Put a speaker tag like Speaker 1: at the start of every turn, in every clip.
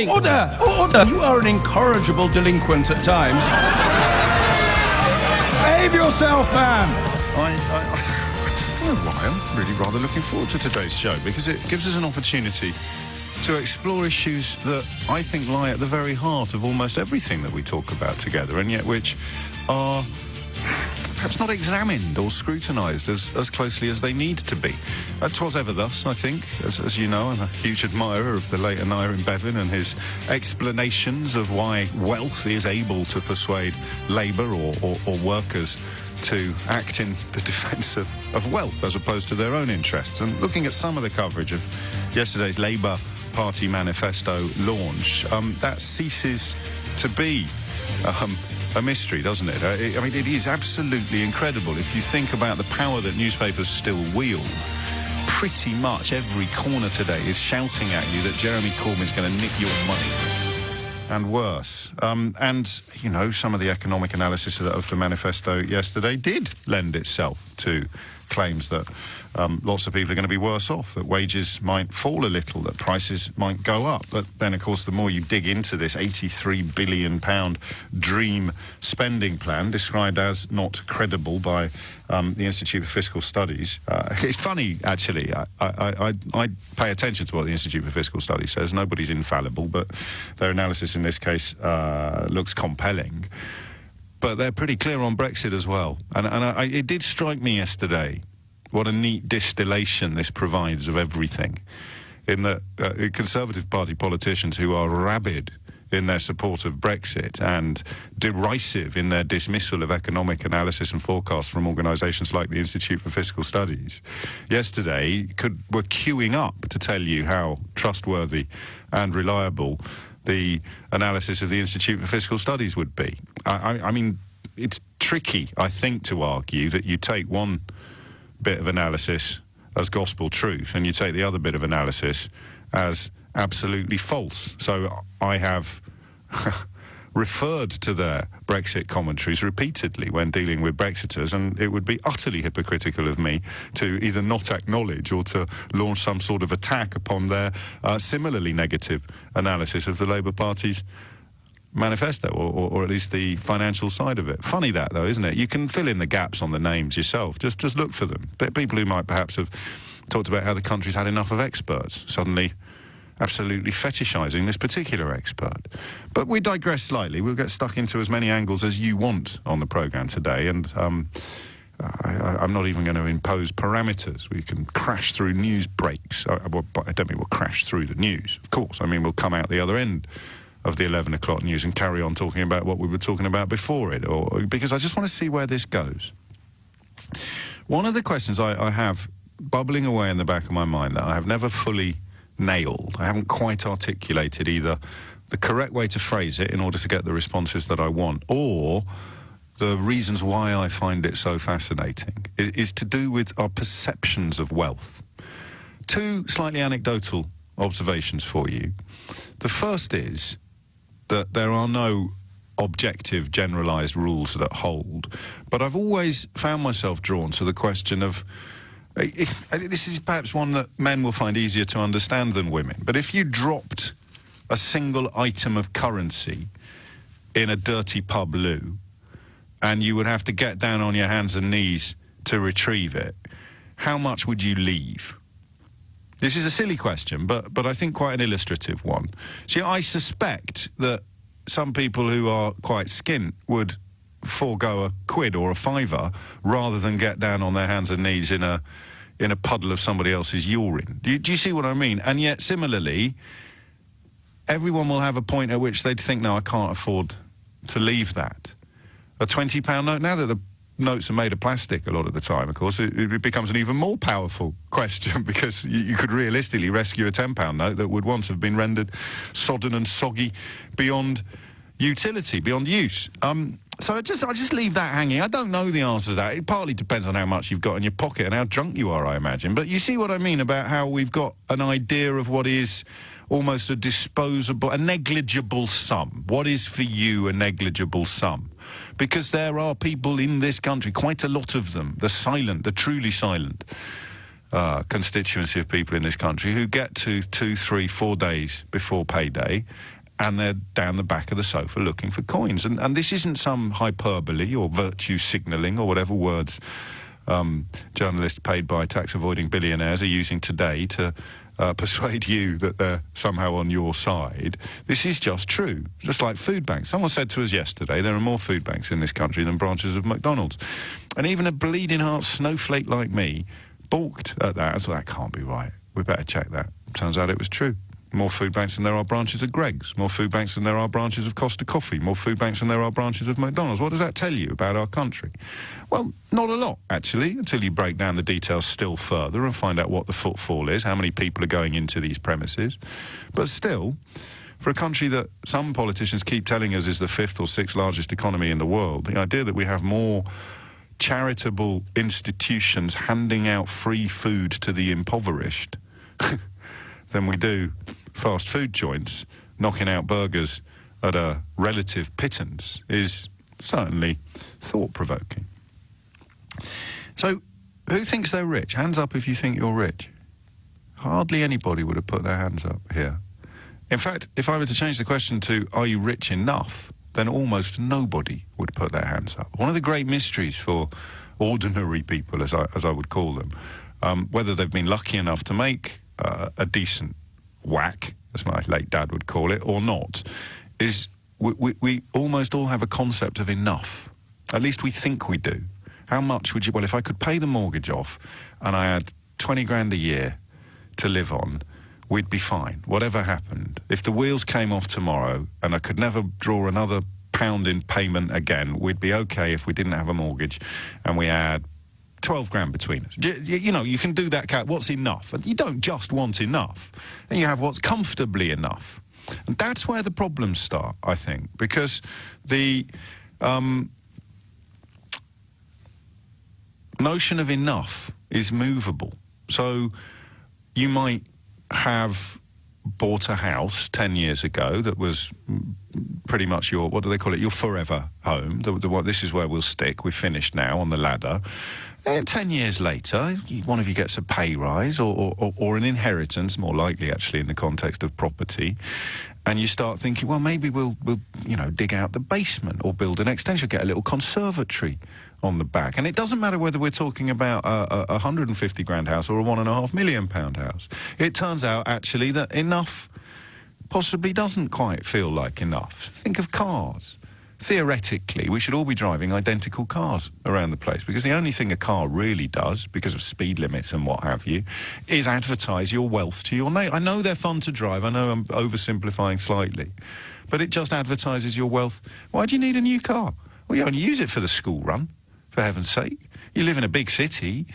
Speaker 1: Order! Order! You are an incorrigible delinquent at times. Behave yourself, man!
Speaker 2: I don't know why. I'm really rather looking forward to today's show because it gives us an opportunity to explore issues that I think lie at the very heart of almost everything that we talk about together, and yet which are perhaps not examined or scrutinised as closely as they need to be. 'Twas ever thus, I think. As you know, I'm a huge admirer of the late Aneurin Bevan and his explanations of why wealth is able to persuade labour or workers to act in the defence of wealth as opposed to their own interests. And looking at some of the coverage of yesterday's Labour Party manifesto launch, that ceases to be a mystery, doesn't it? I mean, it is absolutely incredible. If you think about the power that newspapers still wield, pretty much every corner today is shouting at you that Jeremy Corbyn's going to nick your money. And worse. And, you know, some of the economic analysis of the manifesto yesterday did lend itself to claims that lots of people are going to be worse off, that wages might fall a little, that prices might go up. But then, of course, the more you dig into this £83 billion dream spending plan, described as not credible by the Institute for Fiscal Studies. It's funny, actually. I pay attention to what the Institute for Fiscal Studies says. Nobody's infallible, but their analysis in this case looks compelling. But they're pretty clear on Brexit as well. And it did strike me yesterday what a neat distillation this provides of everything, in that Conservative Party politicians who are rabid in their support of Brexit and derisive in their dismissal of economic analysis and forecasts from organisations like the Institute for Fiscal Studies yesterday were queuing up to tell you how trustworthy and reliable the analysis of the Institute for Fiscal Studies would be. I mean, it's tricky, I think, to argue that you take one bit of analysis as gospel truth and you take the other bit of analysis as absolutely false. So I have referred to their Brexit commentaries repeatedly when dealing with Brexiters, and it would be utterly hypocritical of me to either not acknowledge or to launch some sort of attack upon their similarly negative analysis of the Labour Party's manifesto, or at least the financial side of it. Funny that, though, isn't it? You can fill in the gaps on the names yourself. Just look for them. People who might perhaps have talked about how the country's had enough of experts suddenly absolutely fetishising this particular expert. But we digress slightly. We'll get stuck into as many angles as you want on the programme today, and I'm not even going to impose parameters. We can crash through news breaks. I don't mean we'll crash through the news, of course. I mean we'll come out the other end of the 11 o'clock news and carry on talking about what we were talking about before it, because I just want to see where this goes. One of the questions I have bubbling away in the back of my mind that I have never fully nailed, I haven't quite articulated either the correct way to phrase it in order to get the responses that I want, or the reasons why I find it so fascinating, is to do with our perceptions of wealth. Two slightly anecdotal observations for you. The first is that there are no objective, generalised rules that hold, but I've always found myself drawn to the question of, this is perhaps one that men will find easier to understand than women, but if you dropped a single item of currency in a dirty pub loo and you would have to get down on your hands and knees to retrieve it, how much would you leave? This is a silly question, but I think quite an illustrative one. See, I suspect that some people who are quite skint would forego a quid or a fiver rather than get down on their hands and knees in a puddle of somebody else's urine. Do you see what I mean? And yet, similarly, everyone will have a point at which they'd think, no, I can't afford to leave that. A £20 note, now that the notes are made of plastic a lot of the time, of course, it becomes an even more powerful question, because you could realistically rescue a £10 note that would once have been rendered sodden and soggy beyond utility, beyond use. So I just leave that hanging. I don't know the answer to that. It partly depends on how much you've got in your pocket and how drunk you are, I imagine. But you see what I mean about how we've got an idea of what is almost a disposable, a negligible sum. What is for you a negligible sum? Because there are people in this country, quite a lot of them, the silent, the truly silent, constituency of people in this country who get to 2, 3, 4 days before payday and they're down the back of the sofa looking for coins. And this isn't some hyperbole or virtue signalling or whatever words journalists paid by tax-avoiding billionaires are using today to persuade you that they're somehow on your side. This is just true, just like food banks. Someone said to us yesterday there are more food banks in this country than branches of McDonald's. And even a bleeding heart snowflake like me balked at that. I thought, that can't be right. We better check that. Turns out it was true. More food banks than there are branches of Greggs. More food banks than there are branches of Costa Coffee. More food banks than there are branches of McDonald's. What does that tell you about our country? Well, not a lot, actually, until you break down the details still further and find out what the footfall is, how many people are going into these premises. But still, for a country that some politicians keep telling us is the 5th or 6th largest economy in the world, the idea that we have more charitable institutions handing out free food to the impoverished than we do fast food joints knocking out burgers at a relative pittance is certainly thought-provoking. So, who thinks they're rich? Hands up if you think you're rich. Hardly anybody would have put their hands up here. In fact, if I were to change the question to, are you rich enough, then almost nobody would put their hands up. One of the great mysteries for ordinary people, as I would call them, whether they've been lucky enough to make a decent whack, as my late dad would call it, or not, is we almost all have a concept of enough. At least we think we do. How much would you... Well, if I could pay the mortgage off and I had 20 grand a year to live on, we'd be fine, whatever happened. If the wheels came off tomorrow and I could never draw another pound in payment again, we'd be okay if we didn't have a mortgage and we had 12 grand between us. You know, you can do that. What's enough? And you don't just want enough. And you have what's comfortably enough. And that's where the problems start, I think, because the notion of enough is movable. So you might have bought a house 10 years ago that was pretty much your, what do they call it, your forever home. This is where we'll stick. We've finished now on the ladder. 10 years later, one of you gets a pay rise or an inheritance, more likely actually in the context of property, and you start thinking, well, maybe we'll dig out the basement or build an extension, get a little conservatory on the back. And it doesn't matter whether we're talking about a 150 grand house or a £1.5 million house. It turns out actually that enough possibly doesn't quite feel like enough. Think of cars. Theoretically, we should all be driving identical cars around the place, because the only thing a car really does, because of speed limits and what have you, is advertise your wealth to your neighbour. I know they're fun to drive. I know I'm oversimplifying slightly. But it just advertises your wealth. Why do you need a new car? Well, you only use it for the school run, for heaven's sake. You live in a big city,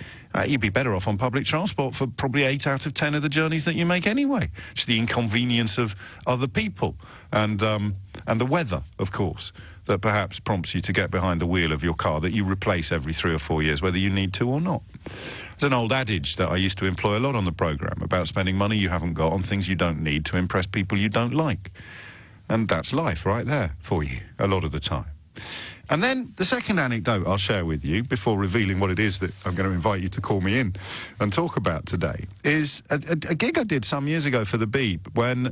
Speaker 2: you'd be better off on public transport for probably 8 out of 10 of the journeys that you make anyway. It's the inconvenience of other people and the weather, of course, that perhaps prompts you to get behind the wheel of your car that you replace every 3 or 4 years, whether you need to or not. It's an old adage that I used to employ a lot on the programme about spending money you haven't got on things you don't need to impress people you don't like. And that's life right there for you a lot of the time. And then the second anecdote I'll share with you before revealing what it is that I'm going to invite you to call me in and talk about today is a gig I did some years ago for the Beeb when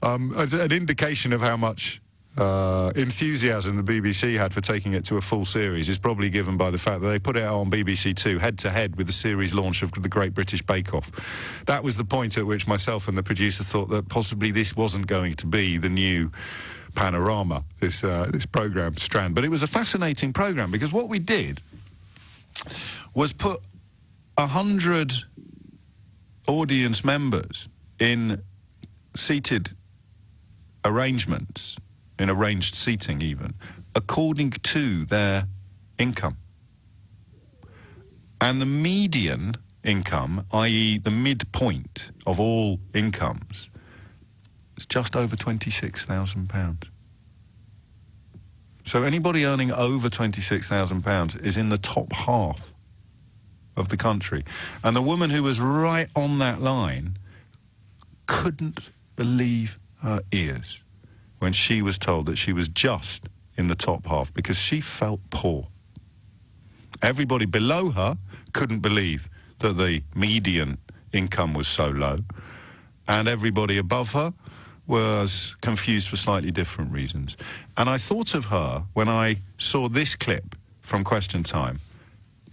Speaker 2: as an indication of how much enthusiasm the BBC had for taking it to a full series is probably given by the fact that they put it out on BBC Two head-to-head with the series launch of the Great British Bake Off. That was the point at which myself and the producer thought that possibly this wasn't going to be the new Panorama, this programme strand. But it was a fascinating programme because what we did was put 100 audience members in seated arrangements, in arranged seating even, according to their income. And the median income, i.e. the midpoint of all incomes, is just over £26,000. So anybody earning over £26,000 is in the top half of the country. And the woman who was right on that line couldn't believe her ears when she was told that she was just in the top half because she felt poor. Everybody below her couldn't believe that the median income was so low, and everybody above her was confused for slightly different reasons. And I thought of her when I saw this clip from Question Time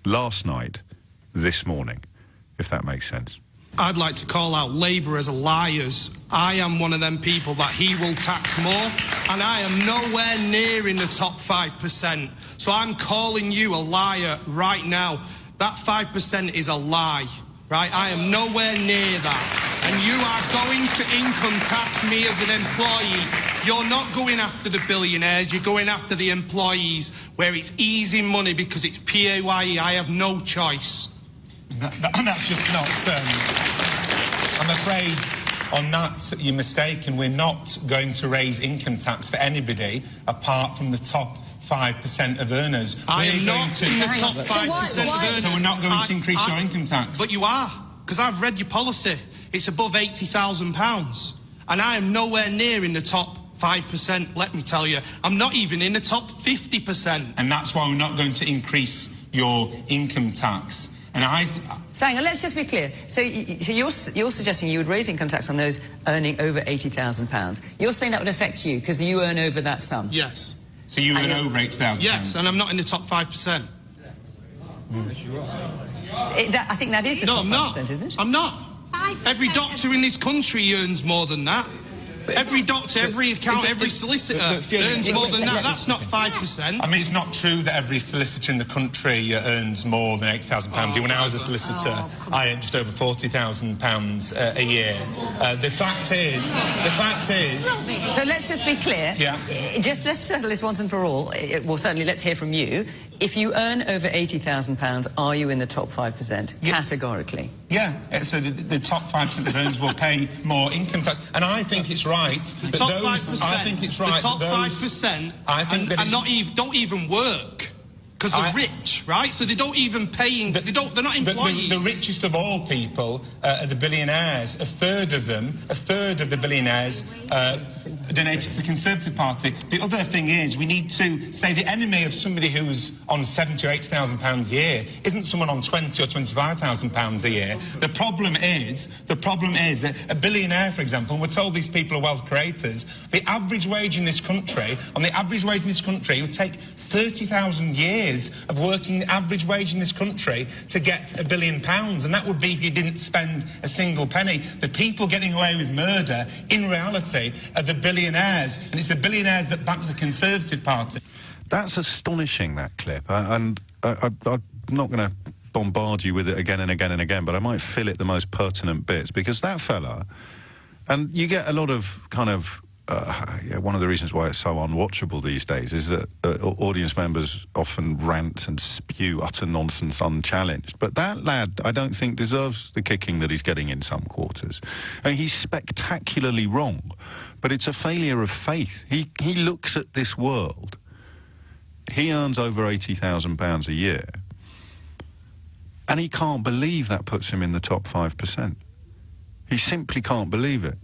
Speaker 2: last night, this morning, if that makes sense.
Speaker 3: I'd like to call out Labour as liars. I am one of them people that he will tax more, and I am nowhere near in the top 5%. So I'm calling you a liar right now. That 5% is a lie, right? I am nowhere near that. And you are going to income tax me as an employee. You're not going after the billionaires, you're going after the employees, where it's easy money because it's PAYE. I have no choice.
Speaker 4: That's just not... I'm afraid on that you're mistaken. We're not going to raise income tax for anybody apart from the top 5% of earners.
Speaker 3: I am not in the top 5% of earners.
Speaker 4: So we're not going to increase your income tax?
Speaker 3: But you are, because I've read your policy. It's above £80,000. And I am nowhere near in the top 5%, let me tell you. I'm not even in the top 50%.
Speaker 4: And that's why we're not going to increase your income tax. And
Speaker 5: So hang on, let's just be clear. So you're suggesting you would raise income tax on those earning over £80,000. You're saying that would affect you because you earn over that sum?
Speaker 3: Yes.
Speaker 4: So you earn over £80,000?
Speaker 3: Yes, and I'm not in the top 5%.
Speaker 5: I think that is the top 5%, isn't it?
Speaker 3: I'm not. Every doctor in this country earns more than that. Every doctor, every accountant, every solicitor earns more than that. That's not 5%.
Speaker 4: I mean, it's not true that every solicitor in the country earns more than £80,000. When I was a solicitor, I earned just over £40,000 a year. The fact is...
Speaker 5: So let's just be clear.
Speaker 4: Yeah.
Speaker 5: Let's settle this once and for all. Well, certainly let's hear from you. If you earn over £80,000, are you in the top 5%? Yeah. Categorically?
Speaker 4: Yeah. So the top 5% of earners will pay more income tax. And I think it's right that
Speaker 3: top
Speaker 4: those...
Speaker 3: 5%,
Speaker 4: I think it's right
Speaker 3: the top
Speaker 4: that those,
Speaker 3: 5%
Speaker 4: I think that
Speaker 3: don't even work. Because they're rich, right? So they don't even pay... they're not employees.
Speaker 4: The richest of all people are the billionaires. A third of the billionaires donated to the Conservative Party. The other thing is, we need to say the enemy of somebody who's on £70,000 or £80,000 a year isn't someone on £20,000 or £25,000 a year. The problem is that a billionaire, for example, and we're told these people are wealth creators, the average wage in this country, it would take 30,000 years of working the average wage in this country to get £1 billion, and that would be if you didn't spend a single penny. The people getting away with murder, in reality, are the billionaires, and it's the billionaires that back the Conservative Party.
Speaker 2: That's astonishing, that clip, and I'm not going to bombard you with it again and again and again, but I might fill it the most pertinent bits, because that fella, and you get a lot of kind of one of the reasons why it's so unwatchable these days is that audience members often rant and spew utter nonsense unchallenged. But that lad, I don't think, deserves the kicking that he's getting in some quarters. And he's spectacularly wrong, but it's a failure of faith. He looks at this world. He earns over £80,000 a year, and he can't believe that puts him in the top 5%. He simply can't believe it.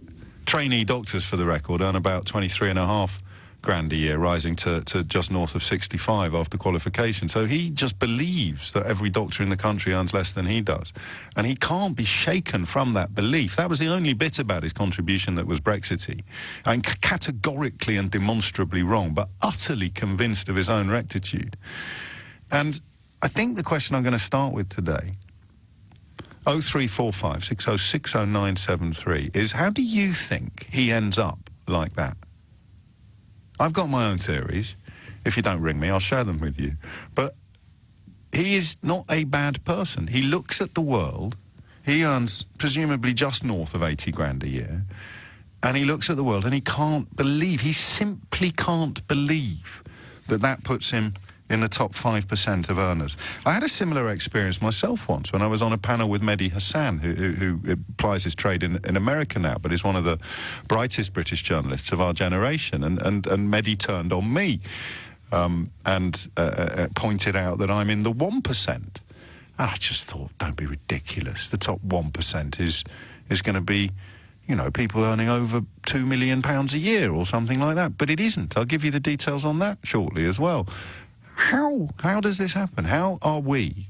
Speaker 2: Trainee doctors, for the record, earn about 23.5 grand a year, rising to just north of 65 after qualification. So he just believes that every doctor in the country earns less than he does. And he can't be shaken from that belief. That was the only bit about his contribution that was Brexity. And categorically and demonstrably wrong, but utterly convinced of his own rectitude. And I think the question I'm going to start with today, 0345 6060 is, how do you think he ends up like that? I've got my own theories. If you don't ring me, I'll share them with you. But he is not a bad person. He looks at the world. He earns presumably just north of 80 grand a year. And he looks at the world and he simply can't believe that that puts him in the top 5% of earners. I had a similar experience myself once when I was on a panel with Mehdi Hassan, who plies his trade in America now, but is one of the brightest British journalists of our generation. And Mehdi turned on me and pointed out that I'm in the 1%. And I just thought, don't be ridiculous. The top 1% is going to be, you know, people earning over £2 million a year or something like that. But it isn't. I'll give you the details on that shortly as well. How does this happen? How are we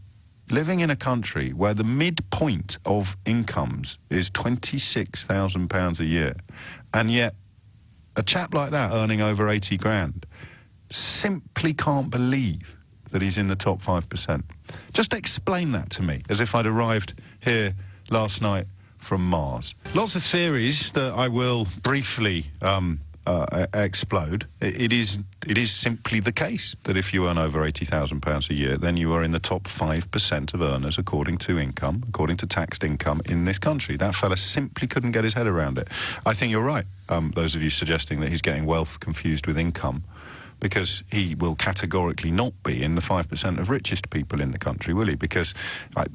Speaker 2: living in a country where the midpoint of incomes is £26,000 a year, and yet a chap like that earning over 80 grand simply can't believe that he's in the top 5%. Just explain that to me, as if I'd arrived here last night from Mars. Lots of theories that I will briefly explode. It is simply the case that if you earn over £80,000 a year, then you are in the top 5% of earners according to taxed income in this country. That fella simply couldn't get his head around it. I think you're right, those of you suggesting that he's getting wealth confused with income, because he will categorically not be in the 5% of richest people in the country, will he? Because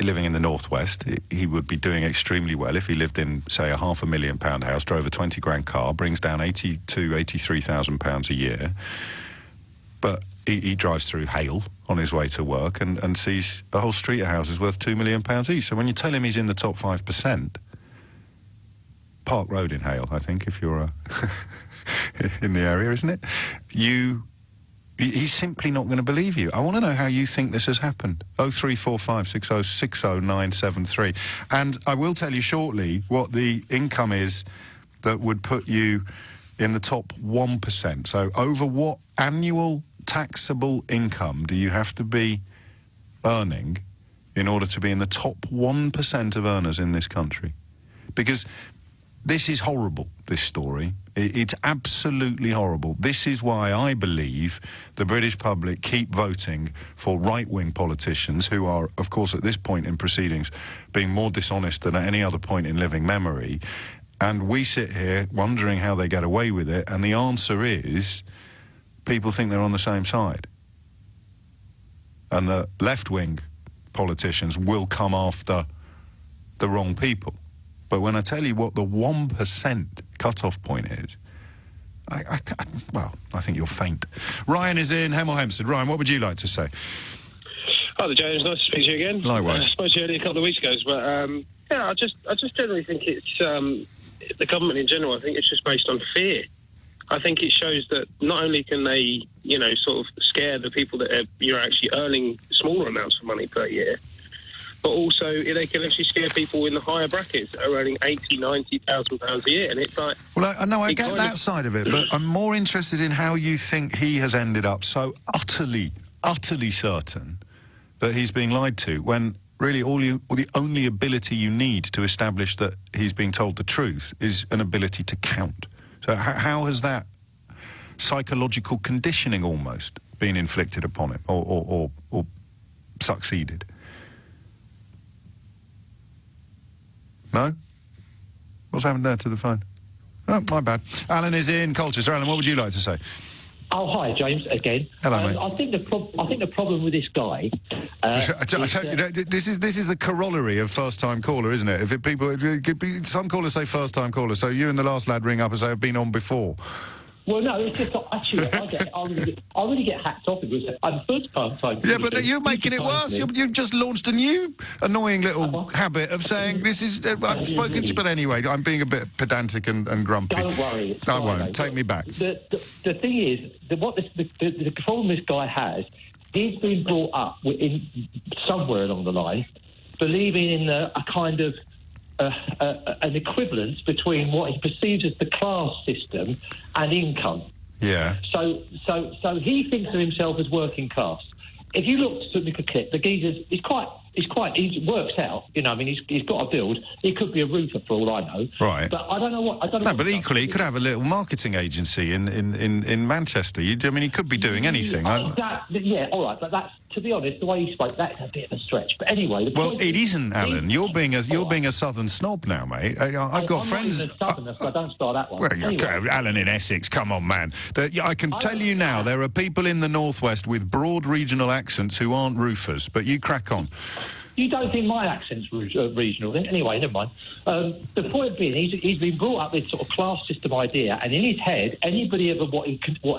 Speaker 2: living in the northwest, he would be doing extremely well if he lived in, say, a £500,000 house, drove a 20 grand car, brings down £83,000 a year. But he drives through hail on his way to work and sees a whole street of houses worth £2 million each. So when you tell him he's in the top 5%, Park Road in Hale, I think, if you're in the area, isn't it? He's simply not going to believe you. I want to know how you think this has happened. 0345 60 60 973. And I will tell you shortly what the income is that would put you in the top 1%. So over what annual taxable income do you have to be earning in order to be in the top 1% of earners in this country? Because this is horrible, this story. It's absolutely horrible. This is why I believe the British public keep voting for right-wing politicians who are, of course, at this point in proceedings, being more dishonest than at any other point in living memory. And we sit here wondering how they get away with it, and the answer is people think they're on the same side. And the left-wing politicians will come after the wrong people. But when I tell you what the 1% cut-off point is, I think you'll faint. Ryan is in Hemel Hempstead. Ryan, what would you like to say?
Speaker 6: Hi there, James. Nice to speak to you again.
Speaker 2: Likewise.
Speaker 6: I spoke to you only a couple of weeks ago, but I just generally think it's the government in general. I think it's just based on fear. I think it shows that not only can they, sort of scare the people that you're actually earning smaller amounts of money per year, but also they can actually scare people in the higher brackets that are earning £80,000-90,000 a year. And it's like... Well,
Speaker 2: I get that side of it, but I'm more interested in how you think he has ended up so utterly certain that he's being lied to, when really the only ability you need to establish that he's being told the truth is an ability to count. So how has that psychological conditioning almost been inflicted upon him or succeeded? No? What's happened there to the phone? Oh, my bad. Alan is in Colchester. Alan, what would you like to say?
Speaker 7: Oh, hi, James, again.
Speaker 2: Hello, mate.
Speaker 7: I think the problem with this guy...
Speaker 2: this is the corollary of first-time caller, isn't it? Some callers say first-time caller, so you and the last lad ring up and say, I've been on before.
Speaker 7: Well, no, it's just actually I really get hacked off because I'm first time.
Speaker 2: Yeah, but you're making it worse. You've just launched a new annoying little habit of saying this is. I've spoken to you, but anyway, I'm being a bit pedantic and grumpy.
Speaker 7: Don't worry.
Speaker 2: I won't. Take me back.
Speaker 7: The thing is, the problem this guy has, he's been brought up somewhere along the line, believing in a kind of an equivalence between what he perceives as the class system and income.
Speaker 2: Yeah.
Speaker 7: So he thinks of himself as working class. If you look at the clip, the geezer he works out. He's got a build. He could be a roofer for all I know.
Speaker 2: Right.
Speaker 7: But I don't know what.
Speaker 2: No, but equally, he could have a little marketing agency in Manchester. He could be doing anything.
Speaker 7: Yeah, all right, but that's, to be honest, the way he spoke, that's a bit of a stretch. But anyway,
Speaker 2: it isn't, Alan. You're being a southern snob now, mate. I've got friends.
Speaker 7: I'm not even a southerner, so don't start that one.
Speaker 2: Well,
Speaker 7: anyway.
Speaker 2: Okay, Alan in Essex. Come on, man. I can tell you now, there are people in the northwest with broad regional accents who aren't roofers. But you crack on.
Speaker 7: You don't think my accent's regional, then? Anyway, never mind. The point being, he's been brought up with sort of class system idea, and in his head, anybody over what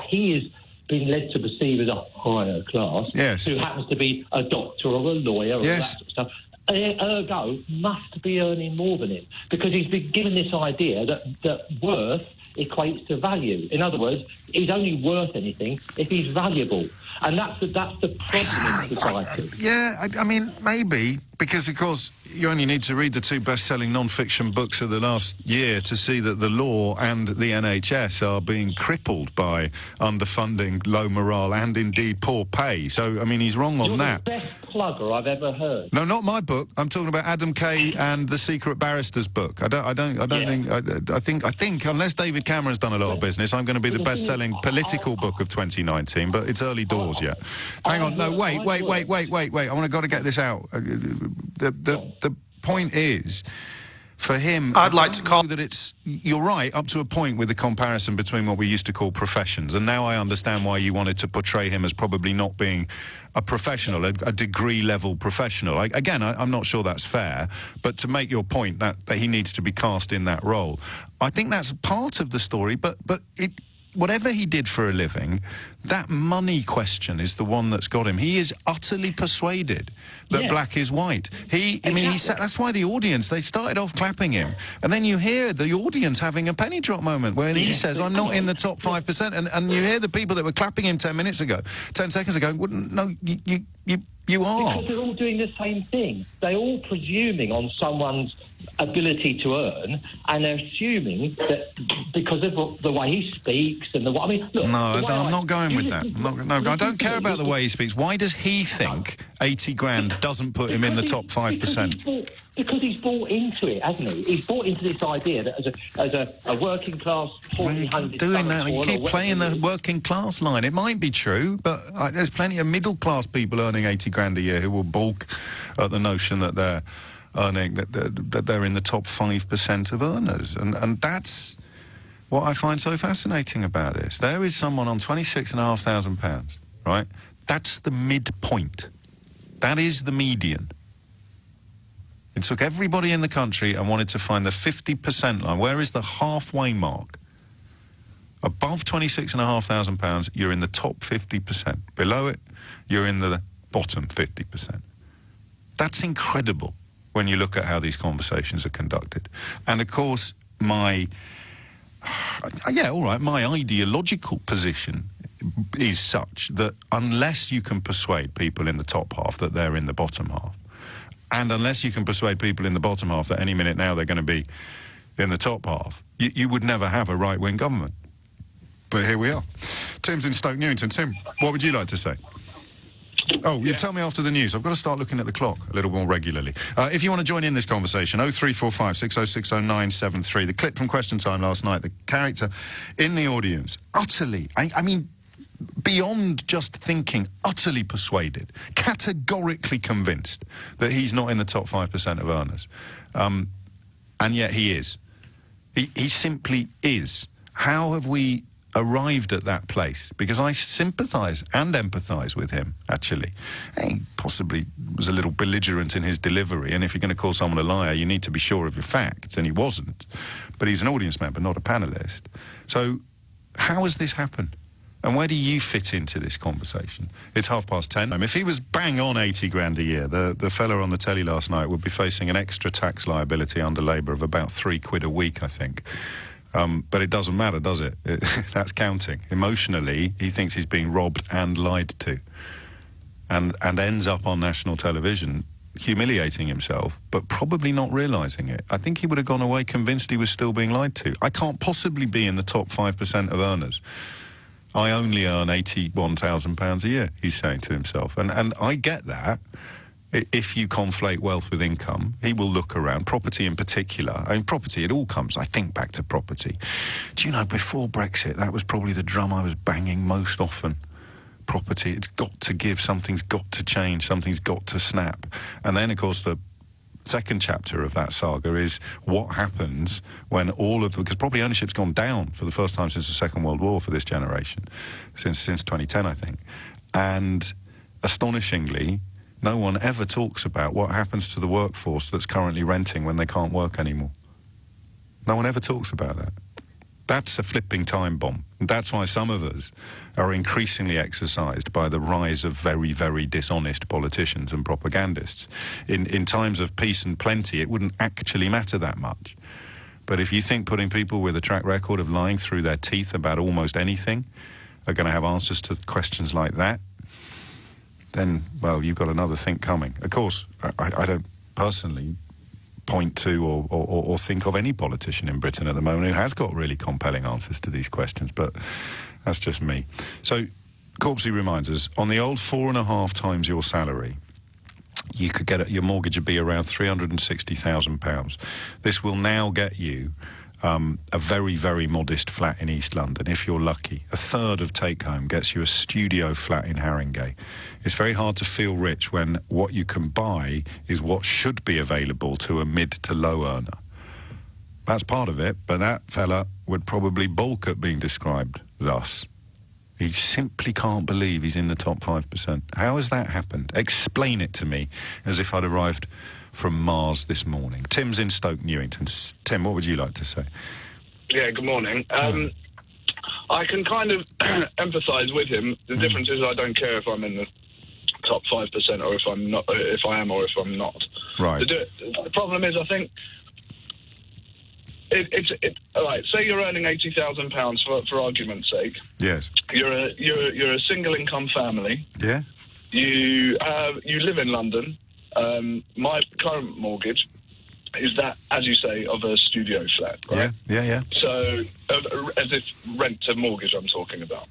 Speaker 7: he is being led to perceive as a higher class,
Speaker 2: yes,
Speaker 7: who happens to be a doctor or a lawyer or
Speaker 2: yes,
Speaker 7: that sort of stuff, ergo must be earning more than him, because he's been given this idea that worth equates to value. In other words, he's only worth anything if he's valuable. And that's the problem in society.
Speaker 2: Yeah, I mean, maybe, because, of course, you only need to read the two best-selling non-fiction books of the last year to see that the law and the NHS are being crippled by underfunding, low morale, and indeed poor pay. So, I mean, he's wrong on that.
Speaker 7: You're the best plugger I've ever heard.
Speaker 2: No, not my book. I'm talking about Adam Kay and the Secret Barrister's book. I think unless David Cameron's done a lot of business, I'm going to be the best-selling political book of 2019. But it's early doors yet. Hang on, no, wait. I got to get this out. The point is, for him,
Speaker 3: I'd like to call
Speaker 2: that it's. You're right, up to a point with the comparison between what we used to call professions, and now I understand why you wanted to portray him as probably not being a professional, a degree-level professional. I'm not sure that's fair, but to make your point that he needs to be cast in that role, I think that's part of the story. But whatever he did for a living, that money question is the one that's got him. He is utterly persuaded that black is white. That's why the audience, they started off clapping him. And then you hear the audience having a penny drop moment where he says, I'm not in the top 5%. And you hear the people that were clapping him 10 seconds ago, well, no, you are.
Speaker 7: Because they're all doing the same thing. They're all presuming on someone's ability to earn, and they're assuming that because of the way he speaks and the way... I mean, look...
Speaker 2: No, I'm not going with that. I don't care about the way he speaks. Why does he think 80 grand doesn't put him in the top 5%?
Speaker 7: Because he's bought into it, hasn't he? He's bought into this idea that as a working class...
Speaker 2: doing that, you keep playing the working class line. It might be true, but there's plenty of middle class people earning 80 grand a year who will balk at the notion that they're earning, that they're in the top 5% of earners. And that's what I find so fascinating about this. There is someone on £26,500, right? That's the midpoint. That is the median. It took everybody in the country and wanted to find the 50% line. Where is the halfway mark? Above £26,500, you're in the top 50%. Below it, you're in the bottom 50%. That's incredible when you look at how these conversations are conducted. And, of course, my ideological position is such that unless you can persuade people in the top half that they're in the bottom half, and unless you can persuade people in the bottom half that any minute now they're going to be in the top half, you would never have a right-wing government. But here we are. Tim's in Stoke Newington. Tim, what would you like to say? Oh, you tell me after the news. I've got to start looking at the clock a little more regularly. If you want to join in this conversation, 0345 6060 973. The clip from Question Time last night, the character in the audience, utterly, I mean, beyond just thinking, utterly persuaded, categorically convinced that he's not in the top 5% of earners. And yet he is. He simply is. How have we arrived at that place? Because I sympathise and empathise with him, actually. He possibly was a little belligerent in his delivery, and if you're going to call someone a liar, you need to be sure of your facts, and he wasn't. But he's an audience member, not a panellist. So how has this happened? And where do you fit into this conversation? It's 10:30. If he was bang on 80 grand a year, the fella on the telly last night would be facing an extra tax liability under Labour of about £3 a week, I think. But it doesn't matter, does it? That's counting. Emotionally, he thinks he's being robbed and lied to. And ends up on national television humiliating himself, but probably not realising it. I think he would have gone away convinced he was still being lied to. I can't possibly be in the top 5% of earners. I only earn £81,000 a year, he's saying to himself. And I get that. If you conflate wealth with income, he will look around, property in particular. I mean, property, it all comes, I think, back to property. Do you know, before Brexit, that was probably the drum I was banging most often. Property, it's got to give, something's got to change, something's got to snap. And then, of course, the second chapter of that saga is what happens when because property ownership's gone down for the first time since the Second World War for this generation, since 2010, I think. And astonishingly, no one ever talks about what happens to the workforce that's currently renting when they can't work anymore. No one ever talks about that. That's a flipping time bomb. That's why some of us are increasingly exercised by the rise of very, very dishonest politicians and propagandists. In times of peace and plenty, it wouldn't actually matter that much. But if you think putting people with a track record of lying through their teeth about almost anything are going to have answers to questions like that, then, well, you've got another think coming. Of course, I don't personally point to or think of any politician in Britain at the moment who has got really compelling answers to these questions, but that's just me. So, Corpsey reminds us, on the old 4.5 times your salary, you could get your mortgage would be around £360,000. This will now get you a very, very modest flat in East London, if you're lucky. A third of take-home gets you a studio flat in Haringey. It's very hard to feel rich when what you can buy is what should be available to a mid to low earner. That's part of it, but that fella would probably balk at being described thus. He simply can't believe he's in the top 5%. How has that happened? Explain it to me as if I'd arrived from Mars this morning. Tim's in Stoke Newington. Tim, what would you like to say?
Speaker 8: Yeah, good morning. I can kind of empathise with him. The difference is I don't care if I'm in the top 5% or if I'm not, if I am or if I'm not.
Speaker 2: Right.
Speaker 8: The problem is, I think all right. Say you're earning £80,000 for argument's sake.
Speaker 2: Yes.
Speaker 8: You're a single income family.
Speaker 2: Yeah.
Speaker 8: You live in London. My current mortgage is that, as you say, of a studio flat, right?
Speaker 2: Yeah.
Speaker 8: So, as if rent to mortgage I'm talking about.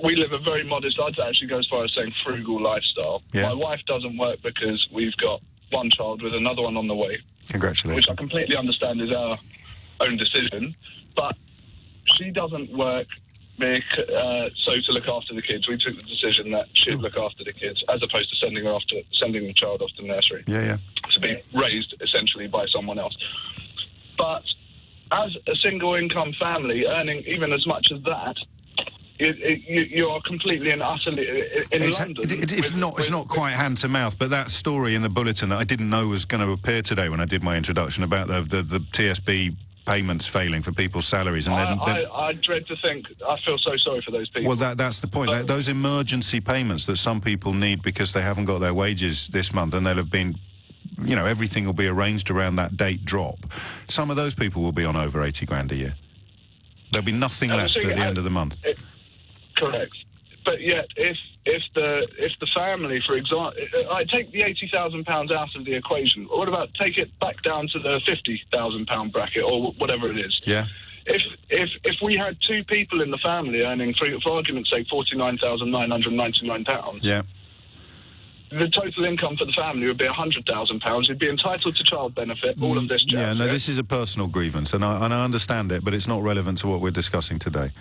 Speaker 8: We live a very modest, I'd actually go as far as saying frugal lifestyle.
Speaker 2: Yeah.
Speaker 8: My wife doesn't work because we've got one child with another one on the way.
Speaker 2: Congratulations.
Speaker 8: Which I completely understand is our own decision, but she doesn't work so to look after the kids. We took the decision that she'd look after the kids as opposed to sending the child off to nursery.
Speaker 2: Yeah.
Speaker 8: To be raised essentially by someone else. But as a single income family earning even as much as that, you are completely and utterly in London.
Speaker 2: It's not quite hand to mouth, but that story in the bulletin that I didn't know was going to appear today when I did my introduction about the TSB payments failing for people's salaries, and
Speaker 8: I dread to think. I feel so sorry for those people.
Speaker 2: Well, that's the point. Those emergency payments that some people need because they haven't got their wages this month, and they'll have been, everything will be arranged around that date drop. Some of those people will be on over 80 grand a year. There'll be nothing left at the end of the month.
Speaker 8: Correct. But yet, if the family, for example, I take the £80,000 out of the equation. What about take it back down to the £50,000 bracket or whatever it is?
Speaker 2: Yeah.
Speaker 8: If we had two people in the family earning, for argument's sake, £49,999.
Speaker 2: Yeah.
Speaker 8: The total income for the family would be £100,000. You'd be entitled to child benefit. All of this jazz.
Speaker 2: Yeah. No, this is a personal grievance, and I understand it, but it's not relevant to what we're discussing today.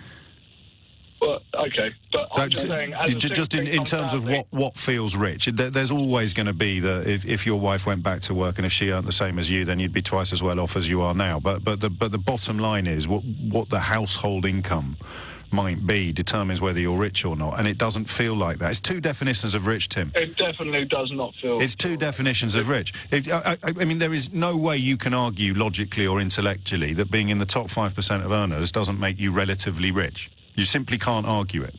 Speaker 8: Well, okay, but I'm just saying...
Speaker 2: Just in terms of what feels rich, there's always going to be if your wife went back to work and if she earned the same as you, then you'd be twice as well off as you are now. But the bottom line is what the household income might be determines whether you're rich or not, and it doesn't feel like that. It's two definitions of rich, Tim.
Speaker 8: It definitely does not feel...
Speaker 2: It's two definitions of rich. I mean, there is no way you can argue logically or intellectually that being in the top 5% of earners doesn't make you relatively rich. You simply can't argue it.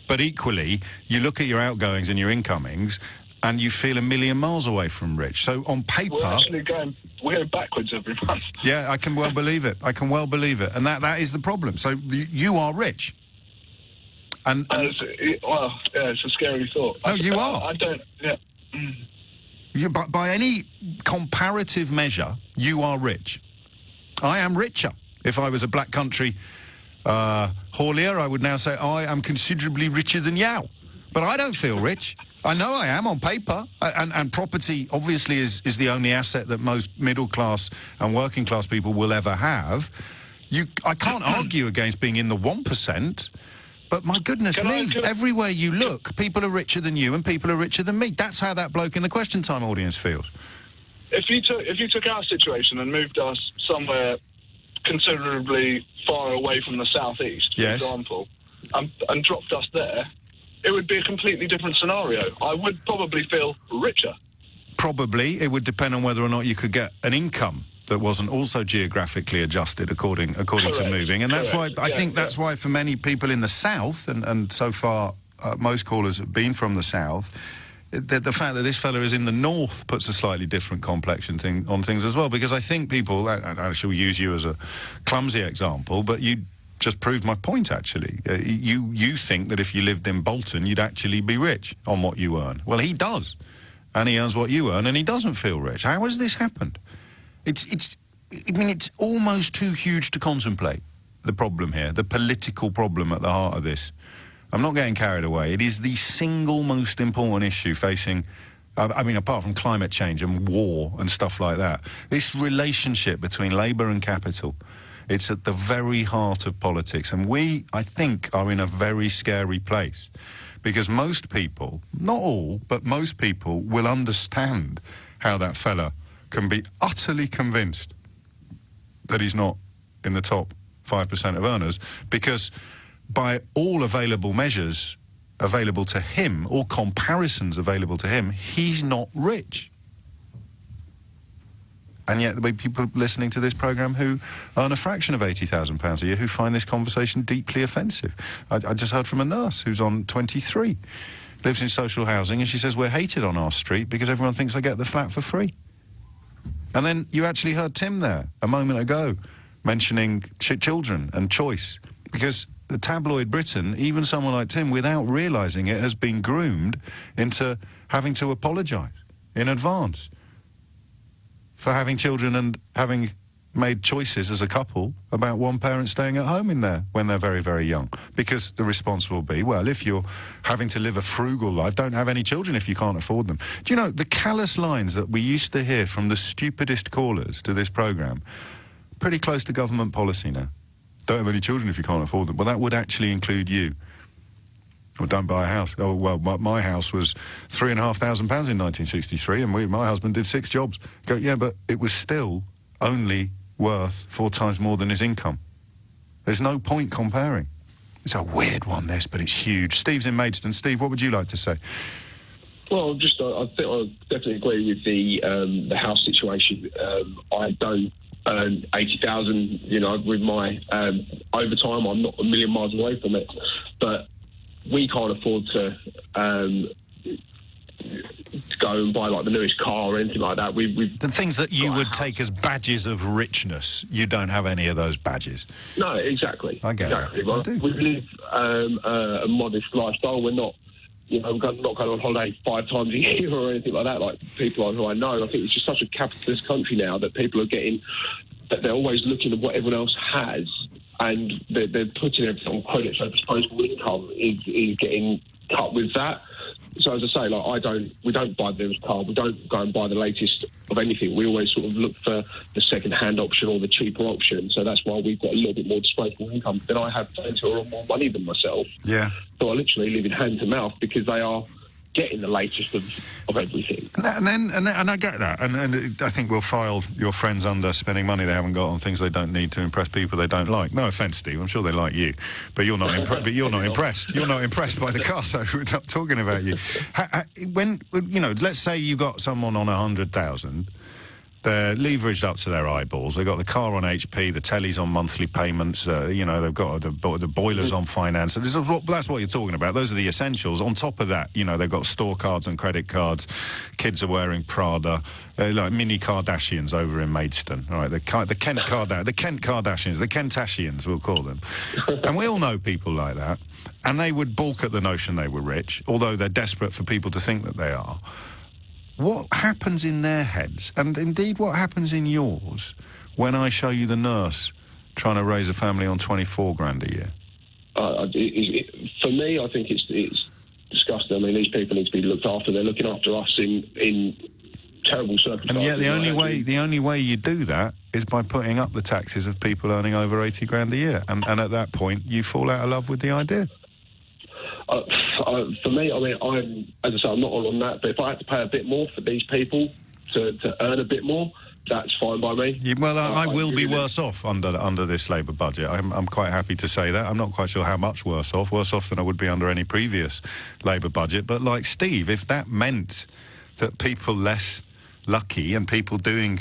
Speaker 2: But equally, you look at your outgoings and your incomings, and you feel a million miles away from rich. So on paper...
Speaker 8: We're going backwards every month.
Speaker 2: Yeah, I can well believe it. And that is the problem. So you are rich. And
Speaker 8: it's a scary thought.
Speaker 2: No, you are.
Speaker 8: I don't... Yeah.
Speaker 2: By any comparative measure, you are rich. I am richer. If I was a black country... haulier, I would now say I am considerably richer than Yao. But I don't feel rich. I know I am on paper. And property, obviously, is the only asset that most middle-class and working-class people will ever have. I can't argue against being in the 1%, but my goodness everywhere you look, people are richer than you and people are richer than me. That's how that bloke in the Question Time audience feels.
Speaker 8: If you took our situation and moved us somewhere considerably far away from the southeast, for example, and dropped us there, it would be a completely different scenario. I would probably feel richer.
Speaker 2: Probably. It would depend on whether or not you could get an income that wasn't also geographically adjusted according to moving. And that's why I think that's why for many people in the south, and so far most callers have been from the south, the fact that this fella is in the north puts a slightly different complexion on things as well, because I think people, I shall use you as a clumsy example, but you just proved my point, actually. You think that if you lived in Bolton, you'd actually be rich on what you earn. Well, he does. And he earns what you earn, and he doesn't feel rich. How has this happened? It's almost too huge to contemplate, the problem here, the political problem at the heart of this. I'm not getting carried away. It is the single most important issue facing, apart from climate change and war and stuff like that. This relationship between labour and capital, it's at the very heart of politics. And we, I think, are in a very scary place. Because most people, not all, but most people will understand how that fella can be utterly convinced that he's not in the top 5% of earners, because by all available measures available to him, all comparisons available to him, he's not rich. And yet there'll be people listening to this programme who earn a fraction of £80,000 a year who find this conversation deeply offensive. I just heard from a nurse who's on 23, lives in social housing, and she says we're hated on our street because everyone thinks they get the flat for free. And then you actually heard Tim there a moment ago mentioning children and choice, because the tabloid Britain, even someone like Tim, without realising it, has been groomed into having to apologise in advance for having children and having made choices as a couple about one parent staying at home when they're very, very young. Because the response will be, well, if you're having to live a frugal life, don't have any children if you can't afford them. Do you know, the callous lines that we used to hear from the stupidest callers to this programme, pretty close to government policy now. Don't have any children if you can't afford them. Well, that would actually include you. Or don't buy a house. Oh, well, my house was £3,500 in 1963, and my husband did 6 jobs. Go, yeah, but it was still only worth 4 times more than his income. There's no point comparing. It's a weird one, this, but it's huge. Steve's in Maidstone. Steve, what would you like to say?
Speaker 9: Well, I think I definitely agree with the house situation. I don't earn 80,000. You know, with my overtime, I'm not a million miles away from it, but we can't afford to go and buy like the newest car or anything like that.
Speaker 2: The things that you would take as badges of richness, you don't have any of those badges.
Speaker 9: No, exactly.
Speaker 2: I get
Speaker 9: exactly.
Speaker 2: that. I do.
Speaker 9: We live a modest lifestyle. We're not, not going on holiday 5 times a year or anything like that, like people who I know. I think it's just such a capitalist country now that people are getting, that they're always looking at what everyone else has, and they're putting everything on credit, so disposable income is getting cut with that. So as I say, we don't buy the car, we don't go and buy the latest of anything. We always sort of look for the second-hand option or the cheaper option. So that's why we've got a little bit more disposable income. Then I have friends who are on more money than myself.
Speaker 2: Yeah.
Speaker 9: So I literally live in hand to mouth because they are getting the latest of everything.
Speaker 2: And I get that. And I think we'll file your friends under spending money they haven't got on things they don't need to impress people they don't like. No offence, Steve. I'm sure they like you, but you're not. But you're not impressed. You're not impressed by the car, so we're not talking about you. When let's say you got someone on 100,000. They're leveraged up to their eyeballs. They've got the car on HP, the telly's on monthly payments, they've got the boilers on finance. That's what you're talking about. Those are the essentials. On top of that, they've got store cards and credit cards. Kids are wearing Prada. Like mini Kardashians over in Maidstone. All right, the Kent Kardashians, the Kentashians, we'll call them. And we all know people like that. And they would balk at the notion they were rich, although they're desperate for people to think that they are. What happens in their heads, and indeed what happens in yours, when I show you the nurse trying to raise a family on 24 grand a year?
Speaker 9: For me, I think it's disgusting. I mean, these people need to be looked after. They're looking after us in terrible circumstances.
Speaker 2: And yet the only way you do that is by putting up the taxes of people earning over 80 grand a year. And at that point, you fall out of love with the idea.
Speaker 9: For me, I mean, as I say, I'm not all on that, but if I had to pay a bit more for these people to earn a bit more, that's fine by me.
Speaker 2: I will be worse off under this Labour budget. I'm quite happy to say that. I'm not quite sure how much worse off than I would be under any previous Labour budget. But like Steve, if that meant that people less lucky and people doing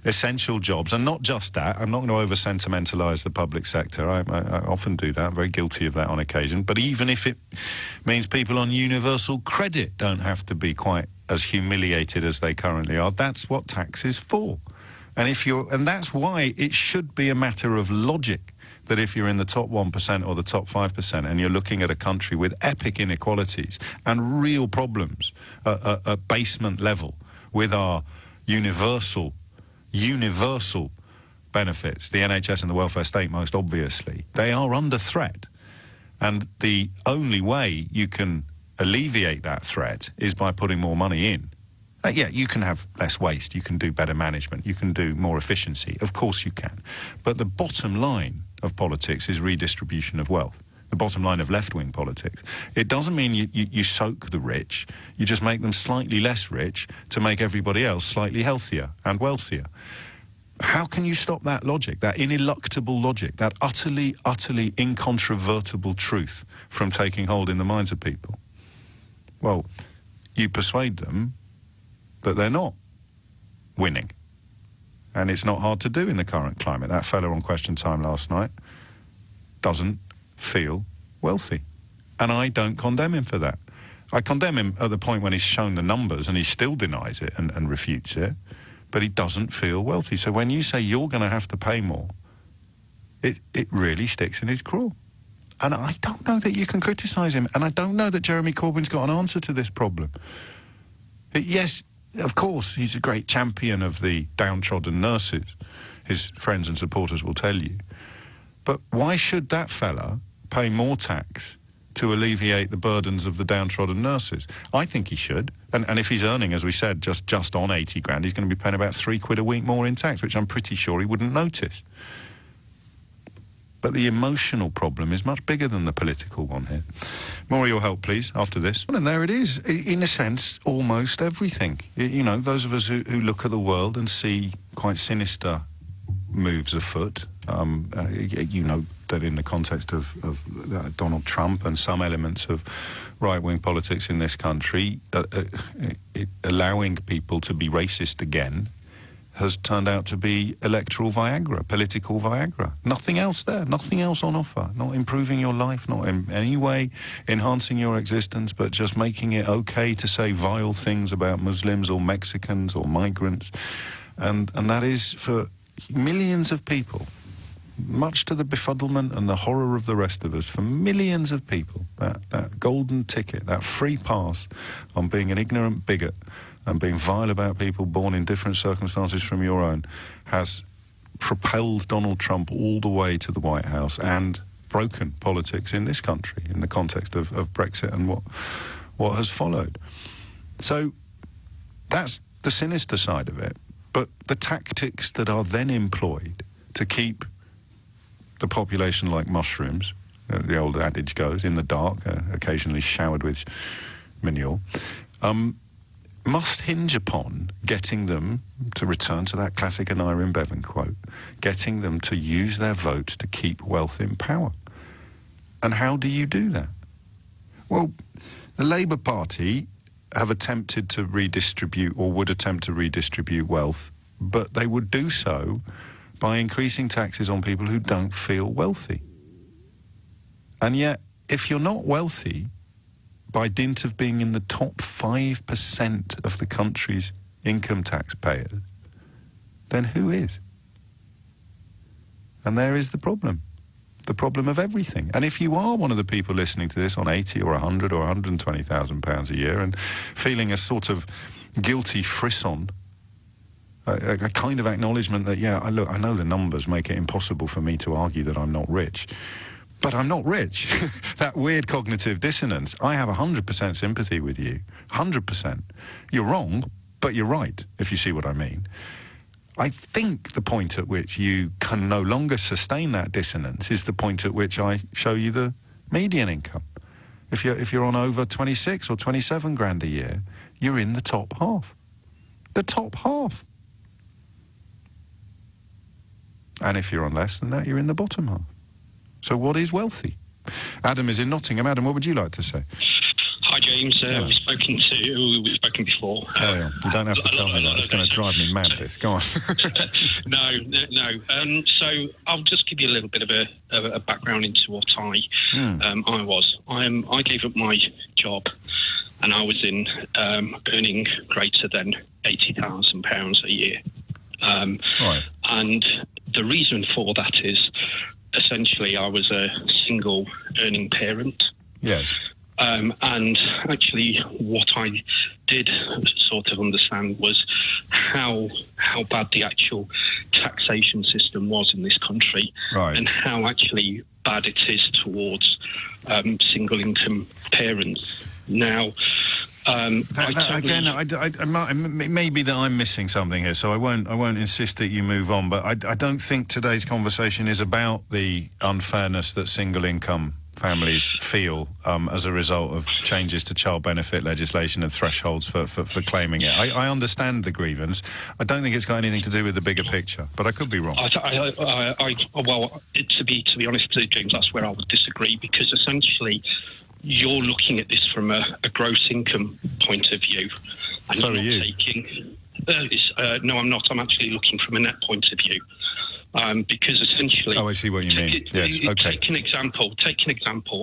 Speaker 2: essential jobs, and not just that. I'm not going to over-sentimentalise the public sector. I often do that. I'm very guilty of that on occasion. But even if it means people on universal credit don't have to be quite as humiliated as they currently are, that's what tax is for. And that's why it should be a matter of logic that if you're in the top 1% or the top 5% and you're looking at a country with epic inequalities and real problems at basement level with our universal benefits, the NHS and the welfare state most obviously, they are under threat. And the only way you can alleviate that threat is by putting more money in. Yeah, you can have less waste, you can do better management, you can do more efficiency, of course you can. But the bottom line of politics is redistribution of wealth. The bottom line of left-wing politics. It doesn't mean you soak the rich, you just make them slightly less rich to make everybody else slightly healthier and wealthier. How can you stop that logic, that ineluctable logic, that utterly incontrovertible truth from taking hold in the minds of people? Well, you persuade them that they're not winning. And it's not hard to do in the current climate. That fella on Question Time last night doesn't feel wealthy. And I don't condemn him for that. I condemn him at the point when he's shown the numbers and he still denies it and refutes it, but he doesn't feel wealthy. So when you say you're going to have to pay more, it really sticks in his craw. And I don't know that you can criticise him. And I don't know that Jeremy Corbyn's got an answer to this problem. Yes, of course, he's a great champion of the downtrodden nurses, his friends and supporters will tell you. But why should that fella pay more tax to alleviate the burdens of the downtrodden nurses? I think he should. And if he's earning, as we said, just on 80 grand, he's going to be paying about £3 a week more in tax, which I'm pretty sure he wouldn't notice. But the emotional problem is much bigger than the political one here. More of your help, please, after this. And there it is. In a sense, almost everything. You know, those of us who look at the world and see quite sinister moves afoot, you know that in the context of Donald Trump and some elements of right-wing politics in this country, allowing people to be racist again has turned out to be electoral Viagra, political Viagra. Nothing else there, nothing else on offer. Not improving your life, not in any way enhancing your existence, but just making it okay to say vile things about Muslims or Mexicans or migrants. And that is for millions of people, much to the befuddlement and the horror of the rest of us, for millions of people, that golden ticket, that free pass on being an ignorant bigot and being vile about people born in different circumstances from your own, has propelled Donald Trump all the way to the White House and broken politics in this country in the context of Brexit and what has followed. So that's the sinister side of it. But the tactics that are then employed to keep the population like mushrooms, the old adage goes, in the dark, occasionally showered with manure, must hinge upon getting them, to return to that classic Anira Bevan quote, getting them to use their votes to keep wealth in power. And how do you do that? Well, the Labour Party have attempted to redistribute, or would attempt to redistribute wealth, but they would do so by increasing taxes on people who don't feel wealthy. And yet, if you're not wealthy, by dint of being in the top 5% of the country's income tax payers, then who is? And there is the problem of everything. And if you are one of the people listening to this on 80 or 100 or 120,000 pounds a year and feeling a sort of guilty frisson, a kind of acknowledgement that, yeah, look, I know the numbers make it impossible for me to argue that I'm not rich, but I'm not rich. That weird cognitive dissonance. I have 100% sympathy with you. 100%. You're wrong, but you're right, if you see what I mean. I think the point at which you can no longer sustain that dissonance is the point at which I show you the median income. If you're on over 26 or 27 grand a year, you're in the top half. The top half. And if you're on less than that, you're in the bottom half. So what is wealthy? Adam is in Nottingham. Adam, what would you like to say?
Speaker 10: Hi, Joe.
Speaker 6: James. We've spoken before.
Speaker 2: Carry on. You don't have to tell me that. It's going to drive me mad, this. Go on.
Speaker 6: No. So I'll just give you a little bit of a background into what I was. I gave up my job, and I was earning greater than £80,000 a year.
Speaker 2: Right.
Speaker 6: And the reason for that is essentially I was a single earning parent.
Speaker 2: Yes.
Speaker 6: And actually what I did sort of understand was how bad the actual taxation system was in this country,
Speaker 2: right,
Speaker 6: and how actually bad it is towards single income parents. Now,
Speaker 2: maybe that I'm missing something here, so I won't insist that you move on. But I don't think today's conversation is about the unfairness that single income families feel as a result of changes to child benefit legislation and thresholds for claiming it. I understand the grievance. I don't think it's got anything to do with the bigger picture, but I could be wrong.
Speaker 6: Well, to be honest, James, that's where I would disagree, because essentially you're looking at this from a gross income point of view. And
Speaker 2: so are you.
Speaker 6: No, I'm not. I'm actually looking from a net point of view. Because essentially...
Speaker 2: Oh, I see what you mean. Yes, okay.
Speaker 6: Take an example.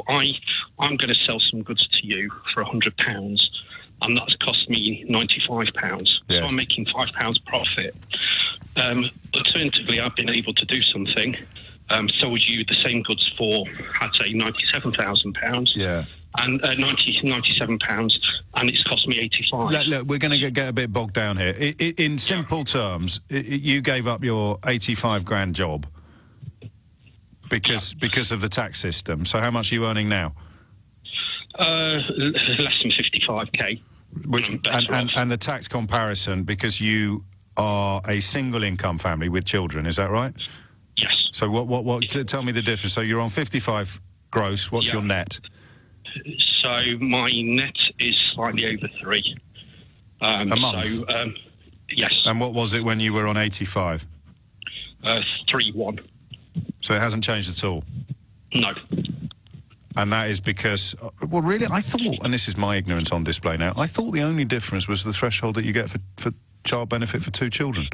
Speaker 6: I'm going to sell some goods to you for £100, and that's cost me £95.
Speaker 2: Yes.
Speaker 6: So I'm making £5 profit. Alternatively, I've been able to do something. Sold you the same goods for, I'd say, £97,000.
Speaker 2: Yeah.
Speaker 6: And £97, and it's cost me £85.
Speaker 2: Look, we're going to get a bit bogged down here. In simple terms, you gave up your 85 grand job because of the tax system. So how much are you earning now?
Speaker 6: Less than 55k.
Speaker 2: And the tax comparison, because you are a single income family with children, is that right?
Speaker 6: Yes.
Speaker 2: So what tell me the difference. So you're on 55 gross. What's your net?
Speaker 6: So my net is slightly over 3.
Speaker 2: A month?
Speaker 6: So, yes.
Speaker 2: And what was it when you were on 85?
Speaker 6: 3.1.
Speaker 2: So it hasn't changed at all?
Speaker 6: No.
Speaker 2: And that is because... Well, really, I thought, and this is my ignorance on display now, I thought the only difference was the threshold that you get for child benefit for 2 children.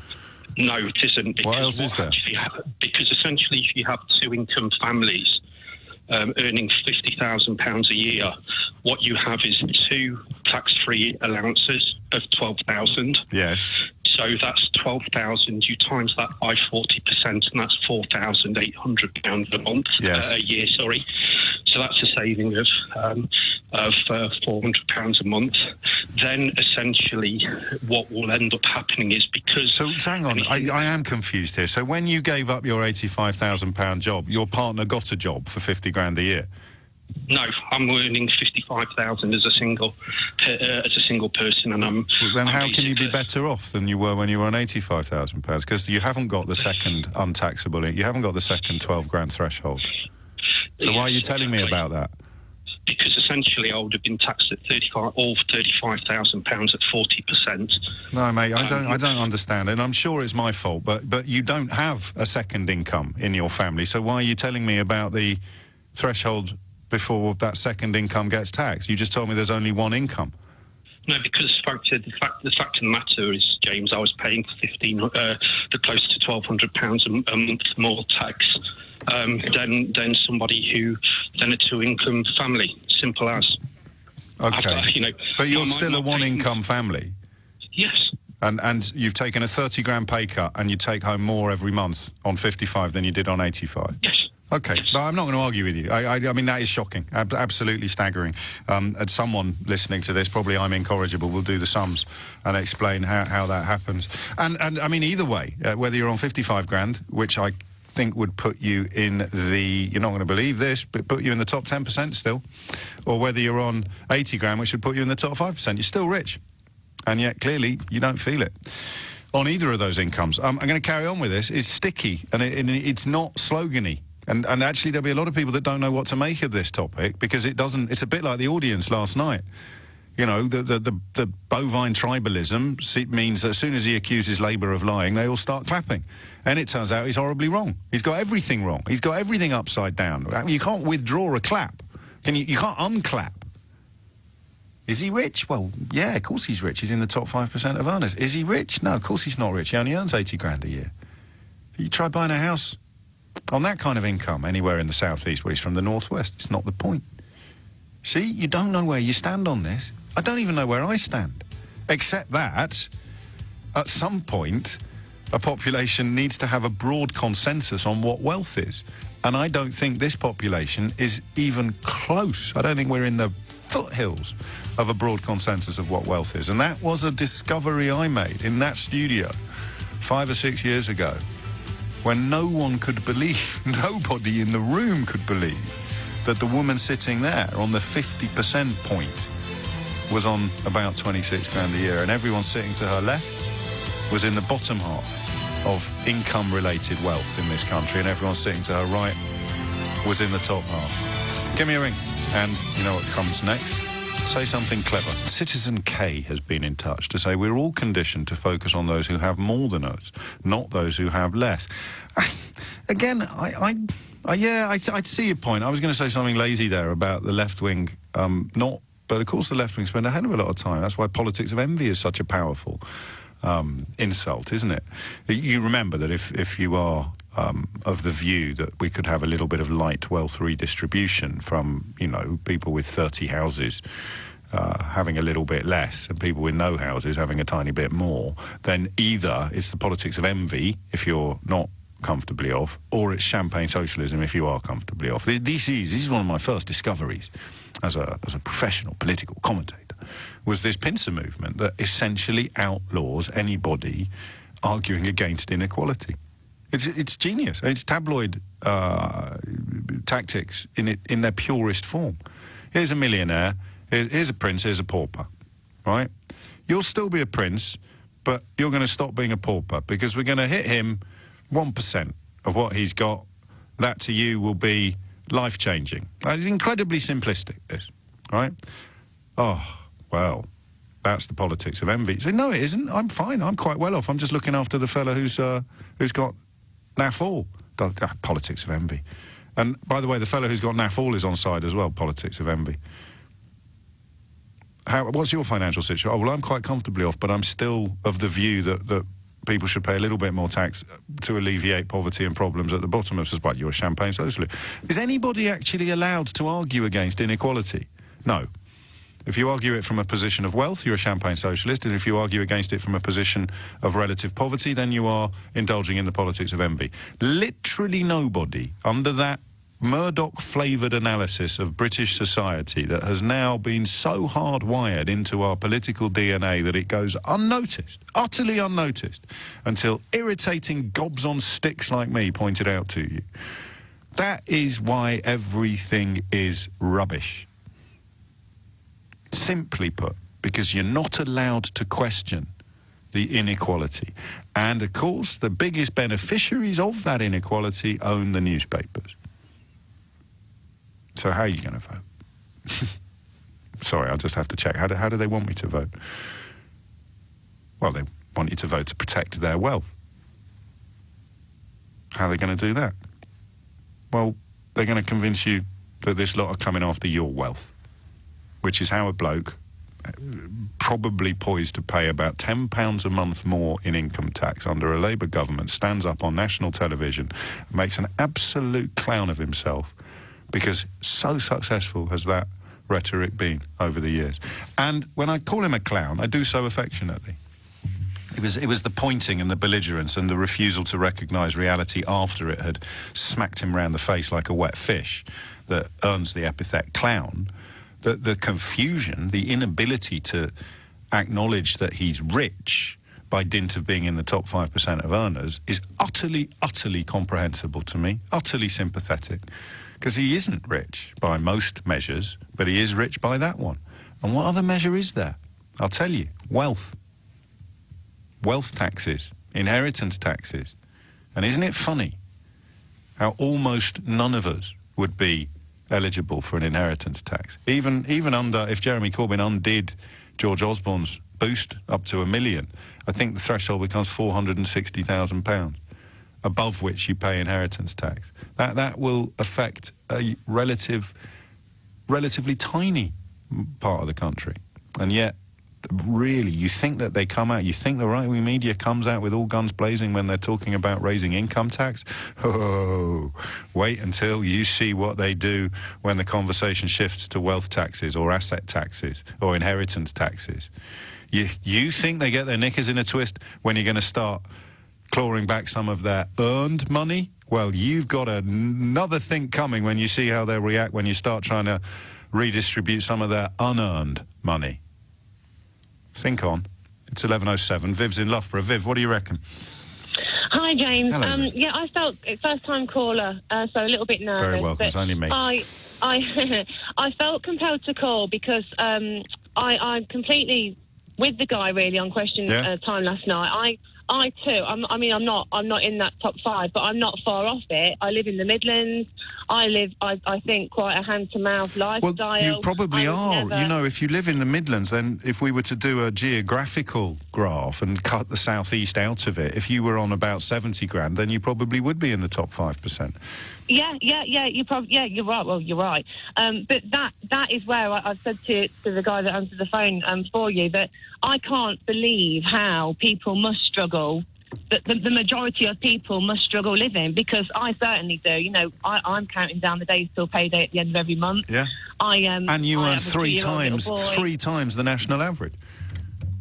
Speaker 6: No, it isn't.
Speaker 2: What else is there?
Speaker 6: Because essentially if you have 2 income families earning £50,000 a year, what you have is 2 tax-free allowances of 12,000.
Speaker 2: Yes.
Speaker 6: So that's 12,000. You times that by 40%, and that's £4,800 a month.
Speaker 2: Yes.
Speaker 6: A year. Sorry. So that's a saving of £400 a month. Then essentially, what will end up happening is because.
Speaker 2: So hang on, I am confused here. So when you gave up your £85,000 job, your partner got a job for 50 grand a year?
Speaker 6: No, I'm earning 55,000 as a single person, and I'm.
Speaker 2: Well, then how can you be better off than you were when you were on £85,000? Because you haven't got the second untaxable. You haven't got the second 12 grand threshold. So why are you telling me about that?
Speaker 6: Because essentially I would have been taxed at £35,000 at 40%.
Speaker 2: No, mate, I don't understand, and I'm sure it's my fault. But you don't have a second income in your family, so why are you telling me about the threshold before that second income gets taxed? You just told me there's only one income.
Speaker 6: No, because the fact of the matter is, James, I was paying close to £1,200 a month more tax than somebody than a 2-income family. Simple as.
Speaker 2: Okay. But you're still a 1-income family.
Speaker 6: Yes.
Speaker 2: And you've taken a 30 grand pay cut, and you take home more every month on 55 than you did on 85.
Speaker 6: Yes.
Speaker 2: Okay, but I'm not going to argue with you. I mean, that is shocking, absolutely staggering. And someone listening to this, probably I'm Incorrigible, will do the sums and explain how that happens. And I mean, either way, whether you're on 55 grand, which I think would put you in the, you're not going to believe this, but put you in the top 10% still, or whether you're on 80 grand, which would put you in the top 5%, you're still rich. And yet, clearly, you don't feel it on either of those incomes. I'm going to carry on with this. It's sticky, and it's not slogany. And actually, there'll be a lot of people that don't know what to make of this topic, because it's a bit like the audience last night. You know, the bovine tribalism means that as soon as he accuses Labour of lying, they all start clapping. And it turns out he's horribly wrong. He's got everything wrong. He's got everything upside down. You can't withdraw a clap. You can't unclap. Is he rich? Well, yeah, of course he's rich. He's in the top 5% of earners. Is he rich? No, of course he's not rich. He only earns 80 grand a year. You try buying a house on that kind of income anywhere in the southeast where he's from the northwest. It's not the point. See, you don't know where you stand on this. I don't even know where I stand. Except that, at some point, a population needs to have a broad consensus on what wealth is. And I don't think this population is even close. I don't think we're in the foothills of a broad consensus of what wealth is. And that was a discovery I made in that studio 5 or 6 years ago, when no one could believe, nobody in the room could believe, that the woman sitting there on the 50% point was on about 26 grand a year, and everyone sitting to her left was in the bottom half of income-related wealth in this country, and everyone sitting to her right was in the top half. Give me a ring, and you know what comes next? Say something clever. Citizen K has been in touch to say we're all conditioned to focus on those who have more than us, not those who have less. Again, I see your point. I was going to say something lazy there about the left wing, but of course the left wing spend a hell of a lot of time. That's why politics of envy is such a powerful insult, isn't it? You remember that if you are of the view that we could have a little bit of light wealth redistribution from, you know, people with 30 houses having a little bit less and people with no houses having a tiny bit more, then either it's the politics of envy if you're not comfortably off, or it's champagne socialism if you are comfortably off. This is one of my first discoveries as a professional political commentator, was this pincer movement that essentially outlaws anybody arguing against inequality. It's genius. It's tabloid tactics in their purest form. Here's a millionaire, here's a prince, here's a pauper, right? You'll still be a prince, but you're going to stop being a pauper because we're going to hit him 1% of what he's got. That to you will be life-changing. It's incredibly simplistic, this, right? Oh, well, that's the politics of envy. So, no, it isn't. I'm fine. I'm quite well off. I'm just looking after the fella who's got naff all. Politics of envy. And, by the way, the fellow who's got naff all is on side as well, politics of envy. What's your financial situation? Oh, well, I'm quite comfortably off, but I'm still of the view that people should pay a little bit more tax to alleviate poverty and problems at the bottom of society. You're a champagne socialist. Is anybody actually allowed to argue against inequality? No. If you argue it from a position of wealth, you're a champagne socialist, and if you argue against it from a position of relative poverty, then you are indulging in the politics of envy. Literally nobody under that Murdoch-flavoured analysis of British society that has now been so hardwired into our political DNA that it goes unnoticed, utterly unnoticed, until irritating gobs on sticks like me point it out to you. That is why everything is rubbish. Simply put, because you're not allowed to question the inequality. And, of course, the biggest beneficiaries of that inequality own the newspapers. So how are you going to vote? Sorry, I'll just have to check. How do they want me to vote? Well, they want you to vote to protect their wealth. How are they going to do that? Well, they're going to convince you that this lot are coming after your wealth, which is how a bloke, probably poised to pay about £10 a month more in income tax under a Labour government, stands up on national television, makes an absolute clown of himself, because so successful has that rhetoric been over the years. And when I call him a clown, I do so affectionately. It was the pointing and the belligerence and the refusal to recognise reality after it had smacked him round the face like a wet fish that earns the epithet clown. The confusion, the inability to acknowledge that he's rich by dint of being in the top 5% of earners is utterly, utterly comprehensible to me, utterly sympathetic. Because he isn't rich by most measures, but he is rich by that one. And what other measure is there? I'll tell you, wealth. Wealth taxes, inheritance taxes. And isn't it funny how almost none of us would be eligible for an inheritance tax? Even under, if Jeremy Corbyn undid George Osborne's boost up to $1 million, I think the threshold becomes £460,000, above which you pay inheritance tax. That will affect a relatively tiny part of the country. And yet, really, you think that they come out, you think the right-wing media comes out with all guns blazing when they're talking about raising income tax? Oh, wait until you see what they do when the conversation shifts to wealth taxes or asset taxes or inheritance taxes. You think they get their knickers in a twist when you're going to start clawing back some of their earned money? Well, you've got another thing coming when you see how they'll react when you start trying to redistribute some of their unearned money. Think on. It's 11:07. Viv's in Loughborough. Viv, what do you reckon?
Speaker 10: Hi, James.
Speaker 2: Hello, Viv.
Speaker 10: Yeah, I felt first-time caller, so a little bit nervous.
Speaker 2: Very welcome. It's only me.
Speaker 10: I felt compelled to call because I'm completely with the guy really on question time last night. I too. I'm not in that top 5, but I'm not far off it. I live in the Midlands. I live, I think, quite a hand-to-mouth lifestyle.
Speaker 2: Well, you probably are. You know, if you live in the Midlands, then if we were to do a geographical graph and cut the southeast out of it, if you were on about 70 grand, then you probably would be in the top 5%.
Speaker 10: Yeah. You're right. Well, you're right. But that is where I've said to the guy that answered the phone for you that I can't believe how people must struggle. That the majority of people must struggle living, because I certainly do. You know, I'm counting down the days till payday at the end of every month.
Speaker 2: Yeah. And you earn 3 times the national average.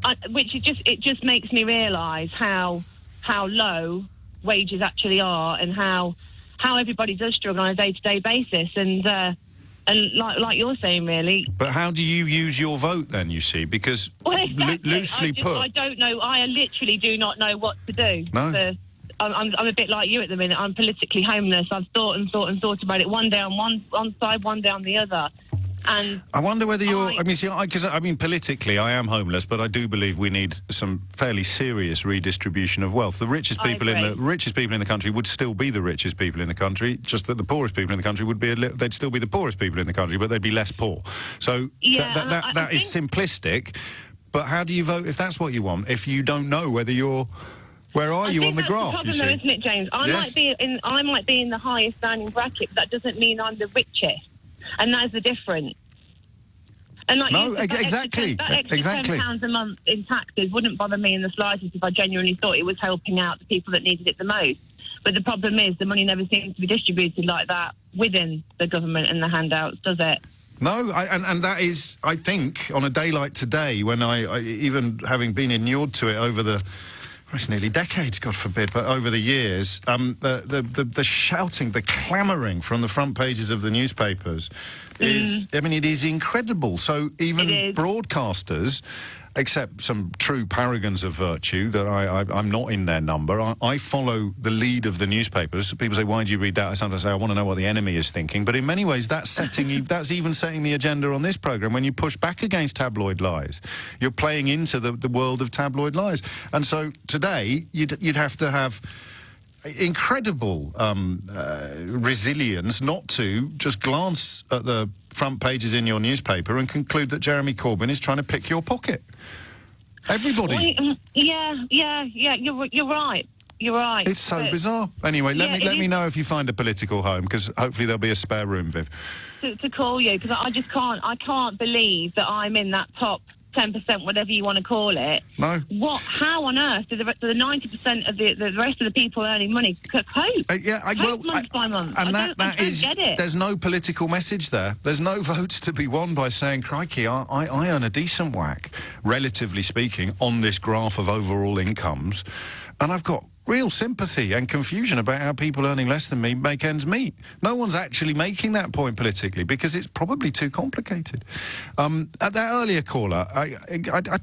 Speaker 10: It just makes me realise how low wages actually are, and how everybody does struggle on a day-to-day basis, and like you're saying, really.
Speaker 2: But how do you use your vote then, you see? Because loosely put...
Speaker 10: I don't know. I literally do not know what to do.
Speaker 2: No.
Speaker 10: I'm a bit like you at the minute. I'm politically homeless. I've thought about it. One day on one side, one day on the other. And
Speaker 2: I wonder whether you're... politically, I am homeless, but I do believe we need some fairly serious redistribution of wealth. The richest people in the country would still be the richest people in the country, just that the poorest people in the country would be they'd still be the poorest people in the country, but they'd be less poor. So that is simplistic. But how do you vote if that's what you want? If you don't know whether you're... Where are you on the graph?
Speaker 10: That's the problem, though, isn't it, James? I might be in the highest standing bracket, but that doesn't mean I'm the richest. And that is the difference. And
Speaker 2: exactly.
Speaker 10: That extra £10 a month in taxes wouldn't bother me in the slightest if I genuinely thought it was helping out the people that needed it the most. But the problem is the money never seems to be distributed like that within the government and the handouts, does it?
Speaker 2: No, and that is, I think, on a day like today, when I even having been inured to it over the... It's nearly decades, God forbid, but over the years, the shouting, the clamouring from the front pages of the newspapers is, it is incredible. So even broadcasters, except some true paragons of virtue that I'm not in their number, I follow the lead of the newspapers. People say, why do you read that? I sometimes say, I want to know what the enemy is thinking. But in many ways, that's even setting the agenda on this programme. When you push back against tabloid lies, you're playing into the world of tabloid lies. And so today, you'd have to have incredible resilience not to just glance at the front pages in your newspaper and conclude that Jeremy Corbyn is trying to pick your pocket. Everybody.
Speaker 10: Yeah. You're right. You're right.
Speaker 2: It's so bizarre. Anyway, let me know if you find a political home, because hopefully there'll be a spare room, Viv.
Speaker 10: To call you, because I can't believe that I'm in that top 10%, whatever you want to call it.
Speaker 2: No.
Speaker 10: How on earth do the 90% of the rest of the people earning money cope? Month by month.
Speaker 2: And
Speaker 10: I don't get it.
Speaker 2: There's no political message there. There's no votes to be won by saying, crikey, I earn a decent whack, relatively speaking, on this graph of overall incomes, and I've got real sympathy and confusion about how people earning less than me make ends meet. No one's actually making that point politically because it's probably too complicated. At that earlier caller, I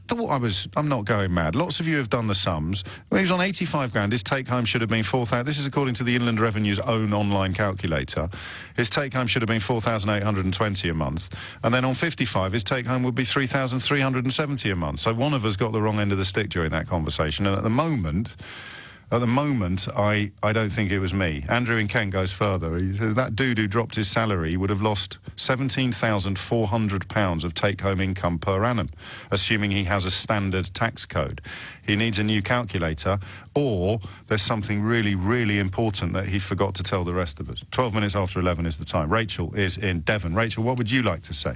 Speaker 2: thought I'm not going mad. Lots of you have done the sums. When he was on 85 grand, his take-home should have been 4,000. This is according to the Inland Revenue's own online calculator. His take-home should have been 4,820 a month. And then on 55, his take-home would be 3,370 a month. So one of us got the wrong end of the stick during that conversation. And at the moment, I don't think it was me. Andrew in Kent goes further. He says that dude who dropped his salary would have lost £17,400 of take-home income per annum, assuming he has a standard tax code. He needs a new calculator, or there's something really, really important that he forgot to tell the rest of us. 12 minutes after 11 is the time. Rachel is in Devon. Rachel, what would you like to say?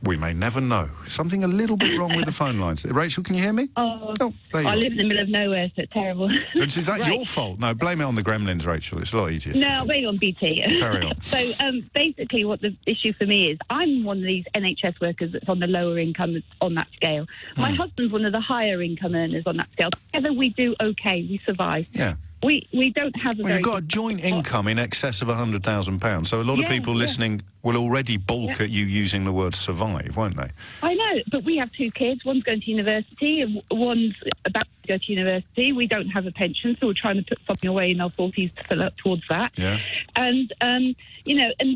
Speaker 2: We may never know. Something a little bit wrong with the phone lines. Rachel, can you hear me?
Speaker 10: Oh,
Speaker 2: there you
Speaker 10: I
Speaker 2: are.
Speaker 10: live in the middle of nowhere, so it's terrible.
Speaker 2: Is that
Speaker 10: Right.
Speaker 2: your fault? No, blame it on the gremlins, Rachel. It's a lot easier.
Speaker 10: No, I'll blame it on BT.
Speaker 2: Carry on.
Speaker 10: So basically what the issue for me is, I'm one of these NHS workers that's on the lower income on that scale. My husband's one of the higher income earners on that scale. Together we do okay, we survive.
Speaker 2: Yeah.
Speaker 10: We don't have a
Speaker 2: Well,
Speaker 10: very
Speaker 2: you've got a
Speaker 10: good-
Speaker 2: joint income in excess of £100,000, so a lot of
Speaker 10: Yeah,
Speaker 2: people
Speaker 10: yeah.
Speaker 2: listening will already balk at you using the word survive, won't they?
Speaker 10: I know, but we have 2 kids. One's going to university and one's about to go to university. We don't have a pension, so we're trying to put something away in our 40s to fill up towards that.
Speaker 2: Yeah.
Speaker 10: And, and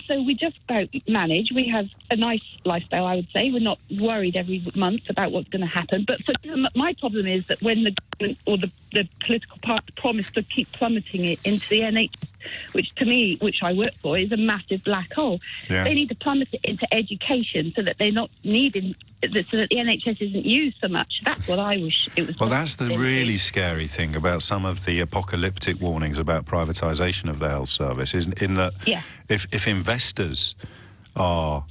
Speaker 10: so we just about manage. We have a nice lifestyle, I would say. We're not worried every month about what's going to happen. But my problem is that when the government or the political party promise to keep plummeting it into the NHS, which to me, which I work for, is a massive black hole.
Speaker 2: Yeah.
Speaker 10: They need to plummet it into education so that they're not needing, so that the NHS isn't used so much. That's what I wish it was.
Speaker 2: Well, that's the really scary thing about some of the apocalyptic warnings about privatisation of the health service, is in that if investors are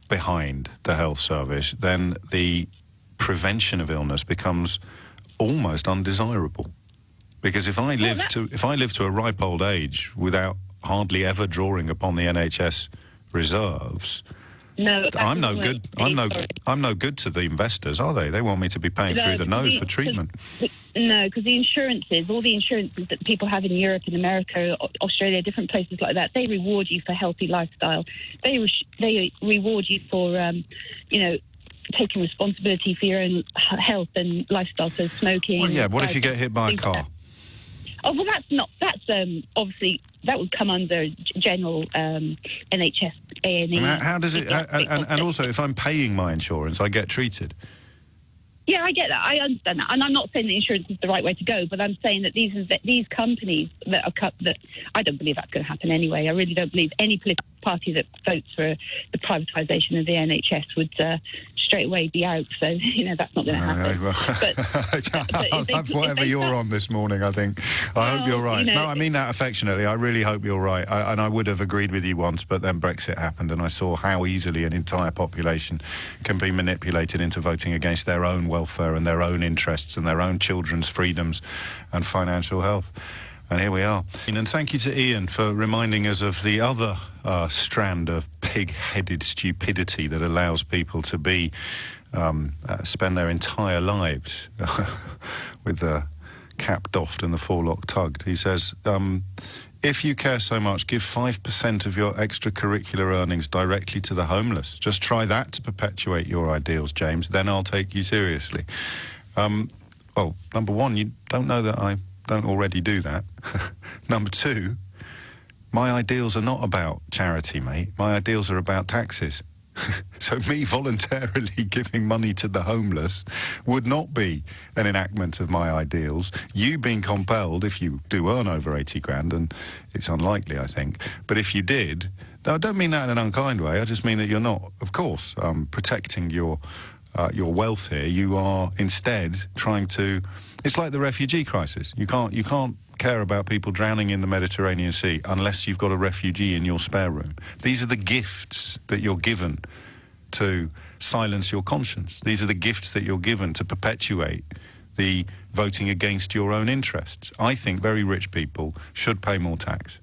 Speaker 2: behind the health service, then the prevention of illness becomes almost undesirable. Because if I live to a ripe old age without hardly ever drawing upon the NHS reserves,
Speaker 10: no,
Speaker 2: I'm no good. I'm no good to the investors, are they? They want me to be paying through the nose for treatment.
Speaker 10: No, because all the insurances that people have in Europe and America, Australia, different places like that, they reward you for healthy lifestyle. They reward you for, taking responsibility for your own health and lifestyle. So smoking.
Speaker 2: Well, yeah. What if you get hit by a car?
Speaker 10: Oh, well, that's obviously that would come under general NHS A&E.
Speaker 2: How does it? And also, if I'm paying my insurance, I get treated.
Speaker 10: Yeah, I get that. I understand that, and I'm not saying that insurance is the right way to go, but I'm saying that these companies that I don't believe that's going to happen anyway. I really don't believe any political party that votes for the privatisation of the NHS would straight away be out. So that's not going to happen.
Speaker 2: I'll have whatever you're on this morning. I think. I hope you're right. No, I mean that affectionately. I really hope you're right. And I would have agreed with you once, but then Brexit happened, and I saw how easily an entire population can be manipulated into voting against their own welfare and their own interests and their own children's freedoms and financial health. And here we are. And thank you to Ian for reminding us of the other strand of pig-headed stupidity that allows people to be spend their entire lives with the cap doffed and the forelock tugged. He says, if you care so much, give 5% of your extracurricular earnings directly to the homeless. Just try that to perpetuate your ideals, James. Then I'll take you seriously. Well, number one, you don't know that I don't already do that. Number two, my ideals are not about charity, mate. My ideals are about taxes. So me voluntarily giving money to the homeless would not be an enactment of my ideals. You being compelled, if you do earn over 80 grand, and it's unlikely, I think, but if you did, I don't mean that in an unkind way, I just mean that you're not, of course, protecting your wealth here. You are instead trying to... It's like the refugee crisis. You can't care about people drowning in the Mediterranean Sea unless you've got a refugee in your spare room. These are the gifts that you're given to silence your conscience. These are the gifts that you're given to perpetuate the voting against your own interests. I think very rich people should pay more tax.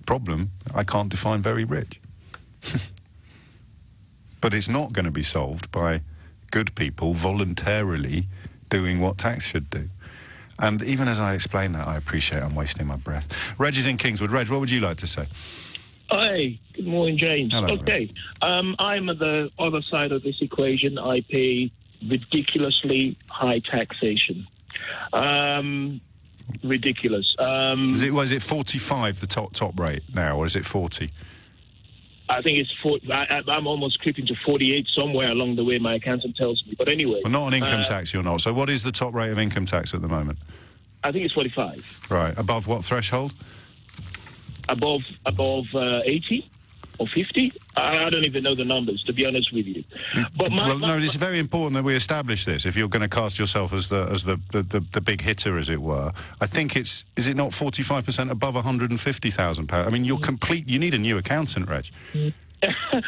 Speaker 2: Problem, I can't define very rich. But it's not going to be solved by good people voluntarily doing what tax should do. And even as I explain that, I appreciate I'm wasting my breath. Reg is in Kingswood. Reg, what would you like to say?
Speaker 11: Hi, good morning, James.
Speaker 2: Hello,
Speaker 11: okay, I'm at the other side of this equation. I pay ridiculously high taxation. Ridiculous.
Speaker 2: Was it 45, the top rate now, or is it 40?
Speaker 11: I think it's 40. I'm almost creeping to 48 somewhere along the way, my accountant tells me. But anyway.
Speaker 2: Well, not on income tax, you're not. So what is the top rate of income tax at the moment?
Speaker 11: I think it's 45.
Speaker 2: Right. Above what threshold?
Speaker 11: Above 80 or 50. I don't even know the numbers, to be honest with you. But
Speaker 2: it's very important that we establish this. If you're going to cast yourself as the big hitter, as it were, I think is it not 45% above £150,000? I mean, you're complete. You need a new accountant, Reg.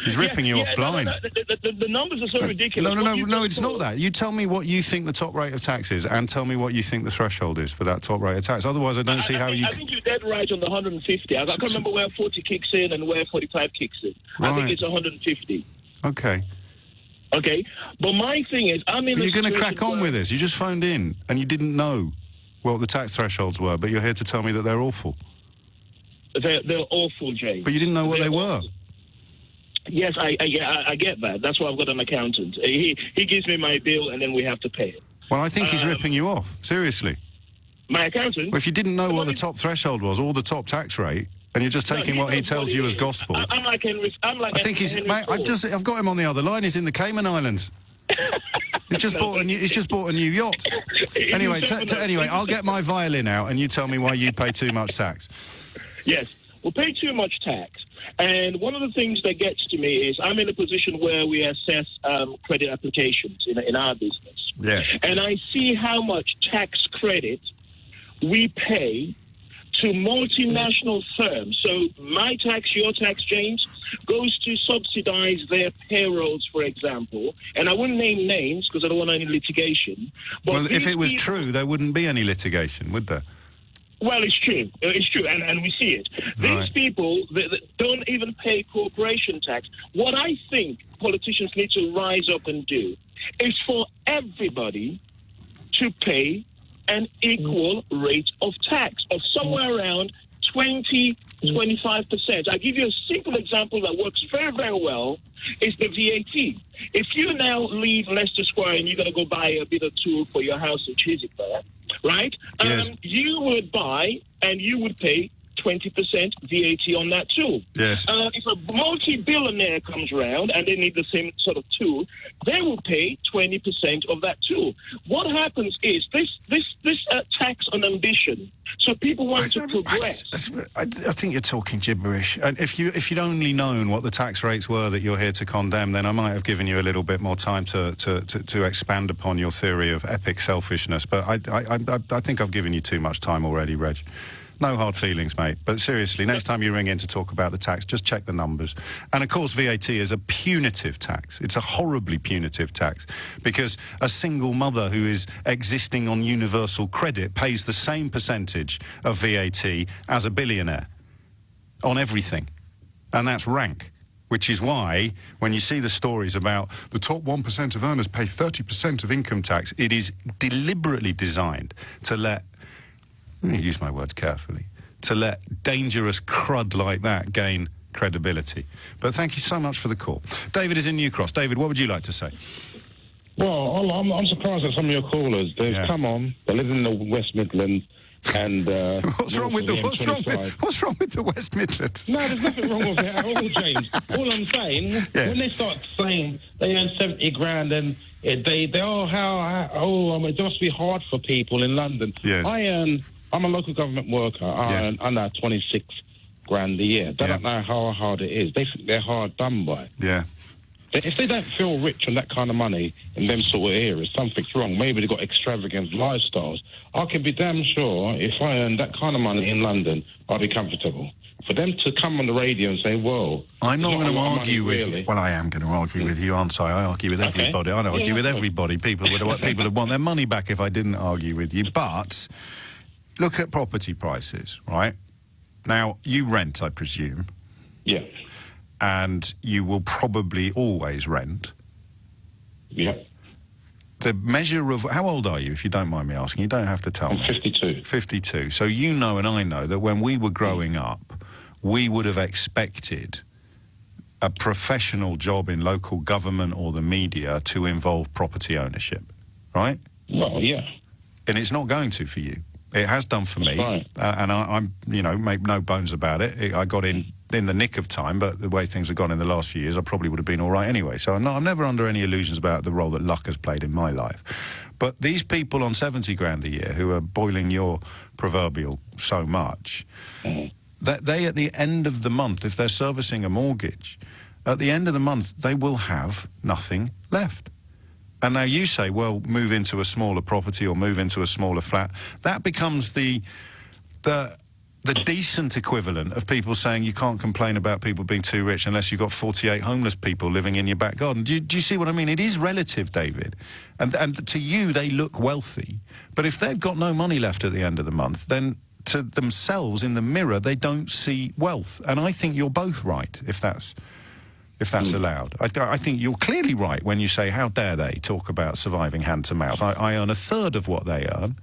Speaker 2: He's ripping you off blind.
Speaker 11: The numbers are so ridiculous.
Speaker 2: No, it's not that. You tell me what you think the top rate of tax is, and tell me what you think the threshold is for that top rate of tax. Otherwise, I don't see how you...
Speaker 11: I think you're dead right on the 150. I can't remember where 40 kicks in and where 45 kicks in.
Speaker 2: Right.
Speaker 11: I think it's 150.
Speaker 2: Okay.
Speaker 11: Okay, but my thing is, I'm in.
Speaker 2: But you're going to crack on with this. You just phoned in and you didn't know what the tax thresholds were, but you're here to tell me that they're awful.
Speaker 11: They're awful, James.
Speaker 2: But you didn't know what they were.
Speaker 11: Yes, I get that. That's why I've got an accountant. He gives me my bill and then we have to pay it.
Speaker 2: Well, I think he's ripping you off. Seriously.
Speaker 11: My accountant?
Speaker 2: Well, if you didn't know what the top threshold was or the top tax rate, and you're just taking what he tells you as gospel.
Speaker 11: I'm like Henry.
Speaker 2: I think he's. Mate, I've got him on the other line. He's in the Cayman Islands. He's just bought a new yacht. Anyway, anyway, I'll get my violin out, and you tell me why you pay too much tax.
Speaker 11: Yes, we pay too much tax. And one of the things that gets to me is I'm in a position where we assess credit applications in our business.
Speaker 2: Yes.
Speaker 11: And I see how much tax credit we pay to multinational firms. So my tax, your tax, James, goes to subsidize their payrolls, for example. And I wouldn't name names because I don't want any litigation. But
Speaker 2: well, if it was true, there wouldn't be any litigation, would there?
Speaker 11: Well, it's true. It's true, and we see it. These people that don't even pay corporation tax. What I think politicians need to rise up and do is for everybody to pay an equal rate of tax of somewhere around 20-25%. I'll give you a simple example that works very, very well. Is the VAT. If you now leave Leicester Square and you're going to go buy a bit of tool for your house in Chiswick there, right?
Speaker 2: Yes.
Speaker 11: You would buy and you would pay 20% VAT on that tool.
Speaker 2: Yes.
Speaker 11: If a multi-billionaire comes around and they need the same sort of tool, they will pay 20% of that tool. What happens is this tax on ambition. So people want to progress.
Speaker 2: I think you're talking gibberish. And if you'd only known what the tax rates were that you're here to condemn, then I might have given you a little bit more time to expand upon your theory of epic selfishness. But I think I've given you too much time already, Reg. No hard feelings, mate. But seriously, next time you ring in to talk about the tax, just check the numbers. And, of course, VAT is a punitive tax. It's a horribly punitive tax because a single mother who is existing on universal credit pays the same percentage of VAT as a billionaire on everything. And that's rank, which is why when you see the stories about the top 1% of earners pay 30% of income tax, it is deliberately designed to let... I'm going to use my words carefully, to let dangerous crud like that gain credibility. But thank you so much for the call. David is in New Cross. David, what would you like to say?
Speaker 12: Well, I'm surprised at some of your callers. They've come on, they live in the West Midlands, and...
Speaker 2: What's wrong with the West Midlands?
Speaker 12: No, there's nothing wrong with it at all, James. All I'm saying, when they start saying they earn 70 grand and it must be hard for people in London.
Speaker 2: Yes.
Speaker 12: I'm a local government worker. I earn under 26 grand a year. They don't know how hard it is. They think they're hard done by.
Speaker 2: Yeah.
Speaker 12: If they don't feel rich on that kind of money in them sort of areas, something's wrong. Maybe they've got extravagant lifestyles. I can be damn sure if I earned that kind of money in London, I'd be comfortable. For them to come on the radio and say, well...
Speaker 2: I'm not going to argue with you. Well, I am going to argue with you, aren't I? I argue with everybody. I don't argue with everybody. People would want their money back if I didn't argue with you. But look at property prices, right? Now, you rent, I presume.
Speaker 12: Yeah.
Speaker 2: And you will probably always rent.
Speaker 12: Yeah.
Speaker 2: The measure of... How old are you, if you don't mind me asking? You don't have to tell me.
Speaker 12: I'm 52.
Speaker 2: 52. So you know and I know that when we were growing up, we would have expected a professional job in local government or the media to involve property ownership, right?
Speaker 12: Well, yeah.
Speaker 2: And it's not going to for you. It has done for me.
Speaker 12: Right.
Speaker 2: And I'm, make no bones about it. I got in the nick of time, but the way things have gone in the last few years, I probably would have been all right anyway. So I'm never under any illusions about the role that luck has played in my life. But these people on 70 grand a year who are boiling your proverbial so much, that they at the end of the month, if they're servicing a mortgage, at the end of the month, they will have nothing left. And now you say, well, move into a smaller property or move into a smaller flat. That becomes the the decent equivalent of people saying you can't complain about people being too rich unless you've got 48 homeless people living in your back garden. Do you see what I mean? It is relative, David. And to you, they look wealthy. But if they've got no money left at the end of the month, then to themselves in the mirror, they don't see wealth. And I think you're both right, if that's allowed. I think you're clearly right when you say, how dare they talk about surviving hand to mouth. I earn a third of what they earn,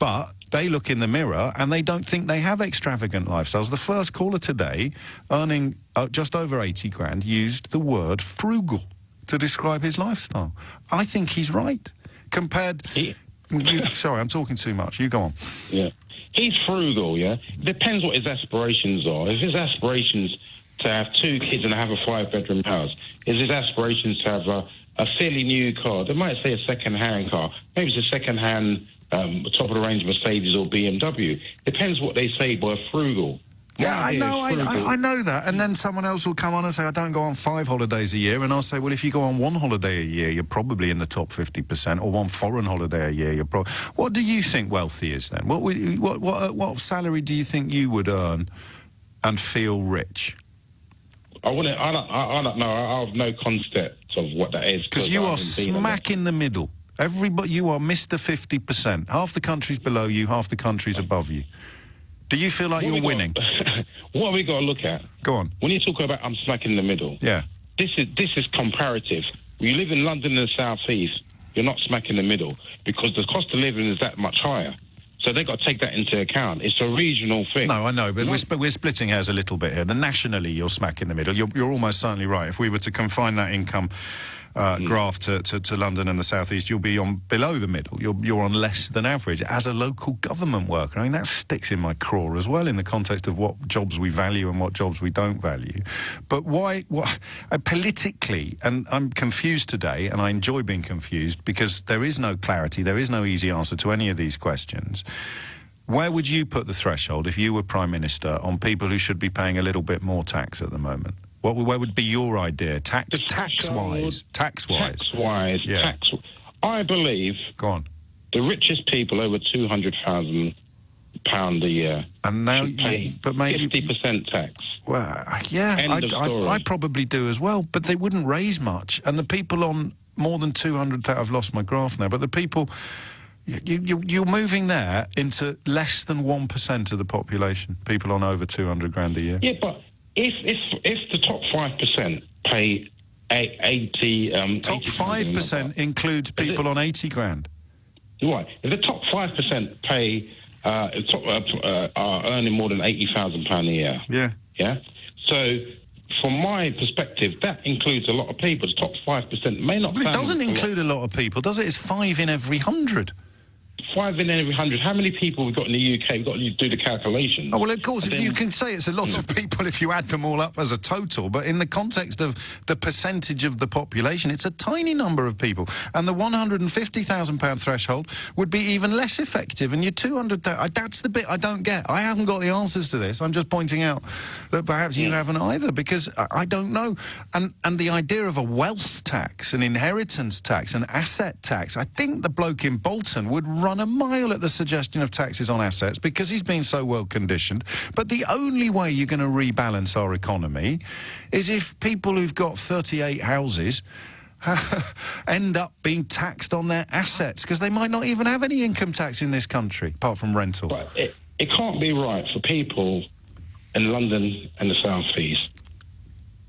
Speaker 2: but they look in the mirror and they don't think they have extravagant lifestyles. The first caller today, earning just over 80 grand, used the word frugal to describe his lifestyle. I think he's right. Sorry, I'm talking too much. You go on.
Speaker 12: Yeah. He's frugal, yeah? Depends what his aspirations are. If his aspirations to have 2 kids and have a 5-bedroom house, is his aspirations to have a fairly new car? They might say a second-hand car. Maybe it's a second-hand top-of-the-range Mercedes or BMW. Depends what they say by frugal.
Speaker 2: Yeah, I know that. And then someone else will come on and say, I don't go on 5 holidays a year. And I'll say, well, if you go on 1 holiday a year, you're probably in the top 50%, or 1 foreign holiday a year, you're probably... What do you think wealthy is then? What salary do you think you would earn and feel rich?
Speaker 12: I don't know. I have no concept of what that is.
Speaker 2: Because you are smack in the middle. Everybody, you are Mr. 50%. Half the country's below you, half the country's above you. Do you feel like you're winning?
Speaker 12: What have we got to look at?
Speaker 2: Go on.
Speaker 12: When you talk about I'm smack in the middle,
Speaker 2: yeah,
Speaker 12: this is comparative. When you live in London and the South East, you're not smack in the middle because the cost of living is that much higher. So they've got to take that into account. It's a regional thing.
Speaker 2: No, I know, but we're splitting hairs a little bit here. Nationally, you're smack in the middle. You're almost certainly right. If we were to confine that income graph to London and the South East, you'll be on below the middle. You're on less than average as a local government worker. I mean, that sticks in my craw as well in the context of what jobs we value and what jobs we don't value. But why politically, and I'm confused today, and I enjoy being confused because there is no clarity, there is no easy answer to any of these questions. Where would you put the threshold if you were Prime Minister on people who should be paying a little bit more tax at the moment? Where would be your idea, tax-wise?
Speaker 12: Yeah. I believe.
Speaker 2: Go on.
Speaker 12: The richest people over £200,000 a year
Speaker 2: and now
Speaker 12: should pay 50% tax.
Speaker 2: Well, yeah, I probably do as well, but they wouldn't raise much. And the people on more than 200, I've lost my graph now, but the people, you're moving there into less than 1% of the population, people on over 200 grand a year.
Speaker 12: Yeah, but if the top 5% pay 80...
Speaker 2: top 5% includes people on 80 grand.
Speaker 12: Right. If the top 5% pay... are earning more than £80,000 a year.
Speaker 2: Yeah.
Speaker 12: Yeah? So, from my perspective, that includes a lot of people. The top 5% may not...
Speaker 2: But it doesn't include a lot of people, does it? It's 5 in every 100.
Speaker 12: 5 in every 100. How many people we've got in the UK? We've got to do the calculations.
Speaker 2: Oh, well, of course, you can say it's a lot of people if you add them all up as a total, but in the context of the percentage of the population, it's a tiny number of people. And the £150,000 threshold would be even less effective. And your 200,000, that's the bit I don't get. I haven't got the answers to this. I'm just pointing out that perhaps you haven't either, because I don't know. And the idea of a wealth tax, an inheritance tax, an asset tax, I think the bloke in Bolton would run a mile at the suggestion of taxes on assets because he's been so well conditioned. But the only way you're going to rebalance our economy is if people who've got 38 houses end up being taxed on their assets because they might not even have any income tax in this country apart from rental.
Speaker 12: But it can't be right for people in London and the South East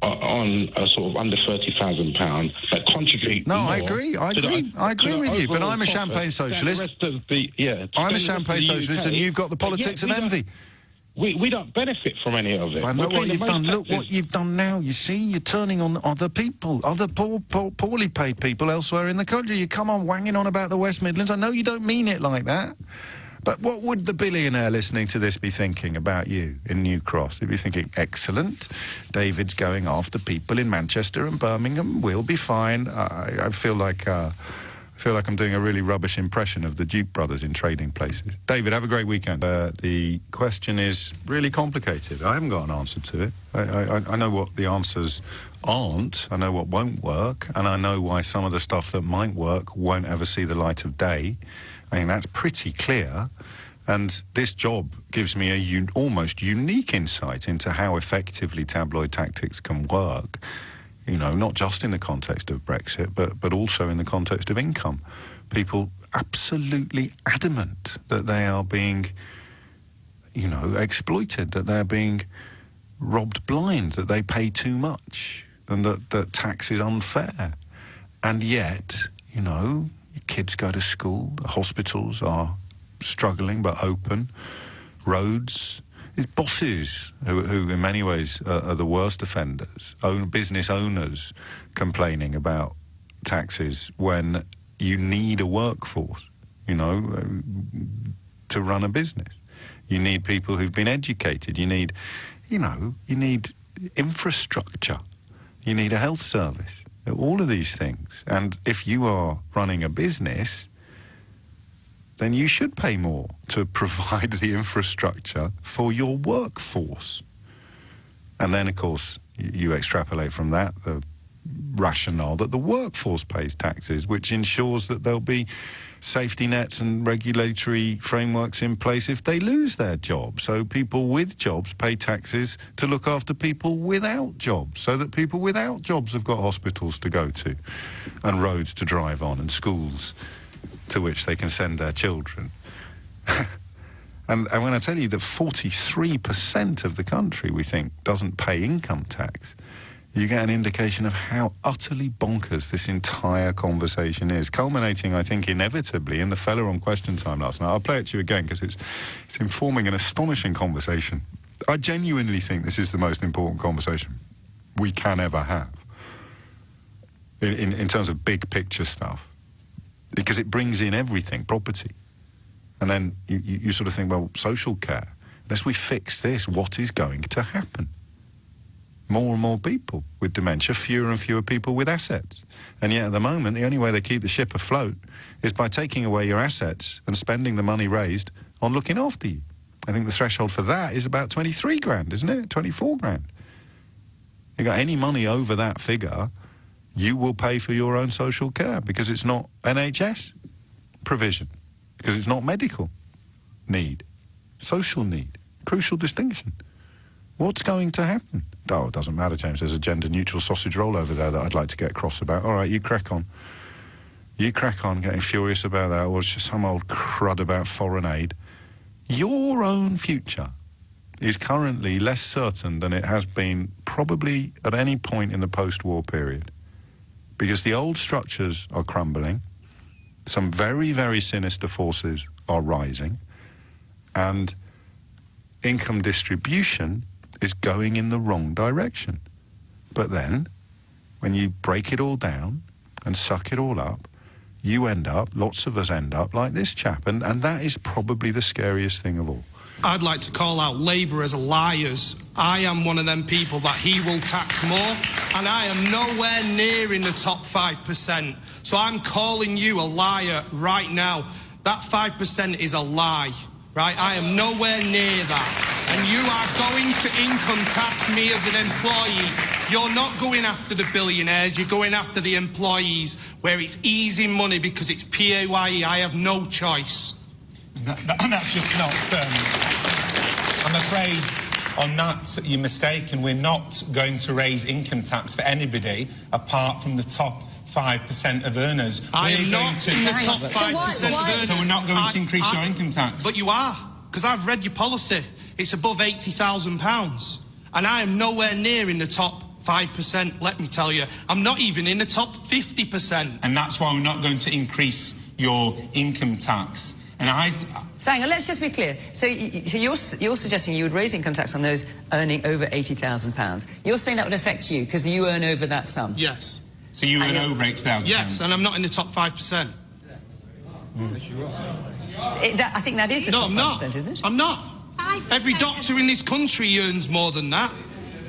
Speaker 12: on a sort of under £30,000 that contribute.
Speaker 2: No, I agree with you. But I'm a champagne socialist. I'm a champagne socialist, and you've got the politics of envy.
Speaker 12: We don't benefit from any of it.
Speaker 2: I know what you've done. Look what you've done now. You see, you're turning on other people, other poorly paid people elsewhere in the country. You come on wanging on about the West Midlands. I know you don't mean it like that. But what would the billionaire listening to this be thinking about you in New Cross? He'd be thinking, excellent, David's going after people in Manchester and Birmingham. We'll be fine. I feel like I'm doing a really rubbish impression of the Duke brothers in Trading Places. David, have a great weekend. The question is really complicated. I haven't got an answer to it. I know what the answers aren't. I know what won't work. And I know why some of the stuff that might work won't ever see the light of day. I mean, that's pretty clear. And this job gives me a almost unique insight into how effectively tabloid tactics can work, you know, not just in the context of Brexit, but also in the context of income. People absolutely adamant that they are being, you know, exploited, that they're being robbed blind, that they pay too much, and that tax is unfair. And yet, you know, kids go to school, the hospitals are struggling but open, roads. It's bosses who in many ways are the worst offenders, business owners complaining about taxes when you need a workforce, you know, to run a business. You need people who've been educated. You need, you know, you need infrastructure. You need a health service. All of these things. And if you are running a business, then you should pay more to provide the infrastructure for your workforce. And then, of course, you extrapolate from that the rationale that the workforce pays taxes, which ensures that there'll be safety nets and regulatory frameworks in place if they lose their job. So people with jobs pay taxes to look after people without jobs, so that people without jobs have got hospitals to go to and roads to drive on and schools to which they can send their children. And when I tell you that 43% of the country, we think, doesn't pay income tax, you get an indication of how utterly bonkers this entire conversation is, culminating, I think, inevitably in the fella on Question Time last night. I'll play it to you again because it's informing an astonishing conversation. I genuinely think this is the most important conversation we can ever have in terms of big picture stuff, because it brings in everything, property. And then you sort of think, well, social care, unless we fix this, what is going to happen? More and more people with dementia, fewer and fewer people with assets. And yet at the moment, the only way they keep the ship afloat is by taking away your assets and spending the money raised on looking after you. I think the threshold for that is about 23 grand, isn't it? 24 grand. You got any money over that figure, you will pay for your own social care because it's not NHS provision, because it's not medical need, social need, crucial distinction. What's going to happen? Oh, it doesn't matter, James. There's a gender-neutral sausage roll over there that I'd like to get cross about. All right, you crack on. You crack on getting furious about that, or it's just some old crud about foreign aid. Your own future is currently less certain than it has been probably at any point in the post-war period, because the old structures are crumbling, some very, very sinister forces are rising, and income distribution is going in the wrong direction. But then, when you break it all down and suck it all up, you end up, lots of us end up like this chap. And that is probably the scariest thing of all.
Speaker 3: I'd like to call out Labour as liars. I am one of them people that he will tax more, and I am nowhere near in the top 5%. So I'm calling you a liar right now. That 5% is a lie, right? I am nowhere near that. And you are going to income tax me as an employee. You're not going after the billionaires, you're going after the employees, where it's easy money because it's PAYE. I have no choice.
Speaker 4: And that's just not... I'm afraid on that you're mistaken. We're not going to raise income tax for anybody apart from the top 5% of earners.
Speaker 3: I am not in the top 5% of earners.
Speaker 4: So we're not going to increase your income tax.
Speaker 3: But you are, because I've read your policy. It's above £80,000. And I am nowhere near in the top 5%, let me tell you. I'm not even in the top 50%.
Speaker 4: And that's why we're not going to increase your income tax. And
Speaker 5: So hang on, let's just be clear. So you're suggesting you would raise income tax on those earning over £80,000. You're saying that would affect you because you earn over that sum?
Speaker 3: Yes.
Speaker 4: So you earn over £80,000?
Speaker 3: Yes, and I'm not in the top 5%.
Speaker 5: I think that is the top 5%, isn't it?
Speaker 3: I'm not. Every doctor in this country earns more than that.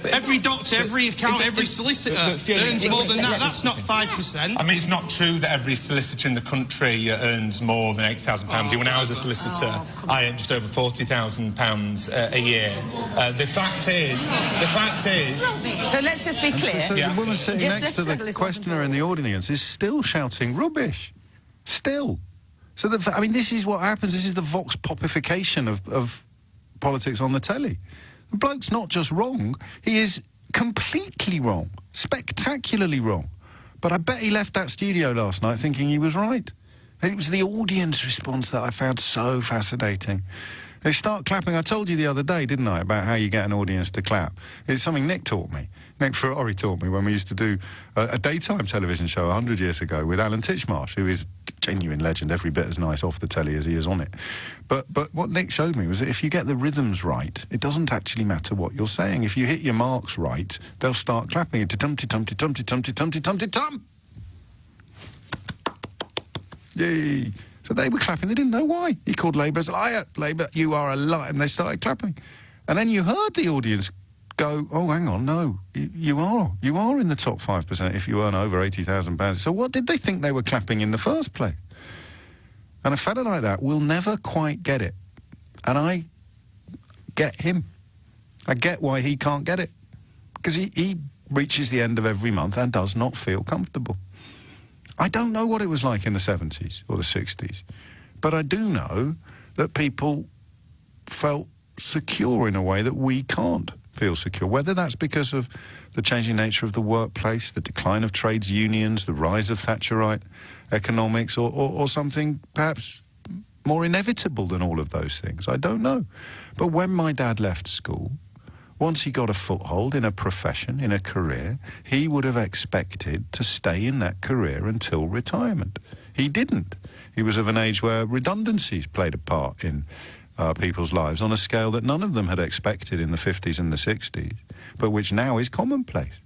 Speaker 3: Every doctor, every accountant, every solicitor earns more than that. That's not 5%.
Speaker 4: I mean, it's not true that every solicitor in the country earns more than £80,000. When I was a solicitor, I earned just over £40,000 a year. The fact is...
Speaker 5: So let's just be clear.
Speaker 2: So the woman sitting next to the questioner in the audience is still shouting rubbish. Still So, I mean, this is what happens. This is the vox popification of politics on the telly. The bloke's not just wrong, he is completely wrong, spectacularly wrong. But I bet he left that studio last night thinking he was right. And it was the audience response that I found so fascinating. They start clapping. I told you the other day, didn't I, about how you get an audience to clap. It's something Nick taught me. Nick Ferrari taught me when we used to do a daytime television show 100 years ago with Alan Titchmarsh, who is a genuine legend, every bit as nice off the telly as he is on it. But what Nick showed me was that if you get the rhythms right, it doesn't actually matter what you're saying. If you hit your marks right, they'll start clapping. Tum-ti-tum-ti-tum-ti-tum-ti-tum-ti-tum. Yay. So they were clapping. They didn't know why. He called Labour a liar. Labour, you are a liar. And they started clapping. And then you heard the audience go, oh, hang on, no, you are in the top 5% if you earn over £80,000. So what did they think they were clapping in the first place? And a fella like that will never quite get it. And I get him. I get why he can't get it. Because he reaches the end of every month and does not feel comfortable. I don't know what it was like in the 70s or the 60s, but I do know that people felt secure in a way that we can't feel secure, whether that's because of the changing nature of the workplace, the decline of trades unions, the rise of Thatcherite economics, or something perhaps more inevitable than all of those things. I don't know. But when my dad left school, once he got a foothold in a profession, in a career, he would have expected to stay in that career until retirement. He didn't. He was of an age where redundancies played a part in people's lives on a scale that none of them had expected in the 50s and the 60s, but which now is commonplace.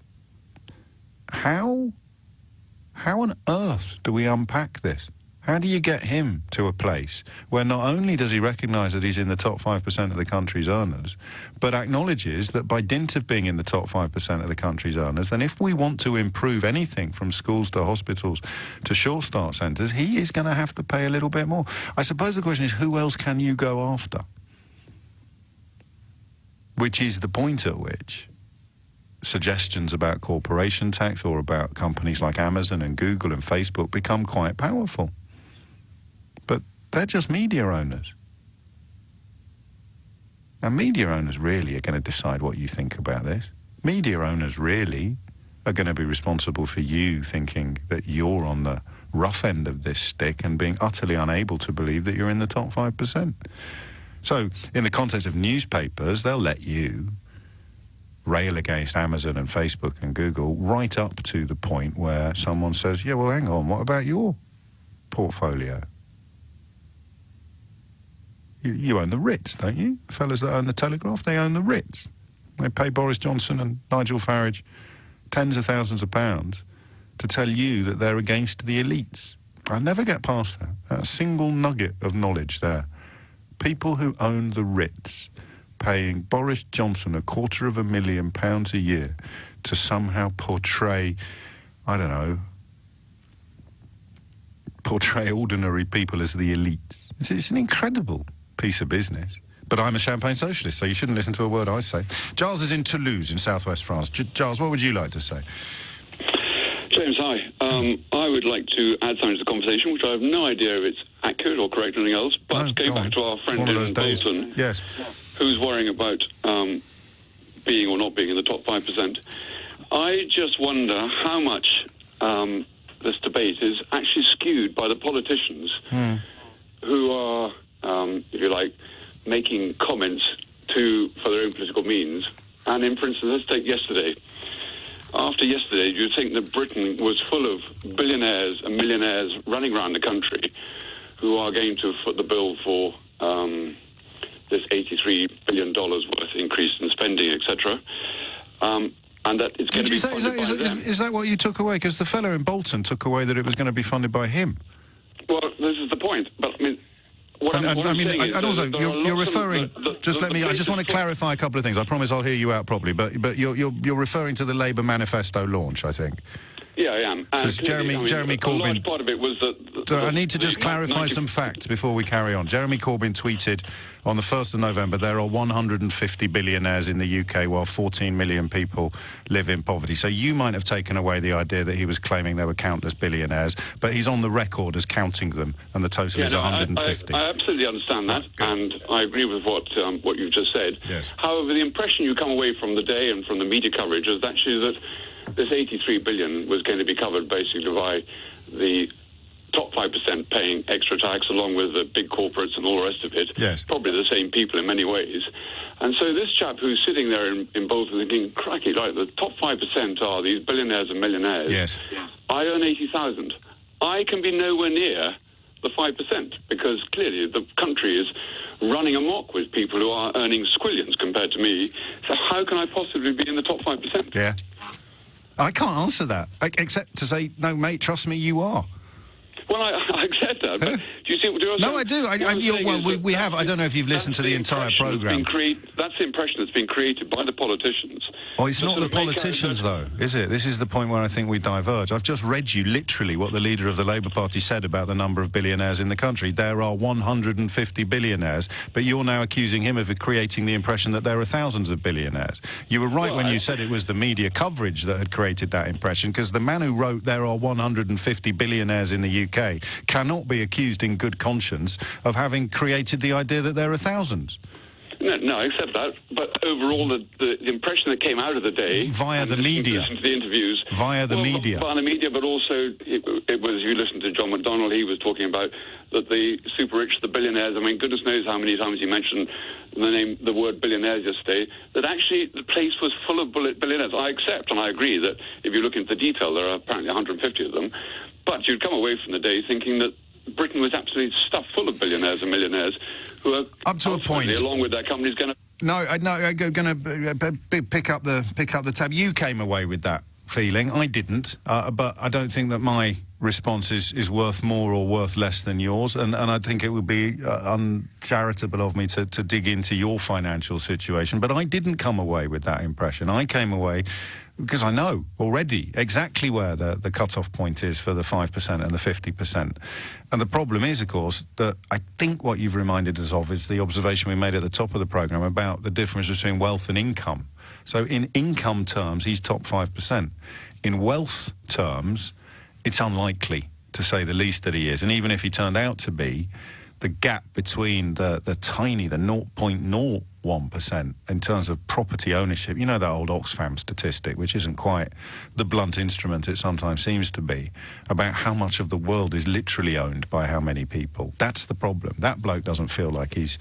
Speaker 2: How on earth do we unpack this? How do you get him to a place where not only does he recognise that he's in the top 5% of the country's earners, but acknowledges that by dint of being in the top 5% of the country's earners, then if we want to improve anything from schools to hospitals to short start centres, he is going to have to pay a little bit more. I suppose the question is, who else can you go after? Which is the point at which suggestions about corporation tax or about companies like Amazon and Google and Facebook become quite powerful. But they're just media owners. And media owners really are going to decide what you think about this. Media owners really are going to be responsible for you thinking that you're on the rough end of this stick and being utterly unable to believe that you're in the top 5%. So, in the context of newspapers, they'll let you rail against Amazon and Facebook and Google right up to the point where someone says, yeah, well, hang on, what about your portfolio? You own the Ritz, don't you? The fellas that own the Telegraph, they own the Ritz. They pay Boris Johnson and Nigel Farage tens of thousands of pounds to tell you that they're against the elites. I'll never get past that. That single nugget of knowledge there. People who own the Ritz paying Boris Johnson £250,000 a year to somehow portray, I don't know, portray ordinary people as the elites. It's an incredible piece of business. But I'm a champagne socialist, so you shouldn't listen to a word I say. Giles is in Toulouse in southwest France. Giles, what would you like to say?
Speaker 13: James, hi. I would like to add something to the conversation, which I have no idea if it's accurate or correct or anything else, but going back to our friend in Bolton,
Speaker 2: yes,
Speaker 13: who's worrying about being or not being in the top 5%, I just wonder how much this debate is actually skewed by the politicians who are, if you like, making comments for their own political means. And in, for instance, let's take yesterday. After yesterday, do you think that Britain was full of billionaires and millionaires running around the country who are going to foot the bill for this $83 billion worth increase in spending, etc., and that it's going to be funded by them?
Speaker 2: Is that what you took away? Because the fellow in Bolton took away that it was going to be funded by him.
Speaker 13: Well, this is the point. But I mean,
Speaker 2: and also, you're referring. I just want to clarify a couple of things. I promise I'll hear you out properly. But you're referring to the Labour manifesto launch, I think.
Speaker 13: Yeah, I am.
Speaker 2: So
Speaker 13: And
Speaker 2: Jeremy Corbyn...
Speaker 13: A large part of it was that...
Speaker 2: I need to just clarify some facts before we carry on. Jeremy Corbyn tweeted on the 1st of November, there are 150 billionaires in the UK while 14 million people live in poverty. So you might have taken away the idea that he was claiming there were countless billionaires, but he's on the record as counting them, and the total is 150.
Speaker 13: I absolutely understand that, and I agree with what you've just said.
Speaker 2: Yes.
Speaker 13: However, the impression you come away from the day and from the media coverage is actually that this 83 billion was going to be covered basically by the top 5% paying extra tax along with the big corporates and all the rest of it.
Speaker 2: Yes.
Speaker 13: Probably the same people in many ways. And so this chap who's sitting there in both thinking, cracky, like the top 5% are these billionaires and millionaires.
Speaker 2: Yes.
Speaker 13: I earn 80,000. I can be nowhere near the 5% because clearly the country is running amok with people who are earning squillions compared to me. So how can I possibly be in the top 5%?
Speaker 2: Yeah. I can't answer that, except to say, no, mate, trust me, you are.
Speaker 13: Well, I accept that, but do you see what you're saying?
Speaker 2: No, I do. We have. I don't know if you've listened to the entire programme.
Speaker 13: That's the impression that's been created by the politicians.
Speaker 2: Oh, it's not the politicians, though, is it? This is the point where I think we diverge. I've just read you literally what the leader of the Labour Party said about the number of billionaires in the country. There are 150 billionaires, but you're now accusing him of creating the impression that there are thousands of billionaires. You were right when you said it was the media coverage that had created that impression, because the man who wrote there are 150 billionaires in the UK cannot be accused in good conscience of having created the idea that there are thousands.
Speaker 13: No, I accept that. But overall, the impression that came out of the day...
Speaker 2: Via the media.
Speaker 13: Listen to the interviews.
Speaker 2: Via the media.
Speaker 13: Via the media, but also it was, you listened to John McDonnell, he was talking about that the super rich, the billionaires, I mean, goodness knows how many times he mentioned the word billionaires yesterday, that actually the place was full of billionaires. I accept and I agree that if you look into the detail, there are apparently 150 of them. But you'd come away from the day thinking that Britain was absolutely stuffed full of billionaires and millionaires who are
Speaker 2: up to a point,
Speaker 13: along with their companies, going to...
Speaker 2: No, I'm going to pick up the tab. You came away with that feeling. I didn't, but I don't think that my response is worth more or worth less than yours, and I think it would be uncharitable of me to dig into your financial situation. But I didn't come away with that impression. I came away because I know already exactly where the cut-off point is for the 5% and the 50%. And the problem is, of course, that I think what you've reminded us of is the observation we made at the top of the programme about the difference between wealth and income. So in income terms, he's top 5%. In wealth terms, it's unlikely, to say the least, that he is. And even if he turned out to be, the gap between the tiny, the 0.01% in terms of property ownership, you know that old Oxfam statistic, which isn't quite the blunt instrument it sometimes seems to be, about how much of the world is literally owned by how many people. That's the problem. That bloke doesn't feel like he's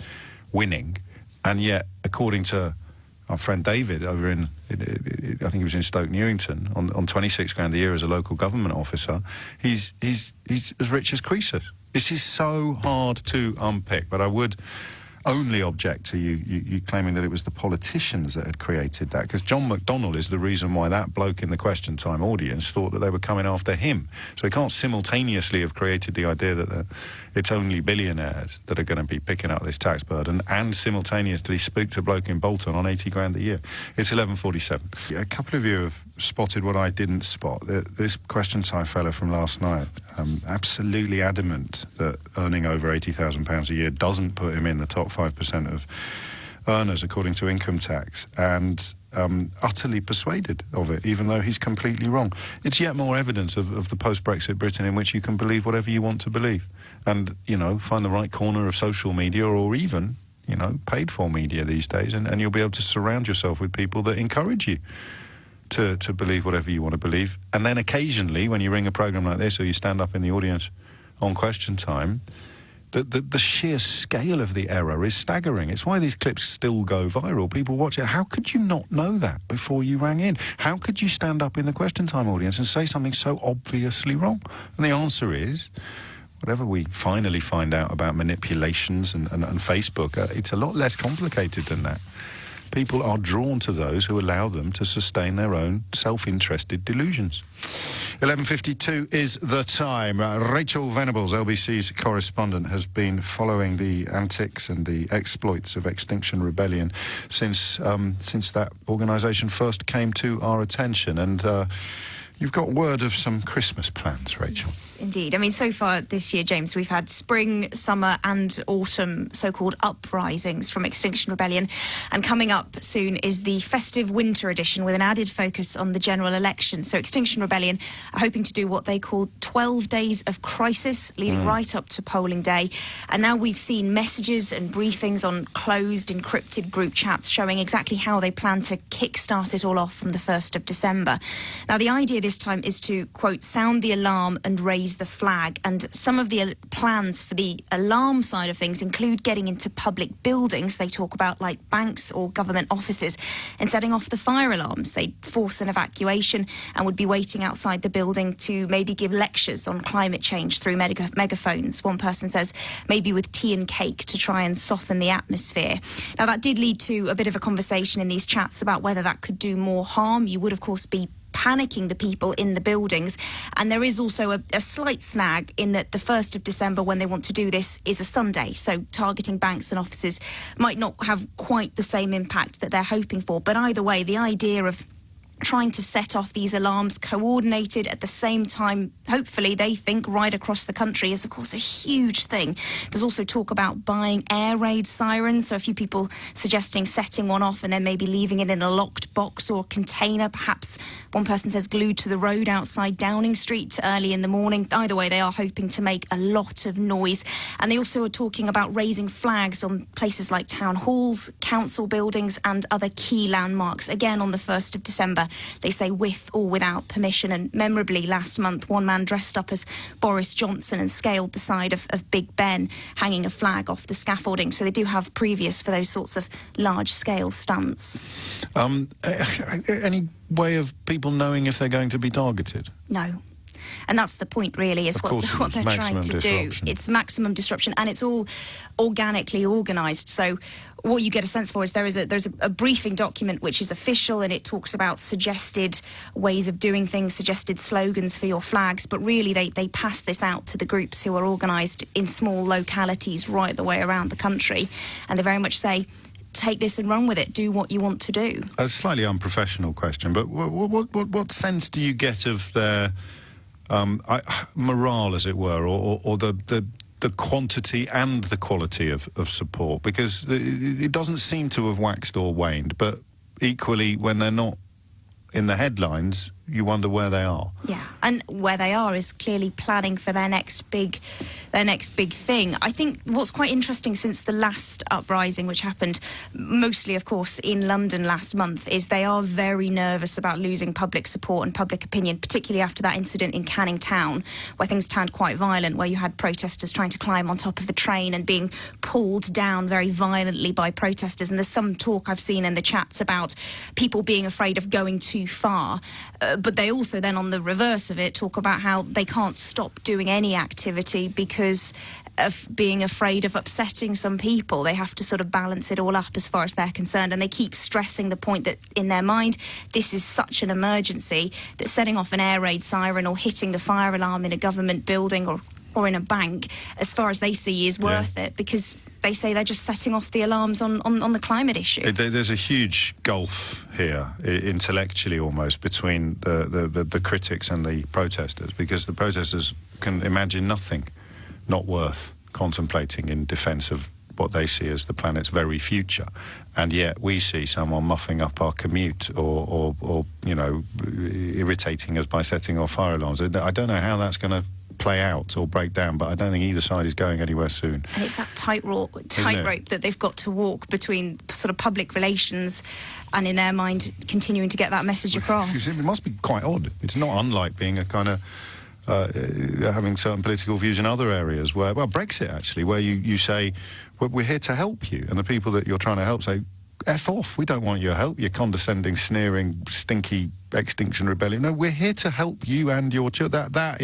Speaker 2: winning, and yet, according to our friend David over in, I think he was in Stoke Newington, on 26 grand a year as a local government officer, he's as rich as Croesus. This is so hard to unpick, but I would only object to you claiming that it was the politicians that had created that, because John McDonnell is the reason why that bloke in the Question Time audience thought that they were coming after him. So he can't simultaneously have created the idea that it's only billionaires that are going to be picking up this tax burden and simultaneously spook to a bloke in Bolton on 80 grand a year. It's 11:47. A couple of you have spotted what I didn't spot. This Question Time fellow from last night, absolutely adamant that earning over £80,000 a year doesn't put him in the top 5% of earners according to income tax, and utterly persuaded of it, even though he's completely wrong. It's yet more evidence of the post-Brexit Britain in which you can believe whatever you want to believe, and, you know, find the right corner of social media or even, you know, paid-for media these days, and you'll be able to surround yourself with people that encourage you to believe whatever you want to believe. And then occasionally, when you ring a programme like this or you stand up in the audience on Question Time, the sheer scale of the error is staggering. It's why these clips still go viral. People watch it. How could you not know that before you rang in? How could you stand up in the Question Time audience and say something so obviously wrong? And the answer is, whatever we finally find out about manipulations and Facebook, it's a lot less complicated than that. People are drawn to those who allow them to sustain their own self-interested delusions. 11:52 is the time. Rachel Venables, LBC's correspondent, has been following the antics and the exploits of Extinction Rebellion since that organisation first came to our attention. And You've got word of some Christmas plans, Rachel.
Speaker 14: Yes, indeed. I mean, so far this year, James, we've had spring, summer and autumn so-called uprisings from Extinction Rebellion. And coming up soon is the festive winter edition with an added focus on the general election. So Extinction Rebellion are hoping to do what they call 12 days of crisis, leading right up to polling day. And now we've seen messages and briefings on closed, encrypted group chats showing exactly how they plan to kickstart it all off from the 1st of December. Now, the idea this time is to, quote, sound the alarm and raise the flag. And some of the plans for the alarm side of things include getting into public buildings, they talk about, like banks or government offices, and setting off the fire alarms. They'd force an evacuation and would be waiting outside the building to maybe give lectures on climate change through megaphones. One person says maybe with tea and cake to try and soften the atmosphere. Now, that did lead to a bit of a conversation in these chats about whether that could do more harm. You would, of course, be panicking the people in the buildings. And there is also a slight snag in that the 1st of December, when they want to do this, is a Sunday. So targeting banks and offices might not have quite the same impact that they're hoping for. But either way, the idea of trying to set off these alarms coordinated at the same time, hopefully they think right across the country, is of course a huge thing. There's also talk about buying air raid sirens, so a few people suggesting setting one off and then maybe leaving it in a locked box or container, perhaps one person says glued to the road outside Downing Street early in the morning. Either way, they are hoping to make a lot of noise. And they also are talking about raising flags on places like town halls, council buildings and other key landmarks, again on the 1st of December. They say with or without permission. And memorably, last month, one man dressed up as Boris Johnson and scaled the side of Big Ben, hanging a flag off the scaffolding. So they do have previous for those sorts of large-scale stunts.
Speaker 2: Any way of people knowing if they're going to be targeted?
Speaker 14: No. And that's the point, really, is what they're trying to do. It's maximum disruption, and it's all organically organised. So what you get a sense for is there's a briefing document which is official, and it talks about suggested ways of doing things, suggested slogans for your flags. But really, they pass this out to the groups who are organised in small localities right the way around the country, and they very much say, take this and run with it. Do what you want to do.
Speaker 2: A slightly unprofessional question, but what sense do you get of their morale, as it were, or the quantity and the quality of support? Because it doesn't seem to have waxed or waned, but equally, when they're not in the headlines, you wonder where they are.
Speaker 14: Yeah, and where they are is clearly planning for their next big thing. I think what's quite interesting since the last uprising, which happened mostly, of course, in London last month, is they are very nervous about losing public support and public opinion, particularly after that incident in Canning Town, where things turned quite violent, where you had protesters trying to climb on top of a train and being pulled down very violently by protesters. And there's some talk I've seen in the chats about people being afraid of going too far. But they also then, on the reverse of it, talk about how they can't stop doing any activity because of being afraid of upsetting some people. They have to sort of balance it all up as far as they're concerned. And they keep stressing the point that in their mind, this is such an emergency that setting off an air raid siren or hitting the fire alarm in a government building or in a bank, as far as they see, is worth it, because they say they're just setting off the alarms on the climate issue.
Speaker 2: There's a huge gulf here, intellectually almost, between the critics and the protesters, because the protesters can imagine nothing not worth contemplating in defence of what they see as the planet's very future. And yet we see someone muffing up our commute or you know, irritating us by setting off fire alarms. I don't know how that's going to play out or break down, but I don't think either side is going anywhere soon.
Speaker 14: And it's that tightrope that they've got to walk between sort of public relations and, in their mind, continuing to get that message across.
Speaker 2: It must be quite odd. It's not unlike being a kind of having certain political views in other areas where, well, Brexit actually, where you say, well, we're here to help you, and the people that you're trying to help say, F off, we don't want your help, you condescending, sneering, stinky Extinction Rebellion. No, we're here to help you and your children. That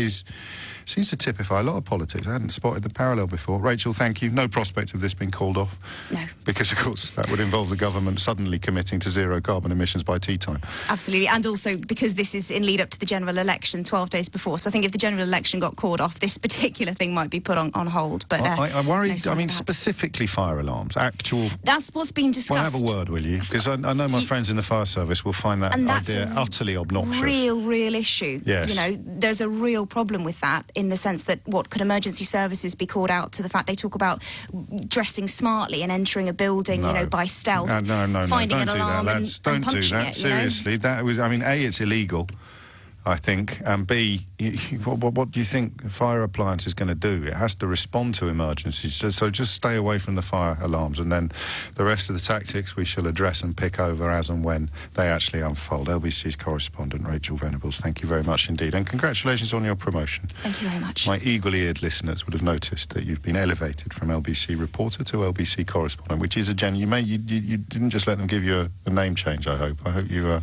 Speaker 2: seems to typify a lot of politics. I hadn't spotted the parallel before. Rachel, thank you. No prospect of this being called off.
Speaker 14: No.
Speaker 2: Because, of course, that would involve the government suddenly committing to zero carbon emissions by tea time.
Speaker 14: Absolutely. And also because this is in lead up to the general election 12 days before. So I think if the general election got called off, this particular thing might be put on hold. But
Speaker 2: I worry, specifically fire alarms, actual...
Speaker 14: That's what's been discussed.
Speaker 2: Well, have a word, will you? Because I know my friends in the fire service will find that idea utterly utterly obnoxious.
Speaker 14: Real issue.
Speaker 2: Yes.
Speaker 14: You know, there's a real problem with that in the sense that what could emergency services be called out to the fact they talk about dressing smartly and entering a building, you know, by stealth, finding an alarm and
Speaker 2: don't do
Speaker 14: punching
Speaker 2: that.
Speaker 14: it,
Speaker 2: Seriously, that was. I mean, A, it's illegal, I think, and B, what do you think the fire appliance is going to do? It has to respond to emergencies, so just stay away from the fire alarms, and then the rest of the tactics we shall address and pick over as and when they actually unfold. LBC's correspondent, Rachel Venables, thank you very much indeed, and congratulations on your promotion.
Speaker 14: Thank you very much.
Speaker 2: My eagle-eared listeners would have noticed that you've been elevated from LBC reporter to LBC correspondent, which is a you didn't just let them give you a name change, I hope. I hope you...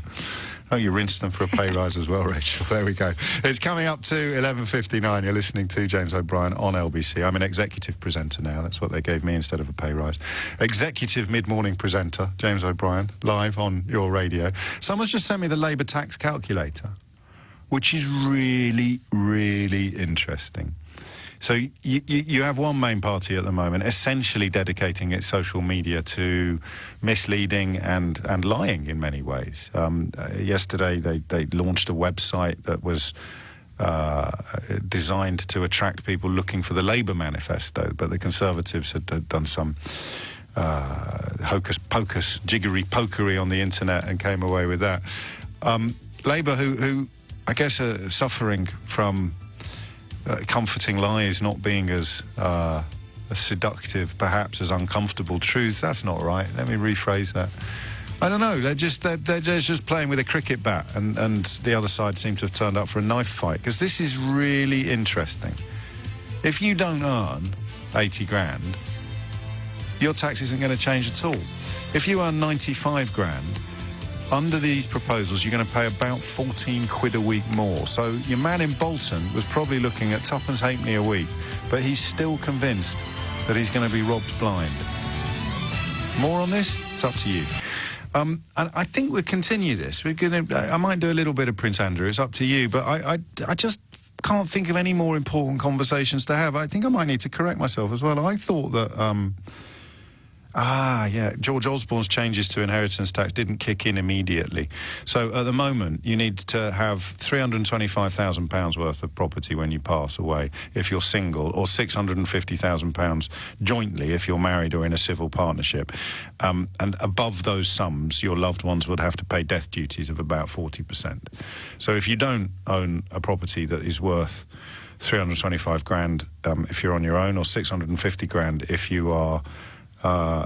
Speaker 2: you rinsed them for a pay rise as well, Rachel. There we go. It's coming up to 11:59. You're listening to James O'Brien on LBC. I'm an executive presenter now. That's what they gave me instead of a pay rise. Executive mid-morning presenter, James O'Brien, live on your radio. Someone's just sent me the Labour tax calculator, which is really, really interesting. So you have one main party at the moment essentially dedicating its social media to misleading and lying in many ways. Yesterday they launched a website that was designed to attract people looking for the Labour manifesto, but the Conservatives had done some hocus-pocus, jiggery-pokery on the internet and came away with that. Labour, who I guess are suffering from... comforting lies not being as seductive, perhaps as uncomfortable truths. That's not right. Let me rephrase that. I don't know. They're just playing with a cricket bat, and the other side seems to have turned up for a knife fight, because this is really interesting. If you don't earn 80 grand, your tax isn't going to change at all. If you earn 95 grand, under these proposals, you're going to pay about 14 quid a week more. So your man in Bolton was probably looking at twopence halfpenny a week, but he's still convinced that he's going to be robbed blind. More on this? It's up to you. And I think we'll continue this. I might do a little bit of Prince Andrew. It's up to you. But I just can't think of any more important conversations to have. I think I might need to correct myself as well. I thought that... George Osborne's changes to inheritance tax didn't kick in immediately. So at the moment, you need to have £325,000 worth of property when you pass away if you're single, or £650,000 jointly if you're married or in a civil partnership. And above those sums, your loved ones would have to pay death duties of about 40%. So if you don't own a property that is worth 325 grand if you're on your own, or 650 grand if you are...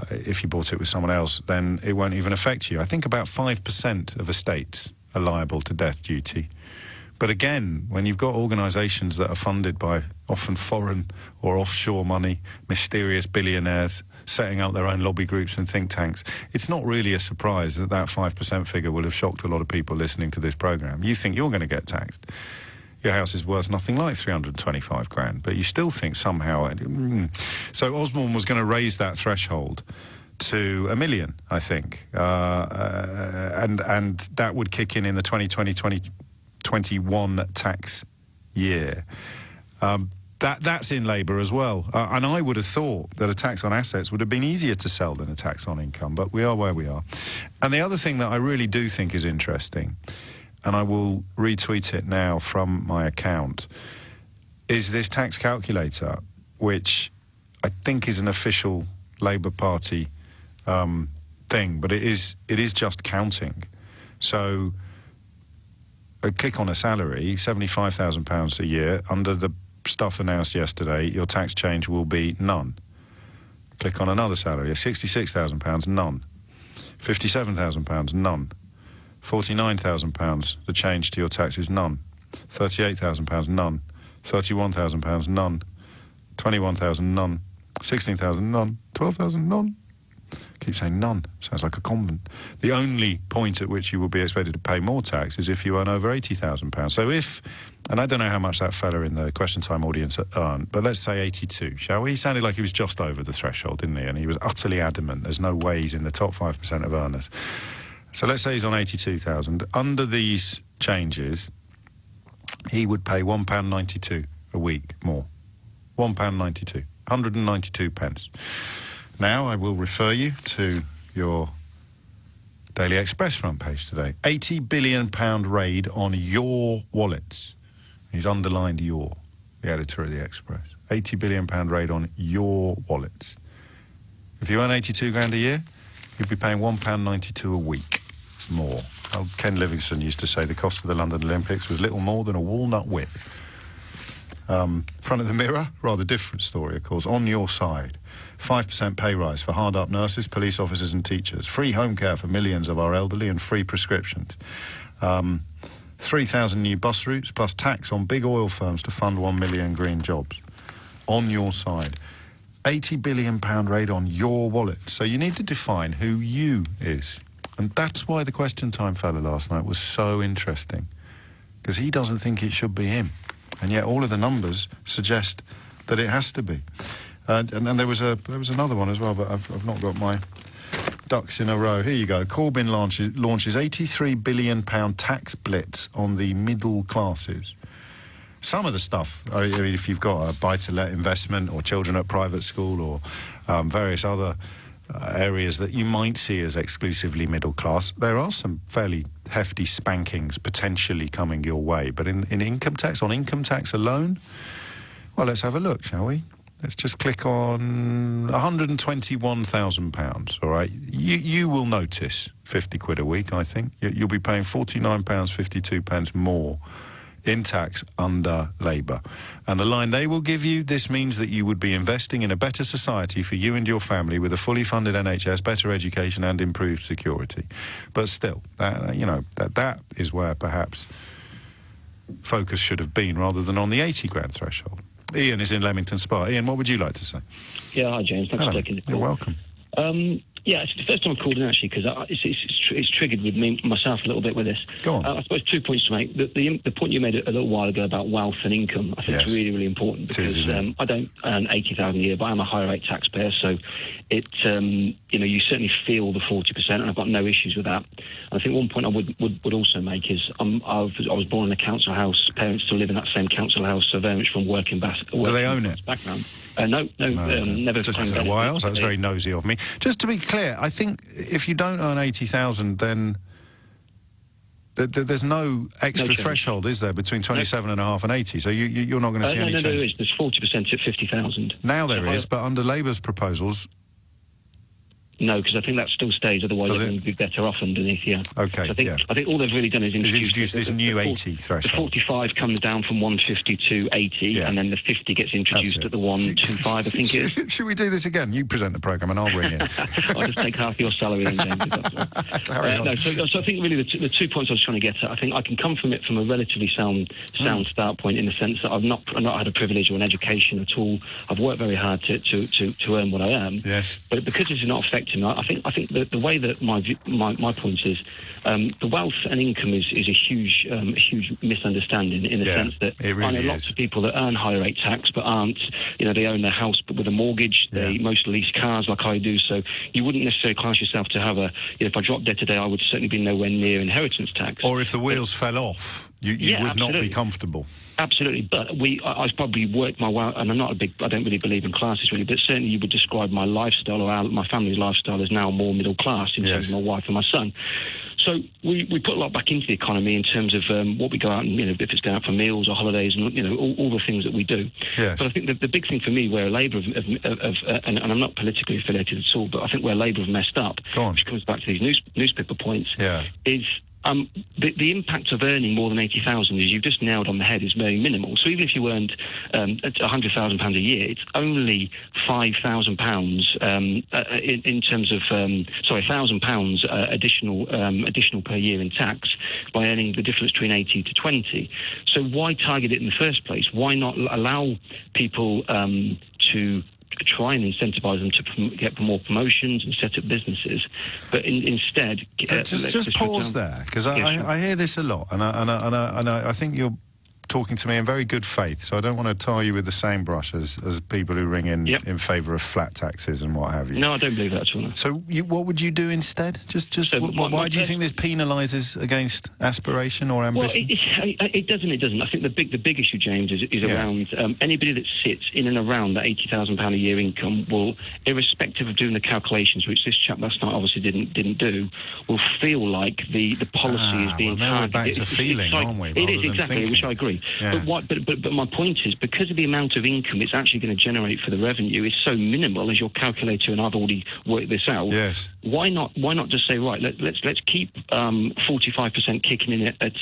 Speaker 2: if you bought it with someone else, then it won't even affect you. I think about 5% of estates are liable to death duty. But again, when you've got organisations that are funded by often foreign or offshore money, mysterious billionaires setting up their own lobby groups and think tanks, it's not really a surprise that 5% figure will have shocked a lot of people listening to this programme. You think you're going to get taxed. Your house is worth nothing like 325 grand, but you still think somehow... So Osborne was going to raise that threshold to $1 million, I think. And that would kick in the 2020-2021 tax year. That's in Labour as well. And I would have thought that a tax on assets would have been easier to sell than a tax on income, but we are where we are. And the other thing that I really do think is interesting, and I will retweet it now from my account, is this tax calculator, which I think is an official Labour Party thing, but it is just counting. So I click on a salary, £75,000 a year. Under the stuff announced yesterday, your tax change will be none. Click on another salary, £66,000, none. £57,000, none. £49,000, the change to your tax is none. £38,000, none. £31,000, none. £21,000, none. £16,000, none. £12,000, none. Keep saying none. Sounds like a convent. The only point at which you will be expected to pay more tax is if you earn over £80,000. So if, and I don't know how much that fella in the Question Time audience earned, but let's say 82, shall we? He sounded like he was just over the threshold, didn't he? And he was utterly adamant there's no way he's in the top 5% of earners. So let's say he's on 82,000. Under these changes, he would pay £1.92 a week more. £1.92. 192 pence. Now I will refer you to your Daily Express front page today. £80 billion raid on your wallets. He's underlined your, the editor of the Express. £80 billion raid on your wallets. If you earn 82 grand a year, you'd be paying £1.92 a week more. Ken Livingstone used to say the cost of the London Olympics was little more than a walnut whip. Front of the Mirror, rather different story, of course. On your side, 5% pay rise for hard-up nurses, police officers and teachers. Free home care for millions of our elderly and free prescriptions. 3,000 new bus routes, plus tax on big oil firms to fund 1 million green jobs. On your side. £80 billion raid on your wallet. So you need to define who you is. And that's why the Question Time fella last night was so interesting. Because he doesn't think it should be him. And yet all of the numbers suggest that it has to be. And there was another one as well, but I've not got my ducks in a row. Here you go. Corbyn launches £83 billion tax blitz on the middle classes. Some of the stuff, I mean, if you've got a buy-to-let investment or children at private school or various other areas that you might see as exclusively middle class, there are some fairly hefty spankings potentially coming your way. But in income tax, on income tax alone, well, let's have a look, shall we? Let's just click on £121,000, all right? You will notice 50 quid a week, I think. You'll be paying £49.52 more in tax under Labour. And the line they will give you, this means that you would be investing in a better society for you and your family with a fully funded NHS, better education and improved security. But still, that is where perhaps focus should have been rather than on the 80 grand threshold. Ian is in Leamington Spa. Ian, what would you like to say?
Speaker 15: Yeah, hi James. Thanks for taking the call.
Speaker 2: You're welcome.
Speaker 15: Yeah, it's the first time I've called in actually because it's triggered with myself a little bit with this.
Speaker 2: Go on.
Speaker 15: I suppose 2 points to make. The point you made a little while ago about wealth and income, I think is really, really important because I don't earn 80,000 a year, but I'm a higher rate taxpayer, so you certainly feel the 40%, and I've got no issues with that. And I think one point I would also make is I was born in a council house. Parents still live in that same council house, so very much from working background.
Speaker 2: Do they own it?
Speaker 15: Background. No, never.
Speaker 2: Just a while. So that was very nosy of me. Just to be clear, I think if you don't earn 80,000, then there's no extra threshold, is there, between 27.5 and 80? So you're not going to see any change.
Speaker 15: No, there is. There's 40% at 50,000.
Speaker 2: Now there is, but under Labour's proposals.
Speaker 15: No, because I think that still stays. Otherwise, they're going to be better off underneath. Yeah.
Speaker 2: Okay.
Speaker 15: So I think all they've really done is introduce
Speaker 2: this new 80 threshold.
Speaker 15: The 45 comes down from 150 to 80, and then the 50 gets introduced at the 125. I think it is.
Speaker 2: Should we do this again? You present the programme, and I'll ring in.
Speaker 15: I'll just take half your salary, then, James. So I think really the 2 points I was trying to get at. I think I can come from it from a relatively sound start point in the sense that I've not had a privilege or an education at all. I've worked very hard to earn what I earn.
Speaker 2: Yes.
Speaker 15: But because this is not affecting me, I think the way that my point is, the wealth and income is a huge misunderstanding in the sense that
Speaker 2: really
Speaker 15: I know lots of people that earn higher rate tax but aren't, they own their house but with a mortgage. They mostly lease cars like I do, so you wouldn't necessarily class yourself to have if I dropped dead today, I would certainly be nowhere near inheritance tax.
Speaker 2: Or if the wheels fell off, you would not be comfortable.
Speaker 15: Absolutely, but I probably worked my way, and I don't really believe in classes really, but certainly you would describe my lifestyle or my family's lifestyle as now more middle class in terms of my wife and my son. So we put a lot back into the economy in terms of what we go out and, if it's going out for meals or holidays and, all the things that we do.
Speaker 2: Yes.
Speaker 15: But I think the big thing for me where Labour and I'm not politically affiliated at all, but I think where Labour have messed up, which comes back to these newspaper points, is the impact of earning more than 80,000, as you've just nailed on the head, is very minimal. So even if you earned £100,000 a year, it's only £5,000 in terms of £1,000 additional per year in tax by earning the difference between 80 to 20. So why target it in the first place? Why not allow people to try and incentivise them to get more promotions and set up businesses, but instead
Speaker 2: just pause there, because I hear this a lot, and I think you're talking to me in very good faith, so I don't want to tar you with the same brush as people who ring in favour of flat taxes and what have you.
Speaker 15: No, I don't believe that at all. No.
Speaker 2: So what would you do instead? Why do you think this penalises against aspiration or ambition?
Speaker 15: Well, it doesn't. It doesn't. I think the big issue, James, is around anybody that sits in and around that £80,000 a year income will, irrespective of doing the calculations, which this chap last night obviously didn't do, will feel like the policy is being
Speaker 2: now we're back
Speaker 15: targeted.
Speaker 2: to feeling, aren't we?
Speaker 15: It is, exactly, which I agree.
Speaker 2: Yeah.
Speaker 15: But my point is, because of the amount of income it's actually going to generate for the revenue is so minimal, as your calculator, and I've already worked this out.
Speaker 2: Yes.
Speaker 15: Why not just say, right, let's keep 45% kicking in at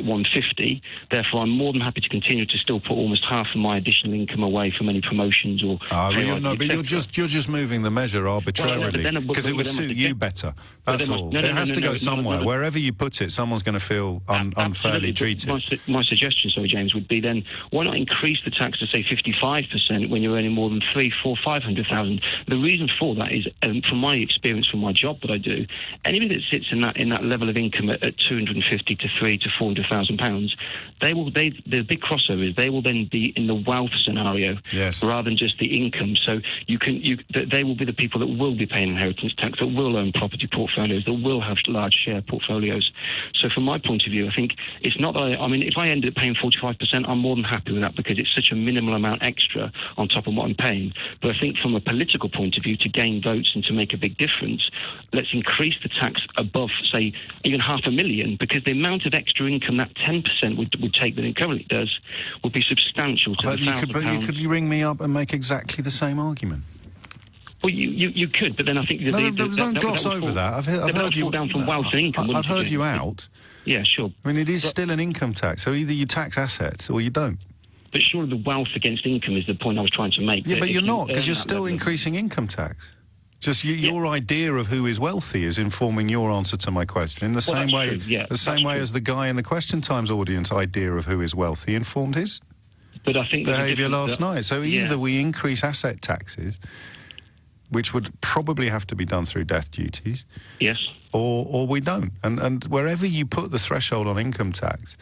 Speaker 15: 150. Therefore, I'm more than happy to continue to still put almost half of my additional income away from any promotions or.
Speaker 2: But you're just moving the measure arbitrarily because it would suit you better. That's all. It has to go somewhere. Wherever you put it, someone's going to feel unfairly treated.
Speaker 15: My suggestion, sorry, James, would be then why not increase the tax to say 55% when you're earning more than 500,000? The reason for that is, from my experience, from my job that I do, anybody that sits in that level of income at 250 to 300,000 to 400,000 pounds, the big crossover is they will then be in the wealth scenario rather than just the income. So they will be the people that will be paying inheritance tax, that will own property portfolios, that will have large share portfolios. So from my point of view, I think it's not that if I ended up paying 45%, I'm more than happy with that because it's such a minimal amount extra on top of what I'm paying. But I think from a political point of view, to gain votes and to make a big difference, let's increase the tax above, say, even $500,000, because the amount of extra income that 10% would take than it currently does would be substantial to
Speaker 2: Could you ring me up and make exactly the same argument?
Speaker 15: Well, you could, but then I think
Speaker 2: don't gloss over that. I've heard you
Speaker 15: down from wealth and income.
Speaker 2: I've heard you out.
Speaker 15: Yeah, sure.
Speaker 2: I mean, it is still an income tax, so either you tax assets or you don't.
Speaker 15: But surely the wealth against income is the point I was trying to make.
Speaker 2: Yeah, but you're not, because you're still increasing income tax. Just your idea of who is wealthy is informing your answer to my question in the same way. As the guy in the Question Times audience idea of who is wealthy informed his behaviour last night. So either we increase asset taxes, which would probably have to be done through death duties.
Speaker 15: Yes.
Speaker 2: Or we don't. And wherever you put the threshold on income tax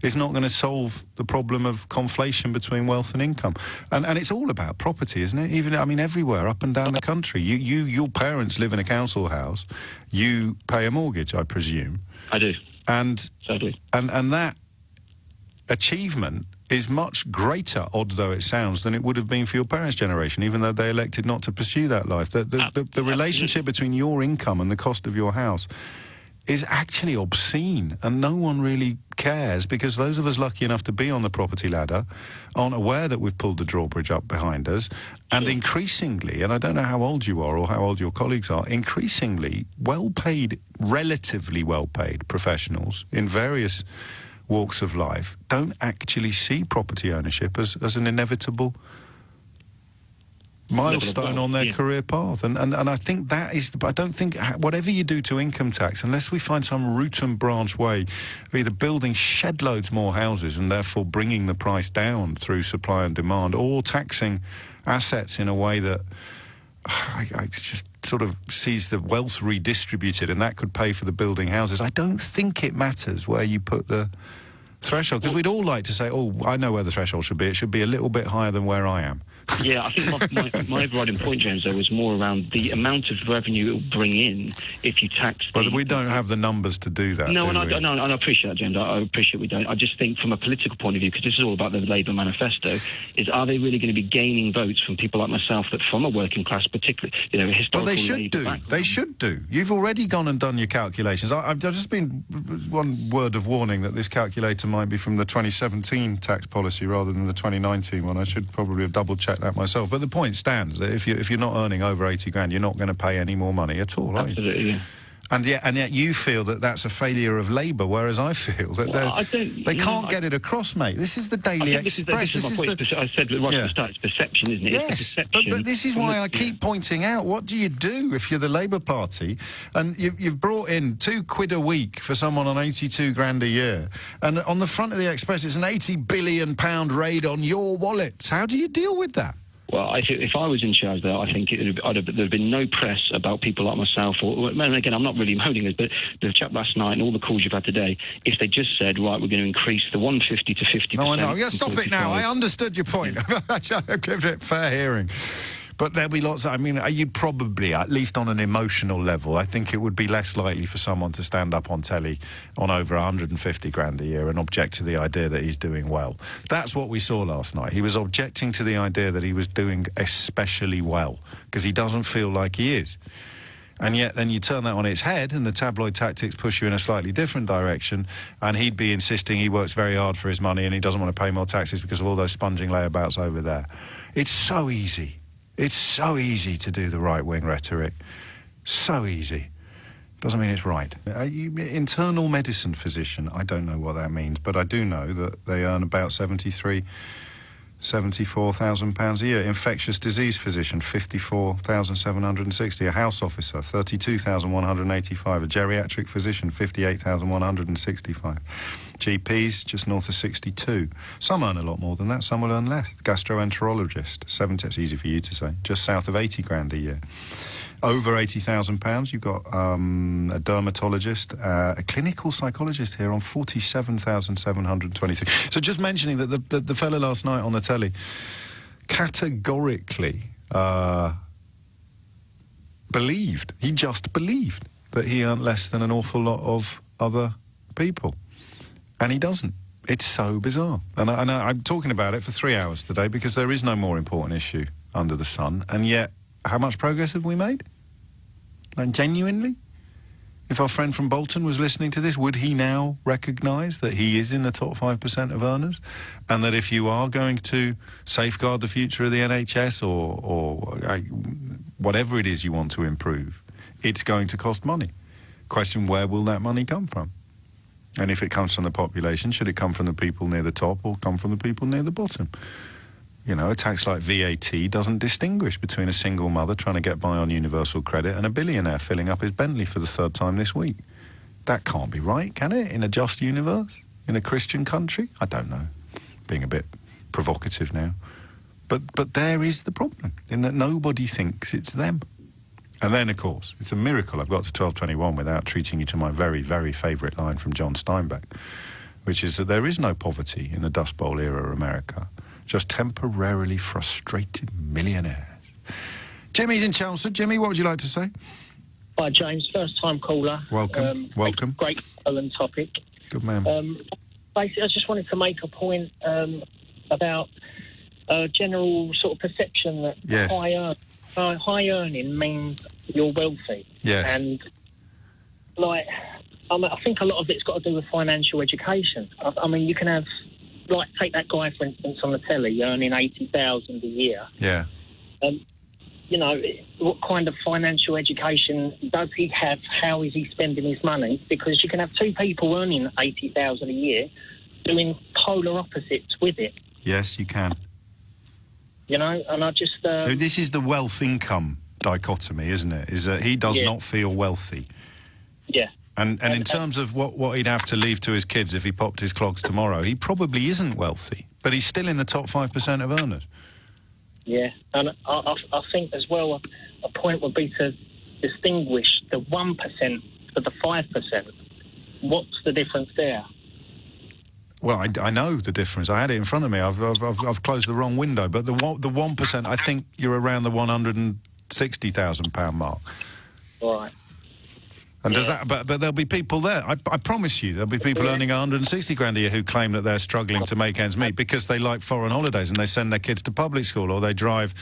Speaker 2: is not going to solve the problem of conflation between wealth and income. And it's all about property, isn't it? Everywhere, up and down the country. Your parents live in a council house. You pay a mortgage, I presume.
Speaker 15: I do.
Speaker 2: And
Speaker 15: sadly.
Speaker 2: And that achievement is much greater, odd though it sounds, than it would have been for your parents' generation, even though they elected not to pursue that life. The relationship between your income and the cost of your house is actually obscene, and no one really cares, because those of us lucky enough to be on the property ladder aren't aware that we've pulled the drawbridge up behind us. And increasingly, and I don't know how old you are or how old your colleagues are, increasingly well-paid, relatively well-paid professionals in various walks of life don't actually see property ownership as an inevitable milestone on their career path. And I think that is I don't think whatever you do to income tax, unless we find some root and branch way of either building shed loads more houses and therefore bringing the price down through supply and demand, or taxing assets in a way that I just sort of sees the wealth redistributed, and that could pay for the building houses. I don't think it matters where you put the threshold, because we'd all like to say, oh, I know where the threshold should be. It should be a little bit higher than where I am.
Speaker 15: Yeah, I think my overriding point, James, though, was more around the amount of revenue it will bring in if you tax.
Speaker 2: But we don't have the numbers to do that.
Speaker 15: No, and I appreciate that, James. I appreciate we don't. I just think from a political point of view, because this is all about the Labour manifesto, is are they really going to be gaining votes from people like myself that from a working class, particularly, historical.
Speaker 2: Well, they should do. They should do. You've already gone and done your calculations. I've just been one word of warning that this calculator might be from the 2017 tax policy rather than the 2019 one. I should probably have double-checked that myself. But the point stands that if you're not earning over 80 grand, you're not going to pay any more money at all, are you?
Speaker 15: Absolutely, yeah.
Speaker 2: And yet you feel that that's a failure of Labour, whereas I feel that they can't get it across, mate. This is the Daily Express.
Speaker 15: This is my point. I said right at the start, it's perception, isn't it?
Speaker 2: Yes, but this is why I keep pointing out, what do you do if you're the Labour Party and you've brought in £2 a week for someone on 82 grand a year, and on the front of the Express it's an £80 billion raid on your wallets? How do you deal with that?
Speaker 15: Well, if I was in charge there, I think there'd have been no press about people like myself. And again, I'm not really moaning this, but the chap last night and all the calls you've had today, if they just said, right, we're going to increase the 150 to 50%.
Speaker 2: No, I know. Yeah, stop it now. I understood your point. I'll give it fair hearing. But there'll be lots. I mean, you'd probably, at least on an emotional level, I think it would be less likely for someone to stand up on telly on over 150 grand a year and object to the idea that he's doing well. That's what we saw last night. He was objecting to the idea that he was doing especially well because he doesn't feel like he is. And yet then you turn that on its head and the tabloid tactics push you in a slightly different direction, and he'd be insisting he works very hard for his money and he doesn't want to pay more taxes because of all those sponging layabouts over there. It's so easy. It's so easy to do the right-wing rhetoric. So easy. Doesn't mean it's right. Internal medicine physician, I don't know what that means, but I do know that they earn about £74,000 a year. Infectious disease physician, 54,760. A house officer, 32,185. A geriatric physician, 58,165. GPs, just north of 62. Some earn a lot more than that, some will earn less. Gastroenterologist, 70, it's easy for you to say, just south of 80 grand a year. Over £80,000, you've got a dermatologist, a clinical psychologist here on 47,723. So just mentioning that the fella last night on the telly categorically believed that he earned less than an awful lot of other people. And he doesn't. It's so bizarre. And I'm talking about it for 3 hours today because there is no more important issue under the sun. And yet, how much progress have we made? And genuinely, if our friend from Bolton was listening to this, would he now recognise that he is in the top 5% of earners? And that if you are going to safeguard the future of the NHS or whatever it is you want to improve, it's going to cost money. Question, where will that money come from? And if it comes from the population, should it come from the people near the top or come from the people near the bottom? You know, a tax like VAT doesn't distinguish between a single mother trying to get by on universal credit and a billionaire filling up his Bentley for the 3rd time this week. That can't be right, can it? In a just universe? In a Christian country? I don't know. Being a bit provocative now. But there is the problem, in that nobody thinks it's them. And then, of course, it's a miracle I've got to 12:21 without treating you to my very, very favourite line from John Steinbeck, which is that there is no poverty in the Dust Bowl era of America, just temporarily frustrated millionaires. Jimmy's in Chelmsford. Jimmy, what would you like to say?
Speaker 11: Hi, James. First-time caller.
Speaker 2: Welcome. Welcome.
Speaker 11: Great topic.
Speaker 2: Good man.
Speaker 11: Basically, I just wanted to make a point about general sort of perception that
Speaker 2: yes.
Speaker 11: high earning means you're wealthy.
Speaker 2: Yes.
Speaker 11: And, I think a lot of it's got to do with financial education. I mean, you can have, take that guy, for instance, on the telly, earning $80,000 a year.
Speaker 2: Yeah.
Speaker 11: What kind of financial education does he have? How is he spending his money? Because you can have two people earning $80,000 a year doing polar opposites with it.
Speaker 2: Yes, you can.
Speaker 11: And I just...
Speaker 2: this is the wealth-income dichotomy, isn't it? Is that he does not feel wealthy.
Speaker 11: Yeah.
Speaker 2: And in terms of what he'd have to leave to his kids if he popped his clogs tomorrow, he probably isn't wealthy, but he's still in the top 5% of earners.
Speaker 11: Yeah, and I think as well a point would be to distinguish the 1% to the 5%. What's the difference there?
Speaker 2: Well, I know the difference. I had it in front of me. I've closed the wrong window. But the 1%, I think you're around the £160,000 mark.
Speaker 11: All right.
Speaker 2: And does that? But there'll be people there. I promise you, there'll be people earning 160 grand a year who claim that they're struggling to make ends meet because they like foreign holidays and they send their kids to public school or they drive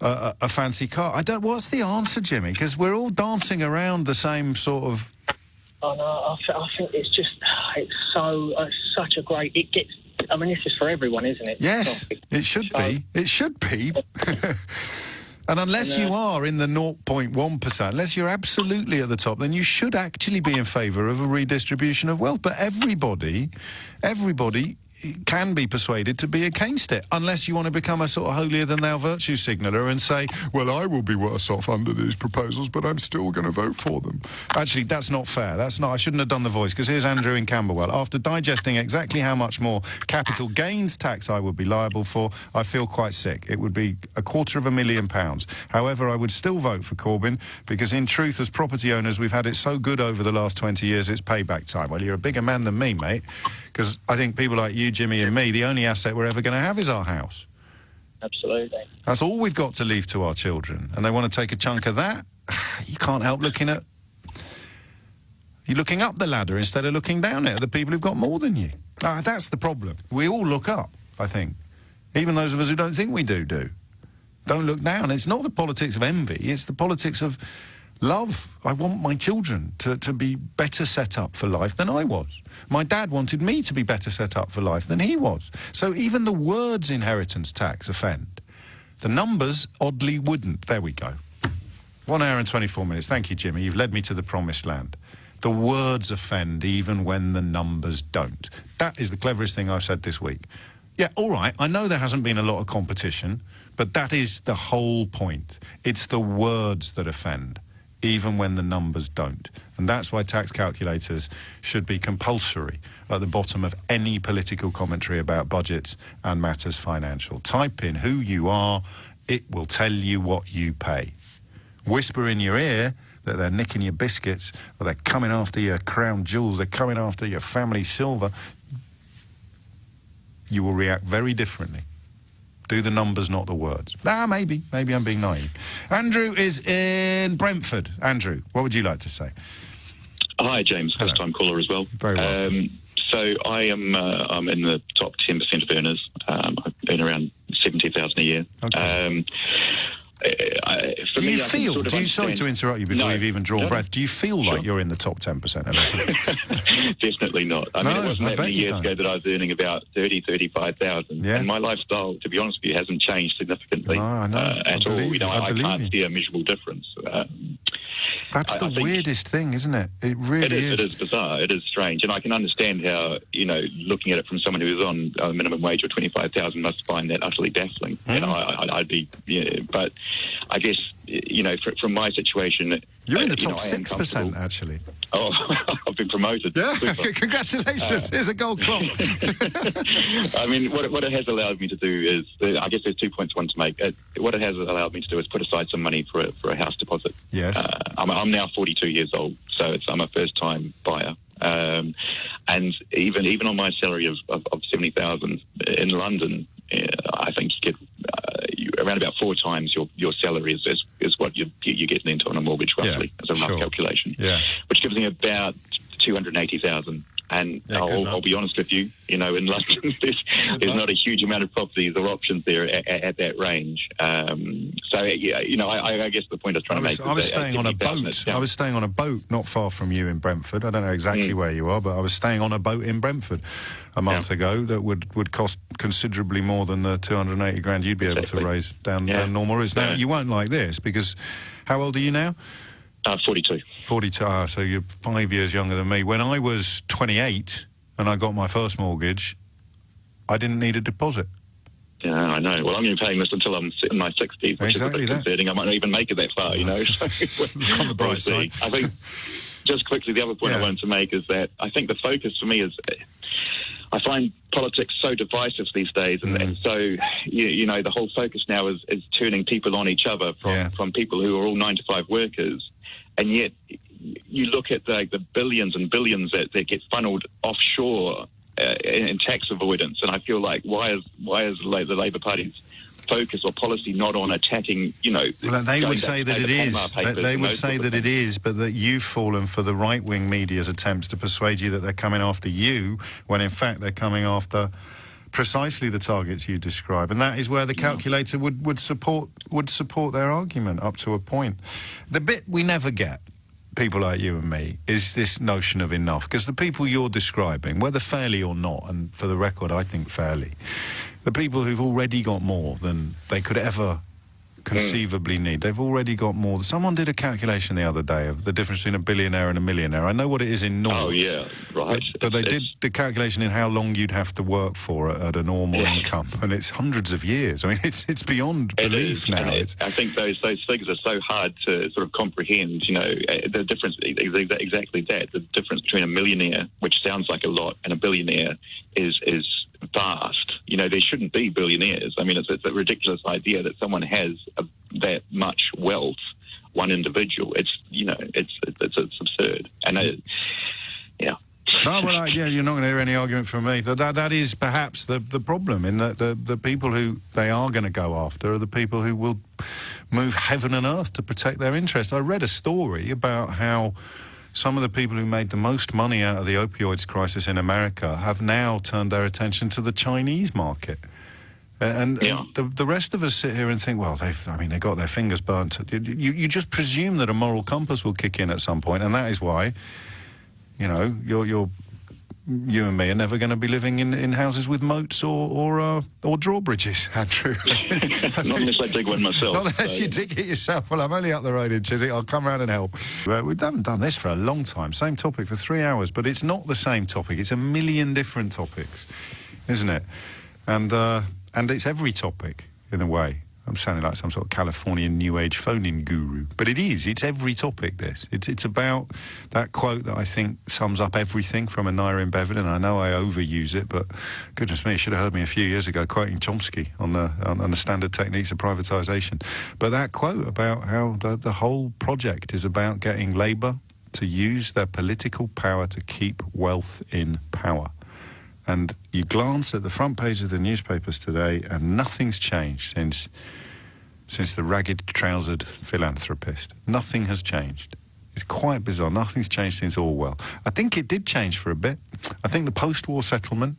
Speaker 2: a fancy car. What's the answer, Jimmy? Because we're all dancing around the same sort of.
Speaker 11: Oh no, I think it's such a great. It gets. I mean, this is for everyone, isn't it?
Speaker 2: Yes, it should be. It should be. And unless you are in the 0.1%, unless you're absolutely at the top, then you should actually be in favour of a redistribution of wealth. But everybody can be persuaded to be against it, unless you want to become a sort of holier-than-thou virtue signaller and say, well, I will be worse off under these proposals, but I'm still going to vote for them. Actually, that's not fair. I shouldn't have done the voice, because here's Andrew in Camberwell. After digesting exactly how much more capital gains tax I would be liable for, I feel quite sick. It would be £250,000. However, I would still vote for Corbyn, because in truth, as property owners, we've had it so good over the last 20 years, it's payback time. Well, you're a bigger man than me, mate, because I think people like you, Jimmy, and me, the only asset we're ever going to have is our house.
Speaker 16: Absolutely.
Speaker 2: That's all we've got to leave to our children. And they want to take a chunk of that. You can't help looking at... You're looking up the ladder instead of looking down at the people who've got more than you. That's the problem. We all look up, I think. Even those of us who don't think we do. Don't look down. It's not the politics of envy. It's the politics of love. I want my children to be better set up for life than I was. My dad wanted me to be better set up for life than he was. So even the words inheritance tax offend. The numbers, oddly, wouldn't. There we go. 1 hour and 24 minutes. Thank you, Jimmy. You've led me to the promised land. The words offend even when the numbers don't. That is the cleverest thing I've said this week. Yeah, all right, I know there hasn't been a lot of competition, but that is the whole point. It's the words that offend, even when the numbers don't. And that's why tax calculators should be compulsory at the bottom of any political commentary about budgets and matters financial. Type in who you are, it will tell you what you pay. Whisper in your ear that they're nicking your biscuits, or they're coming after your crown jewels, they're coming after your family silver. You will react very differently. Do the numbers, not the words. Maybe I'm being naive. Andrew is in Brentford. Andrew, what would you like to say?
Speaker 17: Hi, James. First-time caller as well.
Speaker 2: Very well.
Speaker 17: So I am I'm in the top 10% of earners. I earn around $70,000 a year.
Speaker 2: Okay. Sorry to interrupt you before you've even drawn breath. Do you feel like you're in the top 10%?
Speaker 17: Definitely not. I mean, it wasn't that many years ago that I was earning about 35,000.
Speaker 2: Yeah.
Speaker 17: And my lifestyle, to be honest with you, hasn't changed significantly at all. I can't see a measurable difference.
Speaker 2: That's the weirdest thing, isn't it? It really is.
Speaker 17: It is bizarre. It is strange. And I can understand how, looking at it from someone who is on a minimum wage of 25,000 must find that utterly baffling. I'd be, but I guess, from my situation...
Speaker 2: You're in the top 6%, actually.
Speaker 17: Oh, I've been promoted.
Speaker 2: Yeah, congratulations. Here's a gold clock.
Speaker 17: I mean, what it has allowed me to do is, I guess there's 2 points I want to make. What it has allowed me to do is put aside some money for a house deposit.
Speaker 2: Yes.
Speaker 17: I'm now 42 years old, so I'm a first-time buyer. And even on my salary of 70,000 in London, I think you get around about 4 times your salary is what you're getting into on a mortgage, roughly, as a rough calculation.
Speaker 2: Yeah.
Speaker 17: Which gives me about 280,000. And I'll be honest with you, in London, there's not a huge amount of properties or options there at that range. I guess the point I was trying to make...
Speaker 2: I was staying on a boat. I was staying on a boat not far from you in Brentford. I don't know exactly where you are, but I was staying on a boat in Brentford a month ago that would cost considerably more than the 280 grand you'd be able to raise down normal routes. Now, you won't like this, because how old are you now?
Speaker 17: 42.
Speaker 2: 42, so you're 5 years younger than me. When I was 28 and I got my first mortgage, I didn't need a deposit.
Speaker 17: Yeah, I know. Well, I'm going to be paying this until I'm in my 60s, which is a bit concerning. I might not even make it that far,
Speaker 2: On the bright side.
Speaker 17: I think, just quickly, the other point I wanted to make is that I think the focus for me is... I find politics so divisive these days, and so the whole focus now is turning people on each other from people who are all 9-to-5 workers, and yet you look at the billions and billions that get funneled offshore in tax avoidance, and I feel like why is the Labour Party's focus or policy not on attacking,
Speaker 2: Well, they would say that it is. They would say that it is, but that you've fallen for the right-wing media's attempts to persuade you that they're coming after you, when in fact they're coming after precisely the targets you describe. And that is where the calculator would support their argument up to a point. The bit we never get, people like you and me, is this notion of enough, because the people you're describing, whether fairly or not, and for the record I think fairly, the people who've already got more than they could ever conceivably need. They've already got more. Someone did a calculation the other day of the difference between a billionaire and a millionaire. I know what it is in noughts.
Speaker 17: Oh, yeah, right.
Speaker 2: But they did the calculation in how long you'd have to work for at a normal income, and it's hundreds of years. I mean, it's beyond belief now.
Speaker 17: I think those figures are so hard to sort of comprehend. You know, the difference exactly that. The difference between a millionaire, which sounds like a lot, and a billionaire is vast. You know, there shouldn't be billionaires. I mean, it's a ridiculous idea that someone has that much wealth, one individual. It's absurd. And yeah.
Speaker 2: No, well, you're not going to hear any argument from me. That is perhaps the problem, in that the people who they are going to go after are the people who will move heaven and earth to protect their interests. I read a story about how some of the people who made the most money out of the opioids crisis in America have now turned their attention to the Chinese market. And the rest of us sit here and think, well, they got their fingers burnt. You just presume that a moral compass will kick in at some point, and that is why, you know, you and me are never going to be living in houses with moats or drawbridges, Andrew.
Speaker 17: Not unless I dig one myself.
Speaker 2: Not unless you dig it yourself. Well, I'm only up the road in Chiswick. I'll come round and help. We haven't done this for a long time. Same topic for 3 hours, but it's not the same topic. It's a million different topics, isn't it? And it's every topic, in a way. I'm sounding like some sort of Californian New Age phone-in guru. But it is. It's every topic, this. It's about that quote that I think sums up everything from Anaya in Beverly, and I know I overuse it, but goodness me, you should have heard me a few years ago quoting Chomsky on the standard techniques of privatisation. But that quote about how the whole project is about getting Labour to use their political power to keep wealth in power. And you glance at the front page of the newspapers today, and nothing's changed since the ragged-trousered philanthropist. Nothing has changed. It's quite bizarre. Nothing's changed since Orwell. I think it did change for a bit. I think the post-war settlement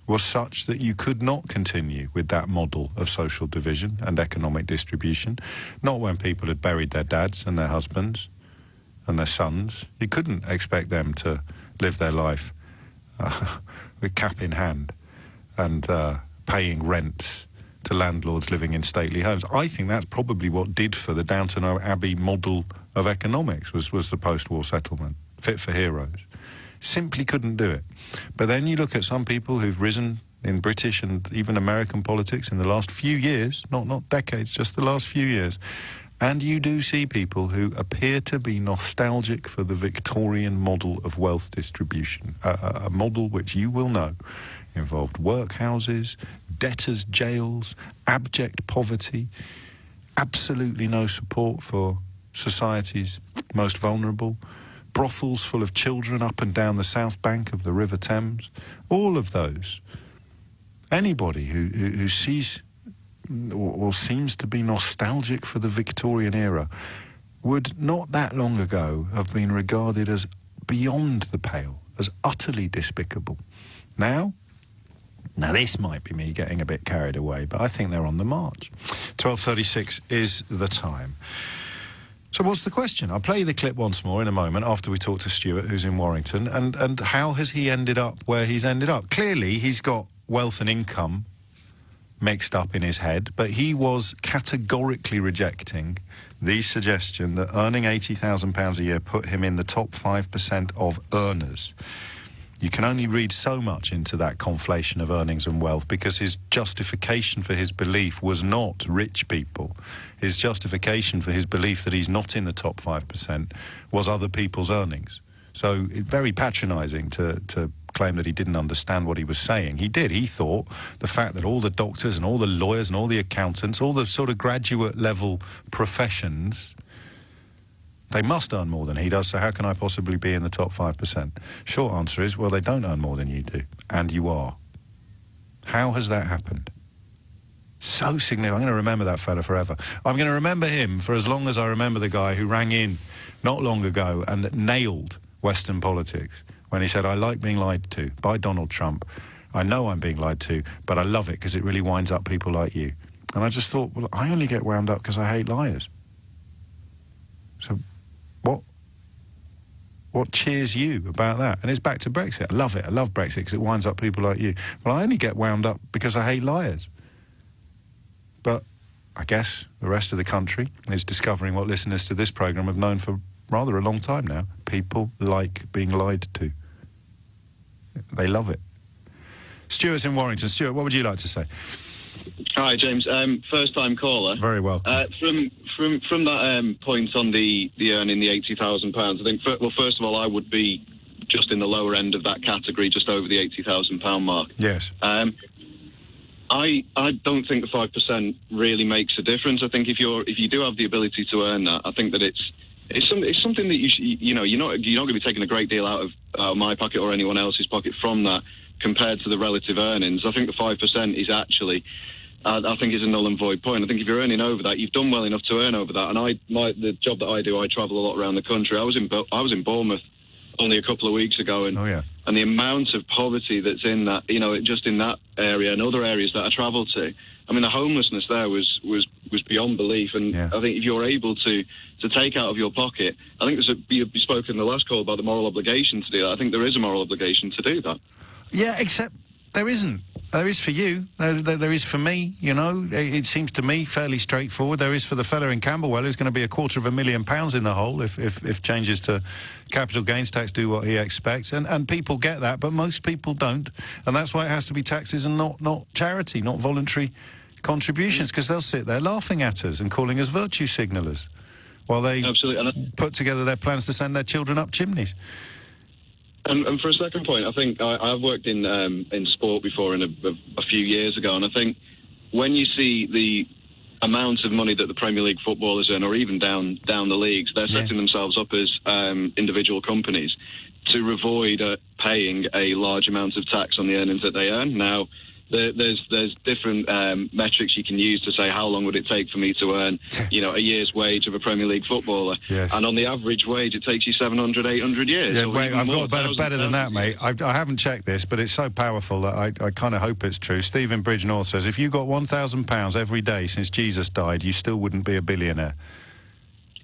Speaker 2: was such that you could not continue with that model of social division and economic distribution. Not when people had buried their dads and their husbands and their sons. You couldn't expect them to live their life with cap in hand and paying rents to landlords living in stately homes. I think that's probably what did for the Downton Abbey model of economics was the post-war settlement, fit for heroes. Simply couldn't do it. But then you look at some people who've risen in British and even American politics in the last few years, not decades, just the last few years, and you do see people who appear to be nostalgic for the Victorian model of wealth distribution, a model which you will know involved workhouses, debtors' jails, abject poverty, absolutely no support for society's most vulnerable, brothels full of children up and down the south bank of the River Thames. All of those. Anybody who sees or seems to be nostalgic for the Victorian era would not that long ago have been regarded as beyond the pale, as utterly despicable. Now this might be me getting a bit carried away, but I think they're on the march. 12:36 is the time. So what's the question? I'll play you the clip once more in a moment after we talk to Stuart, who's in Warrington, and how has he ended up where he's ended up? Clearly, he's got wealth and income mixed up in his head, but he was categorically rejecting the suggestion that earning £80,000 a year put him in the top 5% of earners. You can only read so much into that conflation of earnings and wealth, because his justification for his belief was not rich people. His justification for his belief that he's not in the top 5% was other people's earnings. So it's very patronising to claim that he didn't understand what he was saying. He did. He thought the fact that all the doctors and all the lawyers and all the accountants, all the sort of graduate level professions, they must earn more than he does, so how can I possibly be in the top 5%? Short answer is, well, they don't earn more than you do, and you are. How has that happened? So significant. I'm going to remember that fella forever. I'm going to remember him for as long as I remember the guy who rang in not long ago and nailed Western politics when he said, I like being lied to by Donald Trump. I know I'm being lied to, but I love it because it really winds up people like you. And I just thought, well, I only get wound up because I hate liars. So what cheers you about that? And it's back to Brexit. I love it. I love Brexit because it winds up people like you. Well, I only get wound up because I hate liars. But I guess the rest of the country is discovering what listeners to this programme have known for rather a long time now. People like being lied to. They love it. Stuart's in Warrington. Stuart, what would you like to say?
Speaker 16: Hi, James. First-time caller.
Speaker 2: Very welcome.
Speaker 16: From that point on the earning the £80,000, I think, first of all, I would be just in the lower end of that category, just over the £80,000 mark.
Speaker 2: Yes.
Speaker 16: I don't think the 5% really makes a difference. I think if you do have the ability to earn that, I think that it's something that you're not going to be taking a great deal out of my pocket or anyone else's pocket from that compared to the relative earnings. I think the 5% is actually, I think it's a null and void point. I think if you're earning over that, you've done well enough to earn over that. And the job that I do, I travel a lot around the country. I was in Bournemouth only a couple of weeks ago, and and the amount of poverty that's in that, just in that area and other areas that I travel to. I mean, the homelessness there was beyond belief, and I think if you're able to take out of your pocket, I think you spoke in the last call about the moral obligation to do that. I think there is a moral obligation to do that.
Speaker 2: Yeah, except there isn't. There is for you. There is for me, It seems to me fairly straightforward. There is for the fellow in Camberwell who's going to be £250,000 in the hole if changes to capital gains tax do what he expects. And people get that, but most people don't. And that's why it has to be taxes and not charity, not voluntary contributions, because they'll sit there laughing at us and calling us virtue signallers while they put together their plans to send their children up chimneys.
Speaker 16: And for a second point, I think I've worked in sport before a few years ago, and I think when you see the amount of money that the Premier League footballers earn, or even down the leagues, they're setting themselves up as individual companies to avoid paying a large amount of tax on the earnings that they earn. Now, there's different metrics you can use to say how long would it take for me to earn, a year's wage of a Premier League footballer. Yes. And on the average wage, it takes you 700, 800 years. Yeah,
Speaker 2: wait, I've got better than that, mate. I haven't checked this, but it's so powerful that I kind of hope it's true. Stephen Bridge North says, if you got £1,000 every day since Jesus died, you still wouldn't be a billionaire.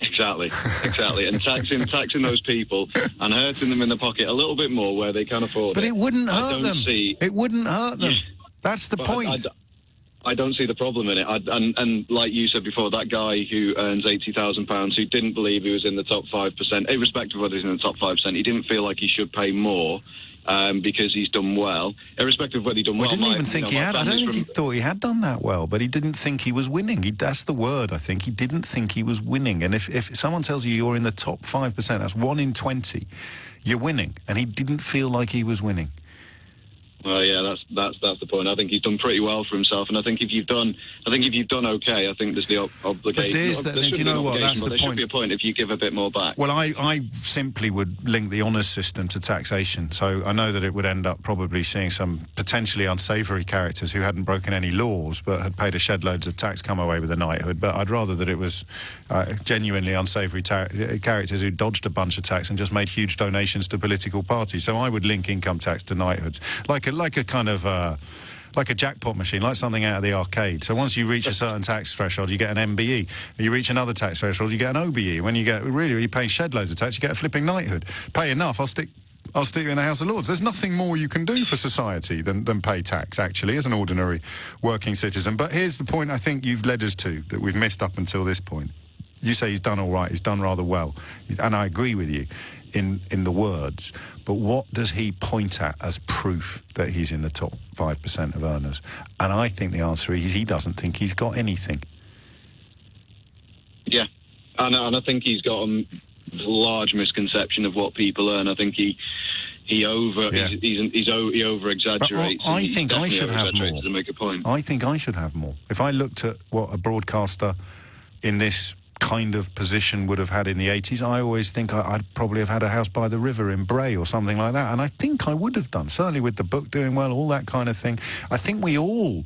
Speaker 16: Exactly. And taxing those people and hurting them in the pocket a little bit more where they can afford it.
Speaker 2: But it wouldn't hurt them. It wouldn't hurt them. That's the point.
Speaker 16: I don't see the problem in it. And like you said before, that guy who earns £80,000, who didn't believe he was in the top 5%, irrespective of whether he's in the top 5%, he didn't feel like he should pay more because he's done well, irrespective of whether he's done well.
Speaker 2: I didn't even think he had. I don't think he thought he had done that well, but he didn't think he was winning. That's the word, I think. He didn't think he was winning. And if someone tells you you're in the top 5%, that's 1 in 20, you're winning. And he didn't feel like he was winning.
Speaker 16: Well, yeah, that's the point. I think he's done pretty well for himself, and I think if you've done okay, I think there's the obligation.
Speaker 2: But do you know what? That's the point.
Speaker 16: There should be a point if you give a bit more back.
Speaker 2: Well, I simply would link the honours system to taxation. So I know that it would end up probably seeing some potentially unsavoury characters who hadn't broken any laws but had paid a shed loads of tax come away with a knighthood. But I'd rather that it was genuinely unsavoury characters who dodged a bunch of tax and just made huge donations to political parties. So I would link income tax to knighthoods, like a kind of like a jackpot machine, like something out of the arcade. So once you reach a certain tax threshold, you get an MBE. You reach another tax threshold, you get an OBE. When you get really paying shed loads of tax, you get a flipping knighthood. Pay enough, I'll stick you in the House of Lords. There's nothing more you can do for society than pay tax, actually, as an ordinary working citizen. But here's the point I think you've led us to, that we've missed up until this point. You say he's done all right, he's done rather well. And I agree with you in the words. But what does he point at as proof that he's in the top 5% of earners? And I think the answer is he doesn't think he's got anything.
Speaker 16: Yeah. And I think he's got a large misconception of what people earn. I think he over exaggerates.
Speaker 2: I think I should have more.
Speaker 16: To make a point.
Speaker 2: I think I should have more. If I looked at what a broadcaster in this kind of position would have had in the 80s, I always think I'd probably have had a house by the river in Bray or something like that, and I think I would have done, certainly with the book doing well, all that kind of thing. I think we all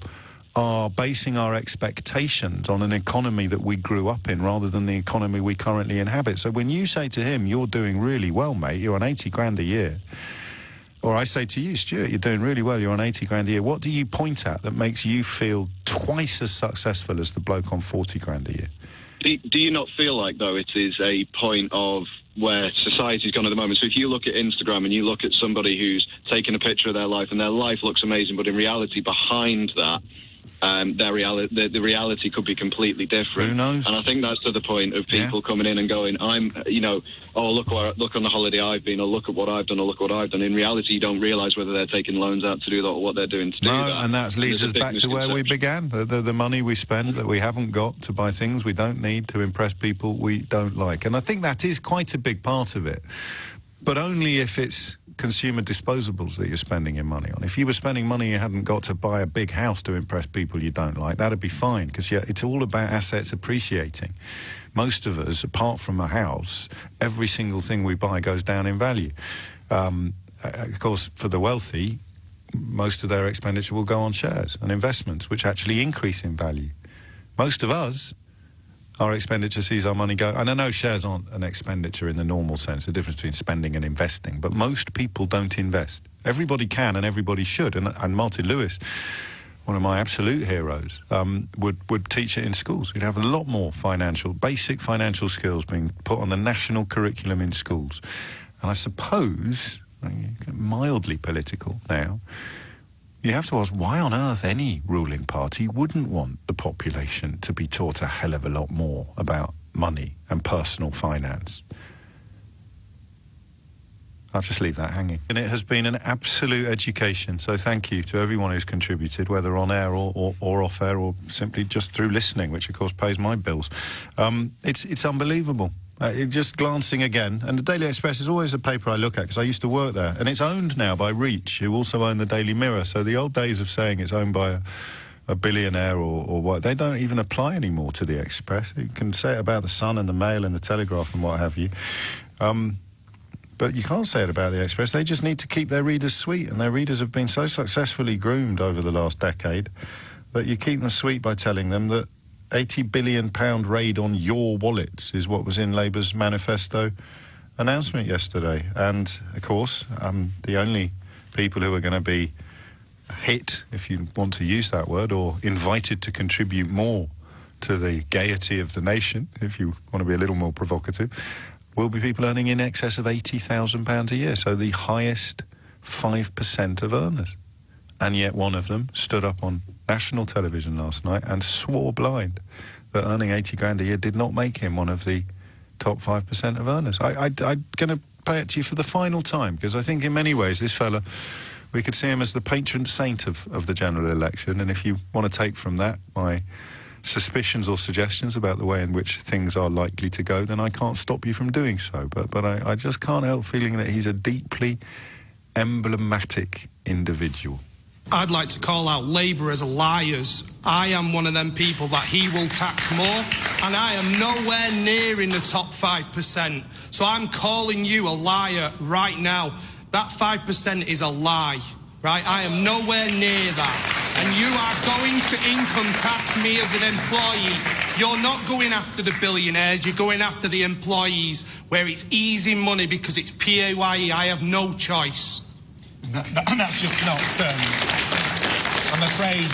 Speaker 2: are basing our expectations on an economy that we grew up in rather than the economy we currently inhabit. So when you say to him, you're doing really well, mate, you're on 80 grand a year, or I say to you, Stuart, you're doing really well, you're on 80 grand a year, what do you point at that makes you feel twice as successful as the bloke on 40 grand a year?
Speaker 16: Do you not feel like, though, it is a point of where society's gone at the moment? So if you look at Instagram and you look at somebody who's taken a picture of their life and their life looks amazing, but in reality behind that their the reality could be completely different.
Speaker 2: Who knows?
Speaker 16: And I think that's to the point of people coming in and going, oh, look on the holiday I've been, or look at what I've done, or look what I've done. In reality, you don't realise whether they're taking loans out to do that or what they're doing to do that.
Speaker 2: No, and that leads us back to where we began. The money we spend that we haven't got to buy things we don't need to impress people we don't like. And I think that is quite a big part of it, but only if it's consumer disposables that you're spending your money on. If you were spending money you hadn't got to buy a big house to impress people you don't like, that'd be fine, because it's all about assets appreciating. Most of us, apart from a house, every single thing we buy goes down in value. Of course, for the wealthy, most of their expenditure will go on shares and investments, which actually increase in value. Most of us, our expenditure sees our money go, and I know shares aren't an expenditure in the normal sense, the difference between spending and investing, but most people don't invest. Everybody can and everybody should, and Martin Lewis, one of my absolute heroes, would teach it in schools. We'd have a lot more basic financial skills being put on the national curriculum in schools. And I suppose, mildly political now, you have to ask why on earth any ruling party wouldn't want the population to be taught a hell of a lot more about money and personal finance. I'll just leave that hanging. And it has been an absolute education, so thank you to everyone who's contributed, whether on air or off air, or simply just through listening, which of course pays my bills. It's unbelievable. Just glancing again, and the Daily Express is always a paper I look at because I used to work there, and it's owned now by Reach, who also own the Daily Mirror, so the old days of saying it's owned by a billionaire or what, they don't even apply anymore to the Express. You can say it about the Sun and the Mail and the Telegraph and what have you, but you can't say it about the Express. They just need to keep their readers sweet, and their readers have been so successfully groomed over the last decade that you keep them sweet by telling them that £80 billion raid on your wallets is what was in Labour's manifesto announcement yesterday. And, of course, the only people who are going to be hit, if you want to use that word, or invited to contribute more to the gaiety of the nation, if you want to be a little more provocative, will be people earning in excess of £80,000 a year, so the highest 5% of earners. And yet one of them stood up on national television last night and swore blind that earning 80 grand a year did not make him one of the top 5% of earners. I'm going to play it to you for the final time, because I think in many ways this fella, we could see him as the patron saint of the general election. And if you want to take from that my suspicions or suggestions about the way in which things are likely to go, then I can't stop you from doing so. But I just can't help feeling that he's a deeply emblematic individual.
Speaker 3: I'd like to call out Labour as liars. I am one of them people that he will tax more, and I am nowhere near in the top 5%. So I'm calling you a liar right now. That 5% is a lie, right? I am nowhere near that. And you are going to income tax me as an employee. You're not going after the billionaires, you're going after the employees, where it's easy money because it's PAYE. I have no choice.
Speaker 4: That's just not... I'm afraid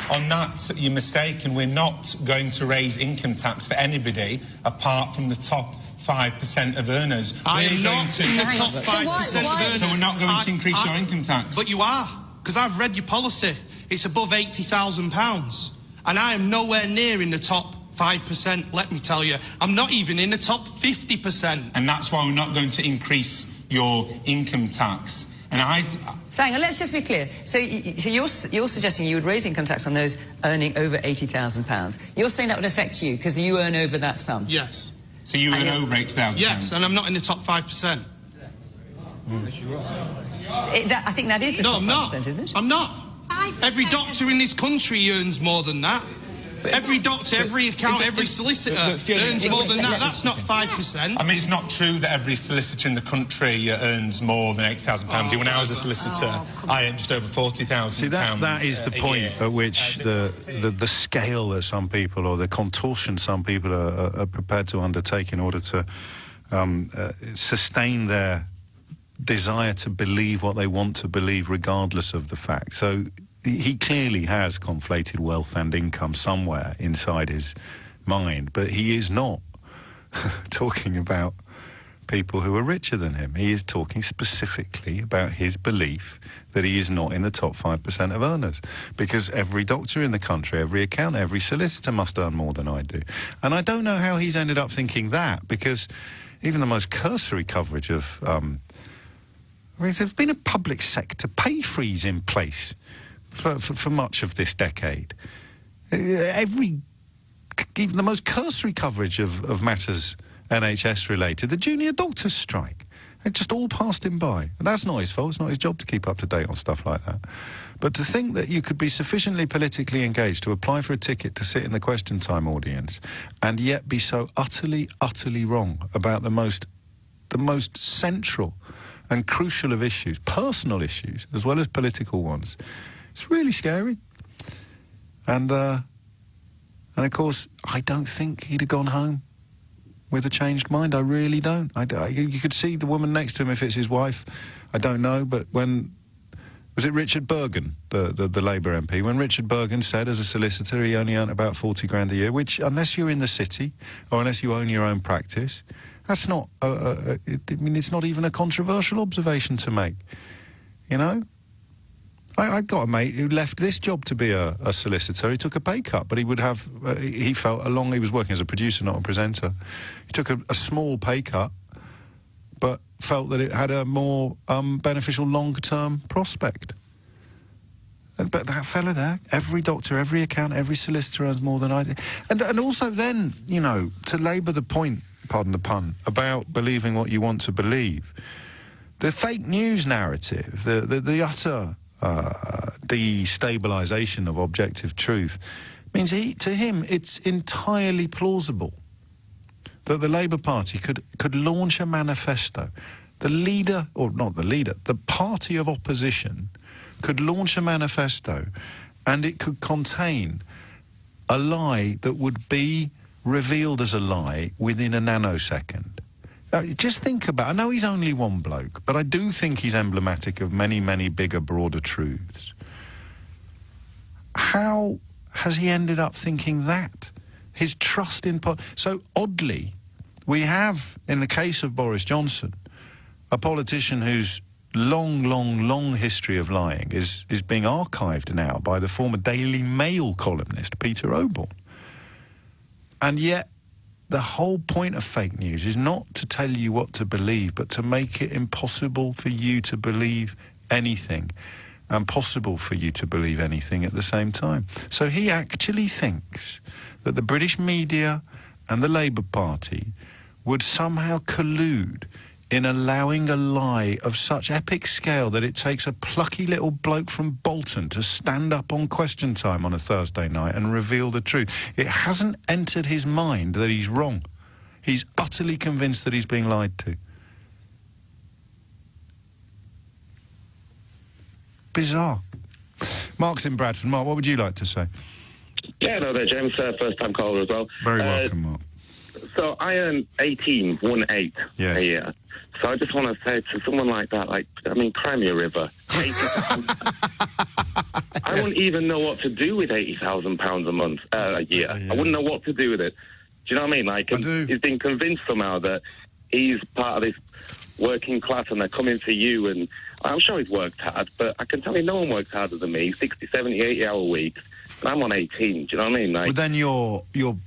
Speaker 4: on that you're mistaken. We're not going to raise income tax for anybody apart from the top 5% of earners.
Speaker 3: I am not in the top 5% of earners.
Speaker 4: So we're not going to increase your income tax?
Speaker 3: But you are, because I've read your policy. It's above £80,000. And I am nowhere near in the top 5%, let me tell you. I'm not even in the top 50%.
Speaker 4: And that's why we're not going to increase your income tax. And
Speaker 5: So hang on, let's just be clear. So you're suggesting you would raise income tax on those earning over £80,000. You're saying that would affect you because you earn over that sum?
Speaker 3: Yes.
Speaker 4: So you earn over £80,000?
Speaker 3: Yes, and I'm not in the top 5%.
Speaker 5: I think that is the top 5%, isn't it?
Speaker 3: I'm not. Every doctor in this country earns more than that. Every doctor, every accountant, every solicitor earns more than that. That's not 5%.
Speaker 4: I mean, it's not true that every solicitor in the country earns more than £80,000. When I was a solicitor, I earned just over £40,000.
Speaker 2: See, that is the point at which the scale that some people, or the contortion some people are prepared to undertake in order to sustain their desire to believe what they want to believe regardless of the fact. So he clearly has conflated wealth and income somewhere inside his mind, but he is not talking about people who are richer than him. He is talking specifically about his belief that he is not in the top 5% of earners, because every doctor in the country, every accountant, every solicitor must earn more than I do. And I don't know how he's ended up thinking that, because even the most cursory coverage of... there's been a public sector pay freeze in place for much of this decade. Even the most cursory coverage of matters NHS related, the junior doctors' strike, it just all passed him by. And that's not his fault. It's not his job to keep up to date on stuff like that. But to think that you could be sufficiently politically engaged to apply for a ticket to sit in the question time audience and yet be so utterly, utterly wrong about the most central and crucial of issues, personal issues as well as political ones, it's really scary. And of course, I don't think he'd have gone home with a changed mind. I really don't. You could see the woman next to him if it's his wife. I don't know, but when... Was it Richard Bergen, the Labour MP? When Richard Bergen said, as a solicitor, he only earned about 40 grand a year, which, unless you're in the city or unless you own your own practice, that's not... it's not even a controversial observation to make, you know? I've got a mate who left this job to be a solicitor. He took a pay cut, but he would have... he felt he was working as a producer, not a presenter. He took a small pay cut, but felt that it had a more beneficial longer-term prospect. But that fella there, every doctor, every accountant, every solicitor earns more than I do. And also then, you know, to labour the point, pardon the pun, about believing what you want to believe, the fake news narrative, the utter... destabilisation of objective truth means to him it's entirely plausible that the Labour Party could launch a manifesto. The leader, or not the leader, the party of opposition could launch a manifesto and it could contain a lie that would be revealed as a lie within a nanosecond. Just think about... I know he's only one bloke, but I do think he's emblematic of many, many bigger, broader truths. How has he ended up thinking that? His trust in... So, oddly, we have, in the case of Boris Johnson, a politician whose long history of lying is being archived now by the former Daily Mail columnist, Peter Oborne. And yet... the whole point of fake news is not to tell you what to believe, but to make it impossible for you to believe anything, and possible for you to believe anything at the same time. So he actually thinks that the British media and the Labour Party would somehow collude in allowing a lie of such epic scale that it takes a plucky little bloke from Bolton to stand up on Question Time on a Thursday night and reveal the truth. It hasn't entered his mind that he's wrong. He's utterly convinced that he's being lied to. Bizarre. Mark's in Bradford. Mark, what would you like to say?
Speaker 18: Yeah, hello there, James. First time caller as well.
Speaker 2: Very welcome, Mark.
Speaker 18: So I earn 18 a year. So I just want to say to someone like that, cry me a river. I wouldn't even know what to do with £80,000 a year. I wouldn't know what to do with it. Do you know what I mean? He's been convinced somehow that he's part of this working class and they're coming for you, and I'm sure he's worked hard, but I can tell you no one works harder than me. 60, 70, 80-hour weeks. And I'm on 18, do you know what I mean?
Speaker 2: But then you're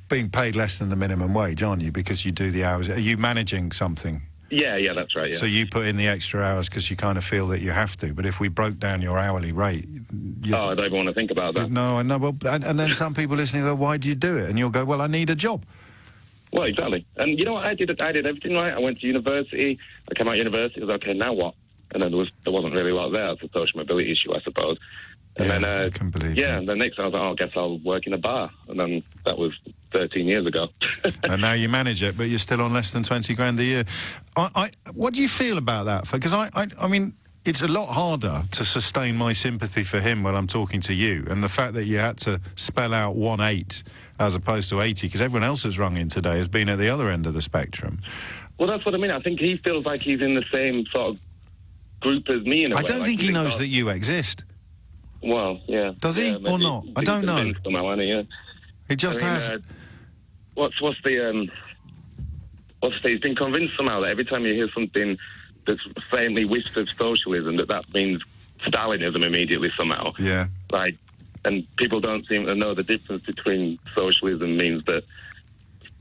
Speaker 2: being paid less than the minimum wage, aren't you? Because you do the hours. Are you managing something?
Speaker 18: Yeah, that's right, yeah.
Speaker 2: So you put in the extra hours because you kind of feel that you have to. But if we broke down your hourly rate...
Speaker 18: I don't even want to think about that.
Speaker 2: No, I know. Well, and then some people listening go, why do you do it? And you'll go, well, I need a job.
Speaker 18: Well, exactly. And you know what? I did everything right. I went to university. I came out of university. I was okay, now what? And then there wasn't really a lot there. It's a social mobility issue, I suppose. And then,
Speaker 2: I can believe
Speaker 18: and then next I was like, I guess I'll work in a bar. And then that was 13 years ago.
Speaker 2: And now you manage it, but you're still on less than 20 grand a year. What do you feel about that? Because I mean, it's a lot harder to sustain my sympathy for him when I'm talking to you. And the fact that you had to spell out 1/8 as opposed to 80, because everyone else has rung in today has been at the other end of the spectrum.
Speaker 18: Well, that's what I mean. I think he feels like he's in the same sort of group as me in a way.
Speaker 2: I don't think he knows that you exist.
Speaker 18: Well, yeah.
Speaker 2: Does he or not? I don't know.
Speaker 18: Somehow, he
Speaker 2: just has...
Speaker 18: what's the what's to say, he's been convinced somehow that every time you hear something that's faintly whispered socialism, that means Stalinism immediately somehow.
Speaker 2: Yeah.
Speaker 18: Like, and people don't seem to know the difference between socialism means that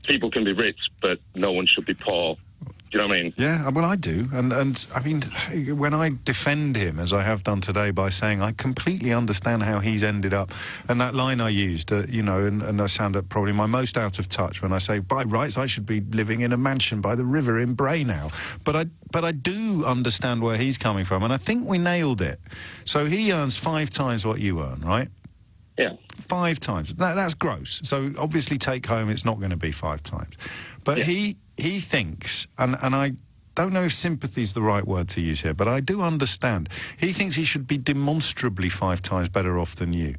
Speaker 18: people can be rich, but no one should be poor. Do you know what I mean?
Speaker 2: Yeah, well, I do. And I mean, when I defend him, as I have done today, by saying I completely understand how he's ended up, and that line I used, you know, and I sound probably my most out of touch when I say, by rights, I should be living in a mansion by the river in Bray now. But I do understand where he's coming from, and I think we nailed it. So he earns 5 times what you earn, right?
Speaker 18: Yeah.
Speaker 2: 5 times. That's gross. So obviously take home, it's not going to be 5 times. But
Speaker 18: yeah.
Speaker 2: He thinks, and I don't know if sympathy is the right word to use here, but I do understand. He thinks he should be demonstrably 5 times better off than you.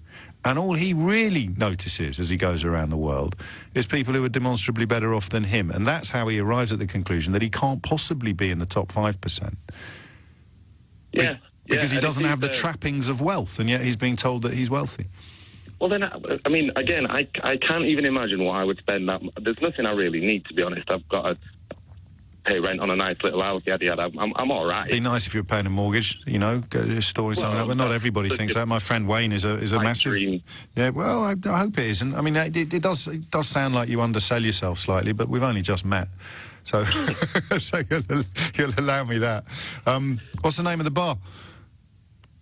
Speaker 2: And all he really notices as he goes around the world is people who are demonstrably better off than him. And that's how he arrives at the conclusion that he can't possibly be in the top 5%.
Speaker 18: Yeah.
Speaker 2: Because he doesn't have the trappings of wealth, and yet he's being told that he's wealthy.
Speaker 18: Well, then, I mean, again, I can't even imagine what I would spend that. There's nothing I really need, to be honest. I've got to pay rent on a nice little house. Yada. I'm all right.
Speaker 2: It'd be nice if you were paying a mortgage, you know, storing something up. But not everybody thinks that. My friend Wayne is a massive
Speaker 18: dream.
Speaker 2: Yeah, well, I hope it isn't. I mean, it does sound like you undersell yourself slightly, but we've only just met, so so you'll allow me that. What's the name of the bar?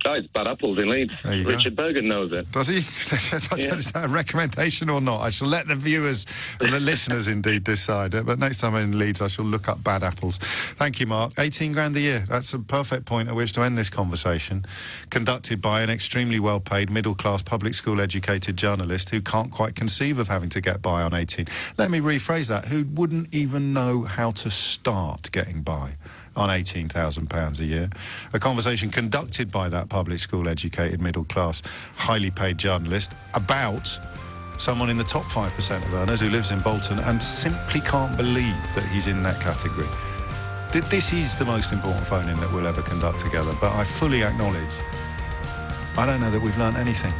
Speaker 18: Oh, it's Bad Apples in Leeds. Richard Bergen knows it.
Speaker 2: Does he? Is that a recommendation or not? I shall let the viewers and the listeners indeed decide it. But next time I'm in Leeds, I shall look up Bad Apples. Thank you, Mark. 18 grand a year. That's a perfect point at which to end this conversation. Conducted by an extremely well-paid, middle-class, public school-educated journalist who can't quite conceive of having to get by on 18. Let me rephrase that. Who wouldn't even know how to start getting by on £18,000 a year. A conversation conducted by that public school-educated, middle-class, highly paid journalist about someone in the top 5% of earners who lives in Bolton and simply can't believe that he's in that category. This is the most important phone-in that we'll ever conduct together, but I fully acknowledge I don't know that we've learnt anything.